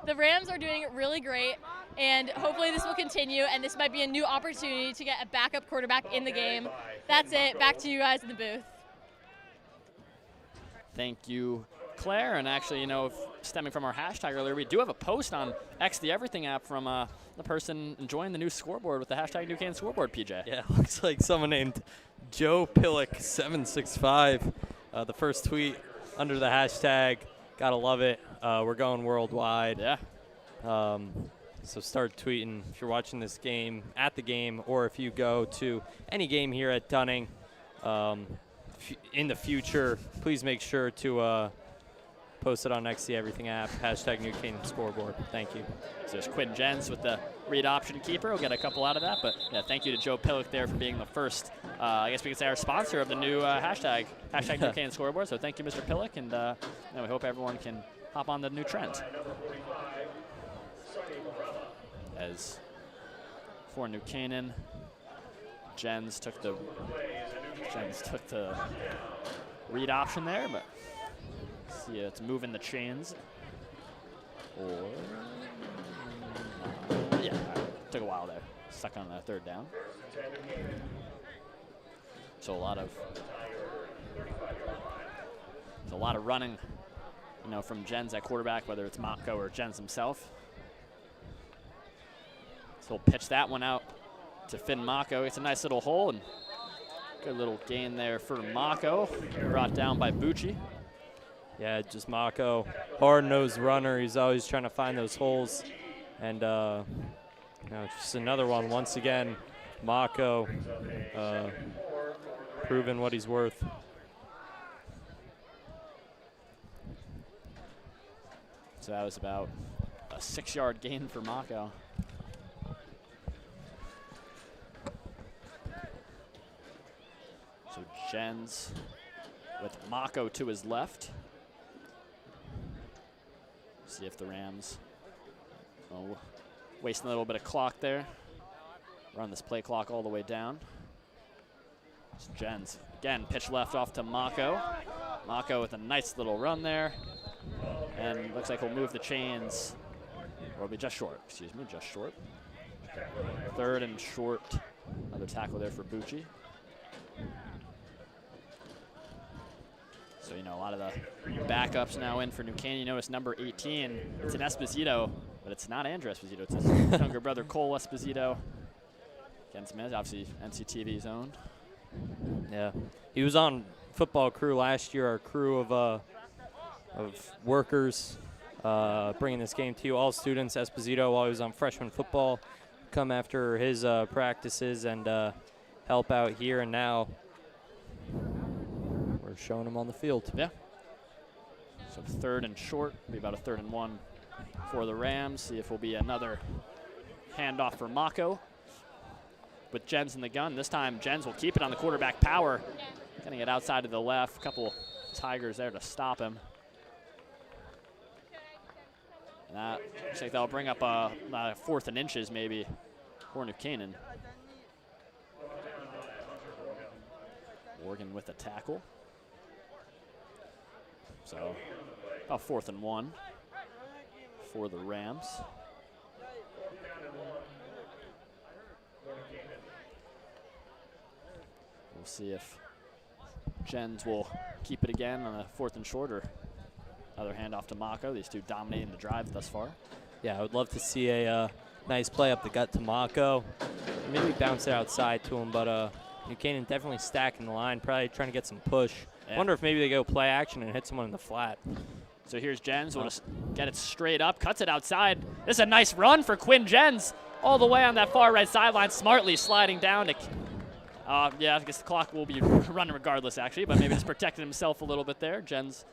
The Rams are doing really great, and hopefully this will continue, and this might be a new opportunity to get a backup quarterback in the game. That's it. Back to you guys in the booth. Thank you, Claire. And actually, you know, stemming from our hashtag earlier, we do have a post on X the Everything app from the person enjoying the new scoreboard with the hashtag New Canaan Scoreboard, PJ. Yeah, looks like someone named Joe Pillock 765. The first tweet under the hashtag. Gotta love it. We're going worldwide. Yeah. So start tweeting if you're watching this game at the game, or if you go to any game here at Dunning in the future, please make sure to post it on X the Everything app, hashtag New Canaan Scoreboard. Thank you. So there's Quinn Jens with the read option keeper. We'll get a couple out of that. But yeah, thank you to Joe Pillock there for being the first, I guess we could say, our sponsor of the new hashtag New Canaan Scoreboard. So thank you, Mr. Pillock. And you know, we hope everyone can hop on the new trend. As for New Canaan, Jens took the read option there, but see, it's moving the chains. Or yeah, took a while there. Stuck on the 3rd down. So a lot of running, you know, from Jens at quarterback, whether it's Mako or Jens himself. So he'll pitch that one out to Finn Mako. It's a nice little hole, and good little gain there for Mako. Brought down by Bucci. Yeah, just Mako, hard-nosed runner. He's always trying to find those holes. And, you know, just another one. Once again, Mako proving what he's worth. So that was about a 6-yard gain for Mako. So Jens with Mako to his left. See if the Rams wasting a little bit of clock there. Run this play clock all the way down. It's Jens again, pitch left off to Mako. Mako with a nice little run there. And looks like he'll move the chains. Or it'll be just short, excuse me, just short. 3rd and short. Another tackle there for Bucci. So, you know, a lot of the backups now in for New Canaan. You notice number 18, it's an Esposito, but it's not Andrew Esposito. It's his younger brother, Cole Esposito. Against Miz, obviously NCTV's own. Yeah, he was on football crew last year, our crew of workers bringing this game to you. All students, Esposito, while he was on freshman football, come after his practices and help out here, and now we're showing him on the field. Yeah. So 3rd and short, be about a 3rd and 1 for the Rams. See if it will be another handoff for Mako. With Jens in the gun. This time Jens will keep it on the quarterback power. Getting it outside to the left. Couple Tigers there to stop him. And that looks like that'll bring up a 4th and inches maybe for New Canaan. Morgan with a tackle. So about 4th and 1 for the Rams. We'll see if Jens will keep it again on a 4th and short, or another handoff to Mako. These two dominating the drive thus far. Yeah, I would love to see a nice play up the gut to Mako. Maybe bounce it outside to him, but New Canaan definitely stacking the line, probably trying to get some push. Yeah. Wonder if maybe they go play action and hit someone in the flat. So here's Jens, will just get it straight up, cuts it outside. This is a nice run for Quinn Jens, all the way on that far right sideline, smartly sliding down to yeah, I guess the clock will be running regardless, actually, but maybe just protecting himself a little bit there. Jens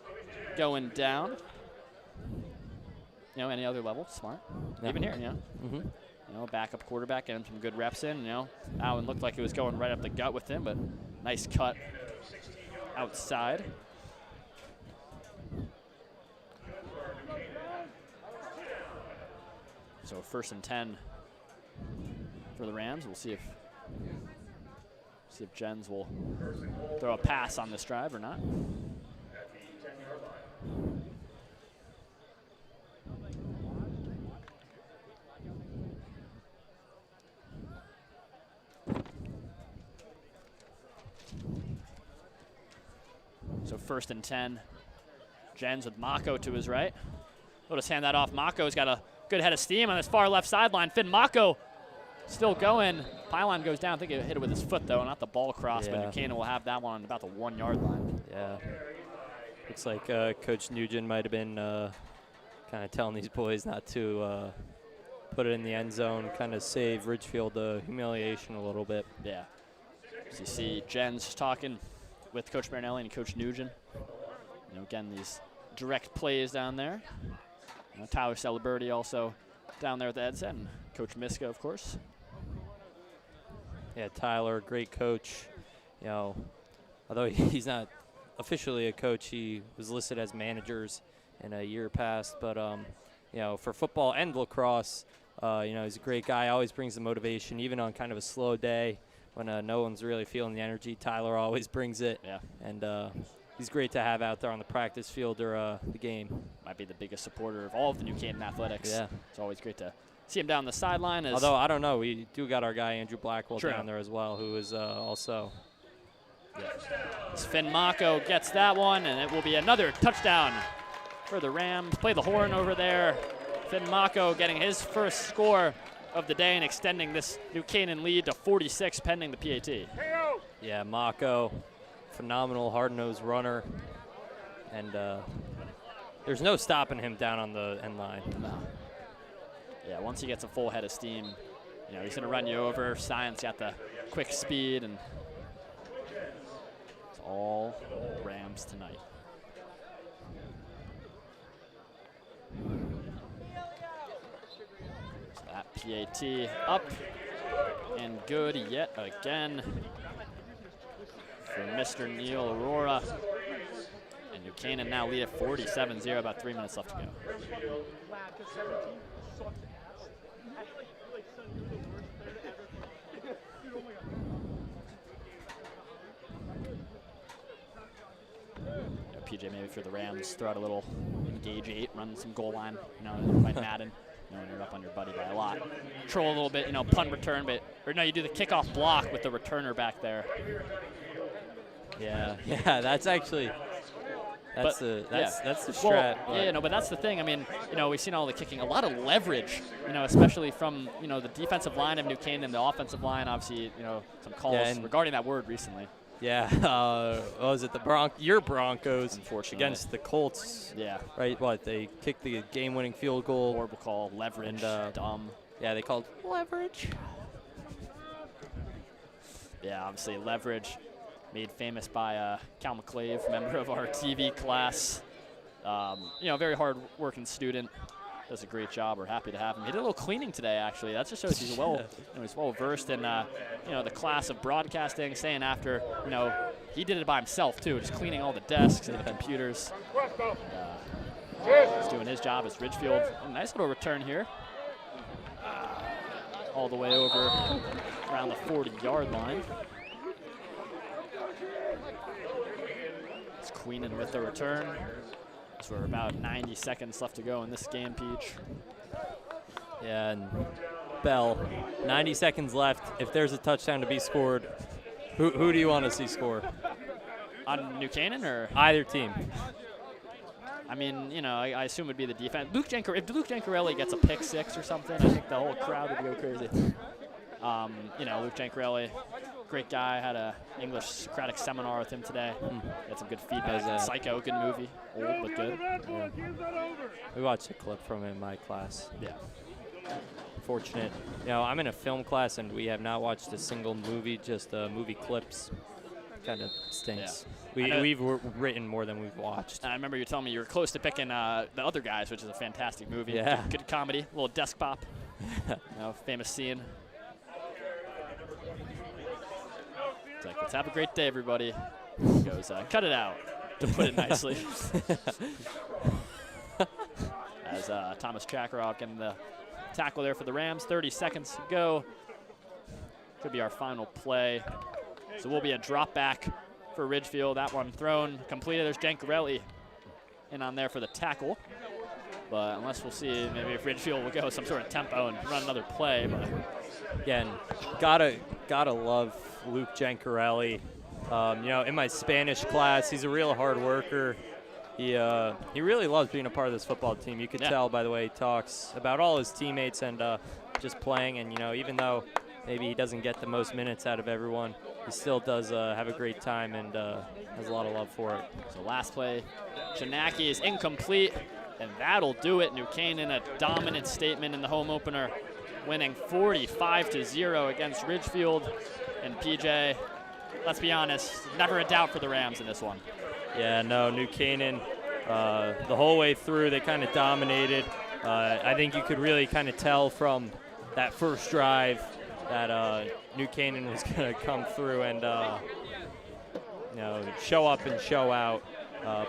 going down. You know, any other level, smart. Yeah. Even here, you know. You know, backup quarterback, getting some good reps in. You know, Allen looked like it was going right up the gut with him, but nice cut outside. So 1st and 10 for the Rams. We'll see if Jens will throw a pass on this drive or not. So 1st and 10. Jens with Mako to his right. We'll just hand that off. Mako's got a good head of steam on this far left sideline. Finn Mako still going. Pylon goes down. I think he hit it with his foot, though, not the ball cross, but New Canaan will have that one on about the 1-yard line. Yeah. Looks like Coach Nugent might have been kind of telling these boys not to put it in the end zone, kind of save Ridgefield the humiliation a little bit. Yeah. So you see Jens talking with Coach Marinelli and Coach Nugent. You know, again, these direct plays down there. You know, Tyler Celebrity also down there at the headset, and Coach Miska, of course. Yeah, Tyler, great coach. You know, although he's not officially a coach, he was listed as managers in a year past. But you know, for football and lacrosse, you know, he's a great guy. Always brings the motivation, even on kind of a slow day when no one's really feeling the energy. Tyler always brings it. Yeah. And he's great to have out there on the practice field or the game. Might be the biggest supporter of all of the New Canaan athletics. Yeah. It's always great to see him down the sideline. Although, I don't know, we do got our guy Andrew Blackwell down there as well, who is also. Yeah. Finn Mako gets that one, and it will be another touchdown for the Rams. Play the horn over there. Finn Mako getting his first score of the day and extending this New Canaan lead to 46 pending the PAT. Yeah, Mako, phenomenal hard-nosed runner, and there's no stopping him down on the end line. No. Yeah, once he gets a full head of steam, you know, he's going to run you over. Science got the quick speed, and it's all Rams tonight. That PAT up and good yet again for Mr. Neil Aurora. And New Canaan now lead at 47-0, about 3 minutes left to go. PJ maybe for the Rams, throw out a little engage 8, run some goal line, by Madden. When you're up on your buddy by a lot. Control a little bit, punt return, or no, you do the kickoff block with the returner back there. Yeah, that's actually, that's the strat. Well, but that's the thing. I mean, we've seen all the kicking, a lot of leverage, especially from, the defensive line of New Canaan, the offensive line, obviously, some calls regarding that word recently. Yeah, what was it your Broncos against the Colts? Yeah. Right, they kicked the game-winning field goal. Horrible call, leverage, dumb. Yeah, they called leverage. Yeah, obviously leverage, made famous by Cal McClave, member of our TV class. Very hard-working student. Does a great job. We're happy to have him. He did a little cleaning today, actually. That just shows he's he's well versed in the class of broadcasting. Saying after he did it by himself too, just cleaning all the desks and the computers. He's doing his job as Ridgefield. A nice little return here, all the way over around the 40-yard line. It's Queenan with the return. So we're about 90 seconds left to go in this game, Peach. Yeah, and Bell, 90 seconds left. If there's a touchdown to be scored, who do you want to see score? On New Canaan or? Either team. I mean, I assume it would be the defense. If Luke Jancarelli gets a pick 6 or something, I think the whole crowd would go crazy. Luke Jancarelli, great guy. Had a English Socratic seminar with him today. Had some good feedback. Psycho, good movie. Old but good. Yeah. We watched a clip from it in my class. Yeah. Fortunate. I'm in a film class and we have not watched a single movie, just movie clips. Kind of stinks. Yeah. We've written more than we've watched. And I remember you telling me you were close to picking The Other Guys, which is a fantastic movie. Yeah. Good comedy, a little desk pop. Famous scene. It's like, let's have a great day, everybody. He goes, cut it out, to put it nicely. As Thomas Chakarov getting the tackle there for the Rams. 30 seconds to go. Could be our final play. So we'll be a drop back for Ridgefield. That one thrown, completed. There's Jancarelli in on there for the tackle. But unless we'll see, maybe if Ridgefield will go some sort of tempo and run another play. But again, gotta love Luke Jancarelli. In my Spanish class, he's a real hard worker. He really loves being a part of this football team. You can tell by the way he talks about all his teammates and just playing. And even though maybe he doesn't get the most minutes out of everyone, he still does have a great time and has a lot of love for it. So last play, Janaki is incomplete, and that'll do it. New Canaan, a dominant statement in the home opener, winning 45-0 against Ridgefield. And PJ, let's be honest, never a doubt for the Rams in this one. Yeah, no, New Canaan, the whole way through, they kind of dominated. I think you could really kind of tell from that first drive that New Canaan was going to come through and show up and show out,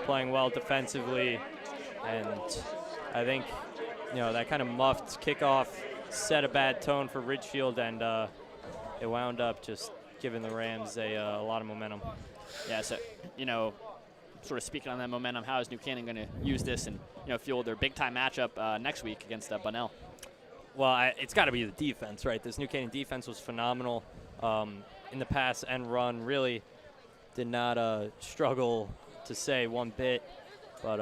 playing well defensively. And I think that kind of muffed kickoff set a bad tone for Ridgefield, and it wound up just giving the Rams a lot of momentum. Yeah, so sort of speaking on that momentum, how is New Canaan going to use this and fuel their big time matchup next week against Bunnell? Well, it's got to be the defense, right? This New Canaan defense was phenomenal in the pass and run. Really did not struggle to say one bit. But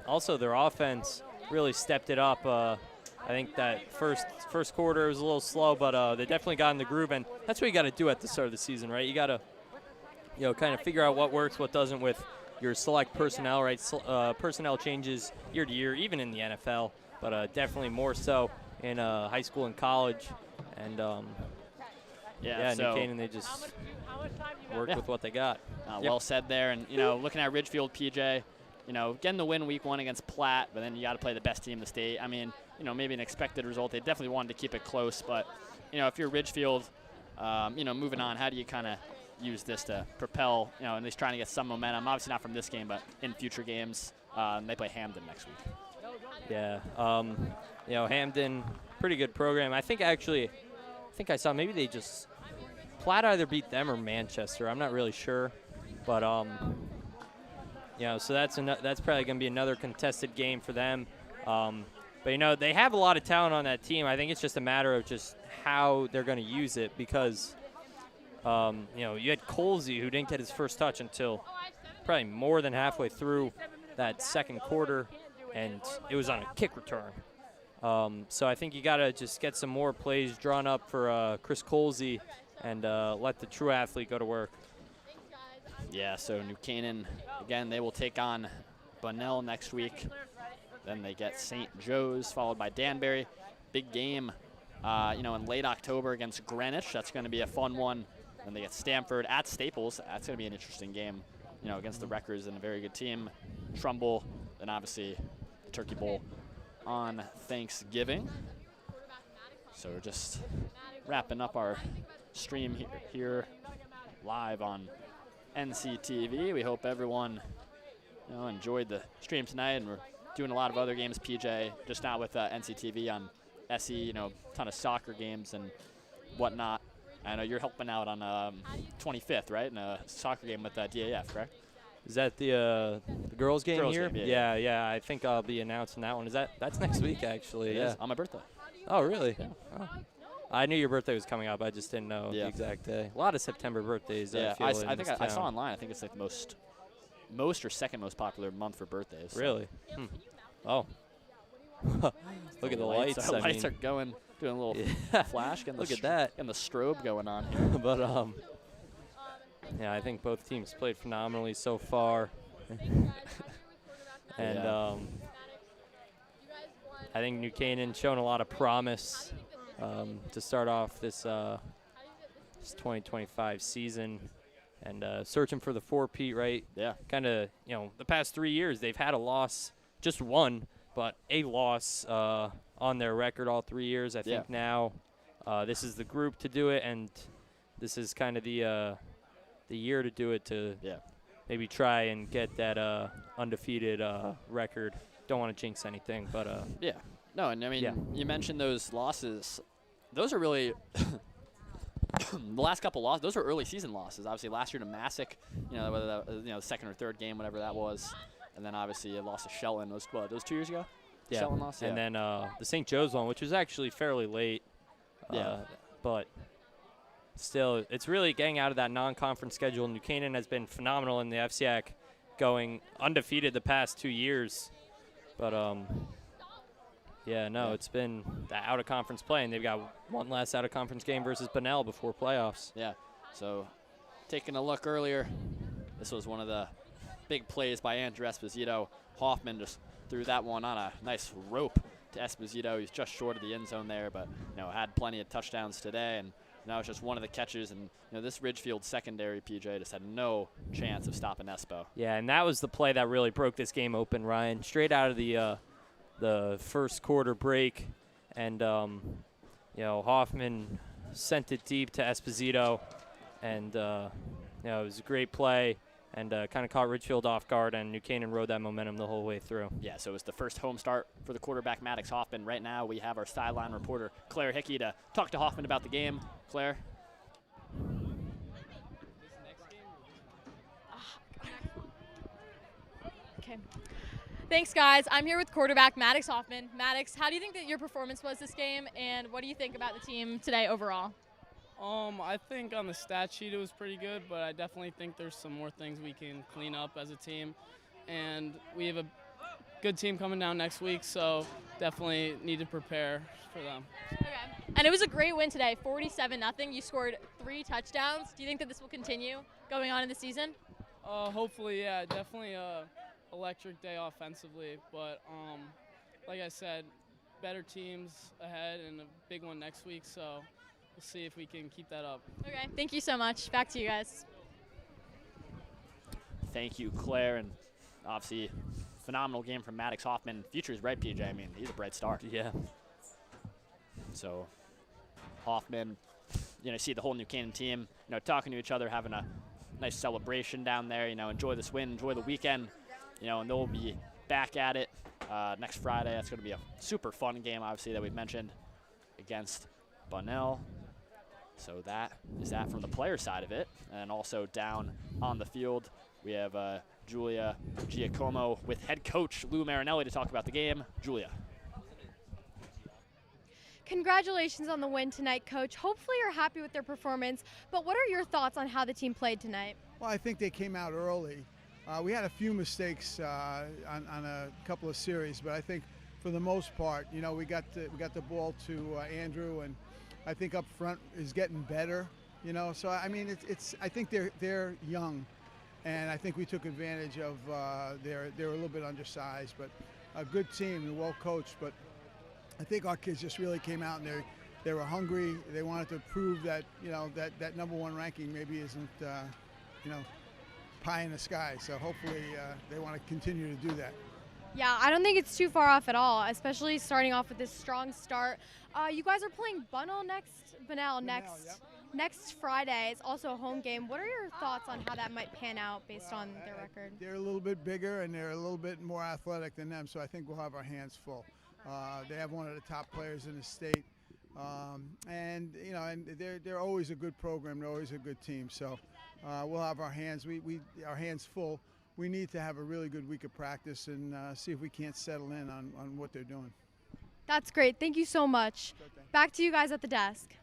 also their offense really stepped it up. I think that first quarter was a little slow, but they definitely got in the groove, and that's what you got to do at the start of the season, right? You got to kind of figure out what works, what doesn't with your select personnel, right? Personnel changes year to year, even in the NFL, but definitely more so in high school and college. And New Canaan, they just worked with what they got. Well said there. And looking at Ridgefield, PJ, getting the win week 1 against Platt, but then you got to play the best team in the state. I mean, maybe an expected result. They definitely wanted to keep it close, but, if you're Ridgefield, moving on, how do you kind of use this to propel, at least trying to get some momentum? Obviously not from this game, but in future games. They play Hamden next week. Yeah, Hamden, pretty good program. I think I saw maybe they just Platt either beat them or Manchester. I'm not really sure, but so that's probably going to be another contested game for them. But they have a lot of talent on that team. I think it's just a matter of just how they're going to use it because you had Colsey who didn't get his first touch until probably more than halfway through that second quarter, and it was on a kick return. So I think you got to just get some more plays drawn up for Chris Colsey and let the true athlete go to work. Yeah, so New Canaan, again, they will take on Bunnell next week. Then they get St. Joe's, followed by Danbury. Big game, in late October against Greenwich. That's going to be a fun one. Then they get Stamford at Staples. That's going to be an interesting game, against the Wreckers and a very good team. Trumbull, then obviously the Turkey Bowl on Thanksgiving. So we're just wrapping up our stream here live on NCTV. We hope everyone enjoyed the stream tonight, and we're doing a lot of other games, PJ, just not with NCTV on SE, ton of soccer games and whatnot. I know you're helping out on 25th, right, in a soccer game with DAF, correct? Is that the girls' game Girls here? game, Yeah. I think I'll be announcing that one. That's next week, actually. It yeah. is on my birthday. Oh, really? Yeah. Oh. I knew your birthday was coming up. I just didn't know the exact day. A lot of September birthdays. Yeah, I think I saw online. I think it's like the most or second most popular month for birthdays. So. Really? Oh. Look at the lights. The lights are going, doing a little flash. Look at that. And the strobe going on here. But I think both teams played phenomenally so far. And I think New Canaan shown a lot of promise to start off this 2025 season, and searching for the 4-peat, right? Yeah. Kind of, the past 3 years they've had a loss, just one, but a loss on their record all 3 years. I think now this is the group to do it, and this is kind of the year to do it to maybe try and get that undefeated record. Don't want to jinx anything, but No, and I mean, you mentioned those losses. Those are really the last couple losses. Those are early season losses. Obviously, last year to Massac, whether that was, the second or third game, whatever that was, and then obviously you lost to Shelton. Those 2 years ago. Yeah. Shelton lost. And then the St. Joe's one, which was actually fairly late. But still, it's really getting out of that non-conference schedule. New Canaan has been phenomenal in the FCAC, going undefeated the past 2 years. But it's been the out-of-conference play, and they've got one last out-of-conference game versus Bunnell before playoffs. Yeah, so taking a look earlier, this was one of the big plays by Andrew Esposito. Hoffman just threw that one on a nice rope to Esposito. He's just short of the end zone there, but had plenty of touchdowns today, and now it's just one of the catches. And this Ridgefield secondary, PJ, just had no chance of stopping Espo. Yeah, and that was the play that really broke this game open, Ryan. Straight out of the first quarter break, and Hoffman sent it deep to Esposito, and it was a great play, and kind of caught Ridgefield off guard, and New Canaan rode that momentum the whole way through. Yeah, so it was the first home start for the quarterback, Maddox Hoffman. Right now we have our sideline reporter, Claire Hickey, to talk to Hoffman about the game. Claire? Okay. Thanks, guys. I'm here with quarterback Maddox Hoffman. Maddox, how do you think that your performance was this game, and what do you think about the team today overall? I think on the stat sheet it was pretty good, but I definitely think there's some more things we can clean up as a team. And we have a good team coming down next week, so definitely need to prepare for them. Okay. And it was a great win today, 47-0. You scored 3 touchdowns. Do you think that this will continue going on in the season? Hopefully, yeah. Definitely electric day offensively, but like I said, better teams ahead and a big one next week, so we'll see if we can keep that up. Okay, thank you so much. Back to you guys. Thank you, Claire. And obviously, phenomenal game from Maddox Hoffman. Future's right, PJ. I mean, he's a bright star. Yeah. So Hoffman, see the whole New Canaan team, talking to each other, having a nice celebration down there. Enjoy this win, enjoy the weekend, and they'll be back at it next Friday. That's going to be a super fun game, obviously, that we've mentioned against Bunnell. So that is that from the player side of it. And also down on the field, we have Julia Giacomo with head coach Lou Marinelli to talk about the game. Julia. Congratulations on the win tonight, Coach. Hopefully you're happy with their performance, but what are your thoughts on how the team played tonight? Well, I think they came out early. We had a few mistakes on a couple of series, but I think for the most part, we got the ball to Andrew, and I think up front is getting better. So I mean, I think they're young, and I think we took advantage of they're a little bit undersized, but a good team and well coached. But I think our kids just really came out and they were hungry. They wanted to prove that that number one ranking maybe isn't pie in the sky. So hopefully they want to continue to do that. Yeah, I don't think it's too far off at all, especially starting off with this strong start. You guys are playing Bunnell next Friday. It's also a home game. What are your thoughts on how that might pan out based on their record? They're a little bit bigger and they're a little bit more athletic than them, so I think we'll have our hands full. They have one of the top players in the state, and they're always a good program. They're always a good team. So we'll have our hands full. We need to have a really good week of practice and see if we can't settle in on what they're doing. That's great. Thank you so much. Back to you guys at the desk.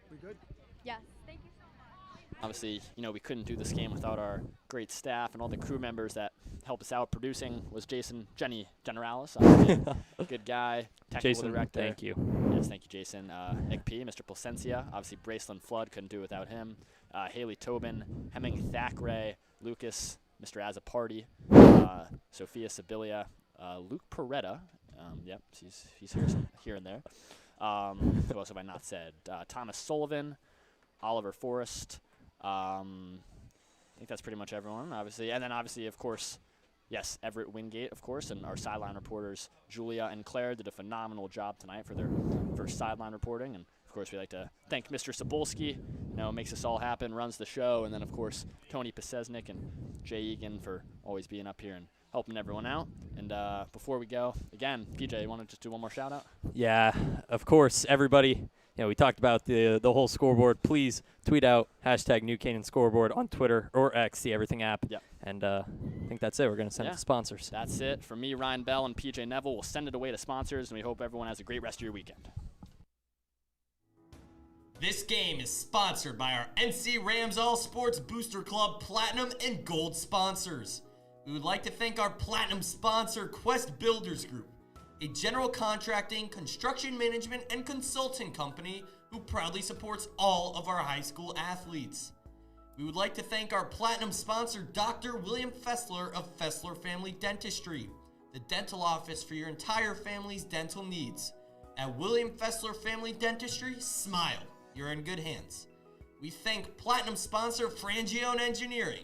We good? Yes. Thank you so much. Obviously, we couldn't do this game without our great staff and all the crew members that helped us out. Producing was Jenny Generalis, good guy. Technical Jason, director. thank you. Yes, thank you, Jason. P, Mr. Placencia. Obviously, Braceland Flood, couldn't do it without him. Haley Tobin, Hemming Thackeray, Lucas, Mr. Azaparty, Sophia Sibilia, Luke Peretta. Yep, he's here and there. Who else have I not said? Thomas Sullivan, Oliver Forrest. I think that's pretty much everyone, obviously. And then, obviously, of course, yes, Everett Wingate, of course, and our sideline reporters, Julia and Claire, did a phenomenal job tonight for their first sideline reporting. And, of course, we'd like to thank Mr. Cebulski, makes this all happen, runs the show. And then, of course, Tony Pesesnik and Jay Egan for always being up here and helping everyone out. And before we go, again, PJ, you want to just do one more shout-out? Yeah, of course, everybody. We talked about the whole scoreboard. Please tweet out # New Canaan Scoreboard on Twitter or X, the Everything app. Yep. And I think that's it. We're going to send it to sponsors. That's it. From me, Ryan Bell, and PJ Neville, we'll send it away to sponsors, and we hope everyone has a great rest of your weekend. This game is sponsored by our NC Rams All Sports Booster Club Platinum and Gold sponsors. We would like to thank our Platinum sponsor, Quest Builders Group, a general contracting, construction management, and consulting company who proudly supports all of our high school athletes. We would like to thank our Platinum sponsor, Dr. William Fessler of Fessler Family Dentistry, the dental office for your entire family's dental needs. At William Fessler Family Dentistry, smile. You're in good hands. We thank Platinum sponsor, Frangione Engineering.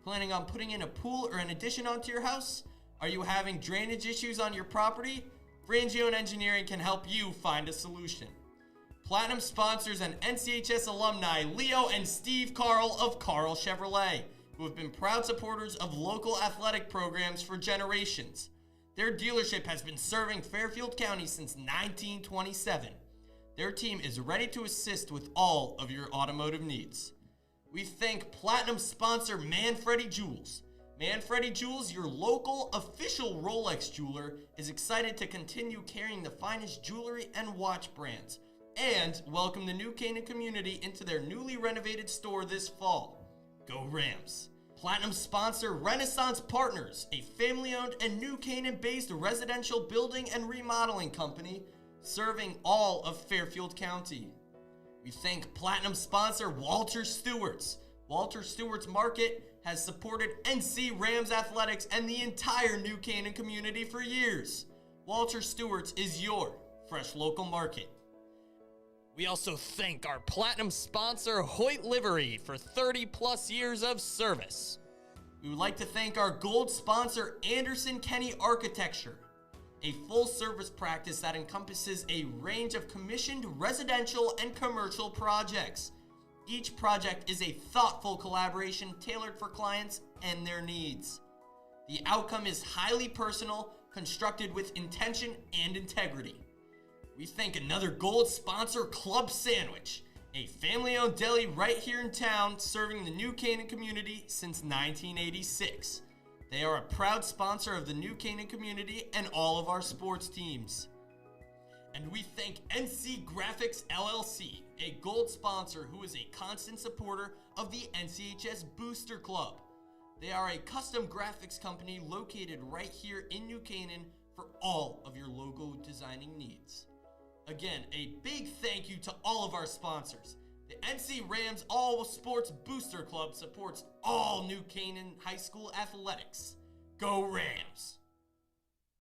Planning on putting in a pool or an addition onto your house? Are you having drainage issues on your property? Frangione Engineering can help you find a solution. Platinum sponsors and NCHS alumni Leo and Steve Carl of Carl Chevrolet, who have been proud supporters of local athletic programs for generations. Their dealership has been serving Fairfield County since 1927. Their team is ready to assist with all of your automotive needs. We thank Platinum sponsor Manfredi Jewels. Manfredi Jewels, your local official Rolex jeweler, is excited to continue carrying the finest jewelry and watch brands and welcome the New Canaan community into their newly renovated store this fall. Go Rams! Platinum sponsor Renaissance Partners, a family-owned and New Canaan-based residential building and remodeling company serving all of Fairfield County. We thank Platinum sponsor Walter Stewart's. Walter Stewart's Market has supported NC Rams athletics and the entire New Canaan community for years. Walter Stewart's is your fresh local market. We also thank our Platinum sponsor Hoyt Livery for 30 plus years of service. We We would like to thank our gold sponsor, Anderson Kenny Architecture, a full-service practice that encompasses a range of commissioned residential and commercial projects. Each project is a thoughtful collaboration tailored for clients and their needs. The outcome is highly personal, constructed with intention and integrity. We thank another gold sponsor, Club Sandwich, a family-owned deli right here in town serving the New Canaan community since 1986. They are a proud sponsor of the New Canaan community and all of our sports teams. And we thank NC Graphics LLC, a gold sponsor who is a constant supporter of the NCHS Booster Club. They are a custom graphics company located right here in New Canaan for all of your logo designing needs. Again, a big thank you to all of our sponsors. The NC Rams All Sports Booster Club supports all New Canaan High School athletics. Go Rams!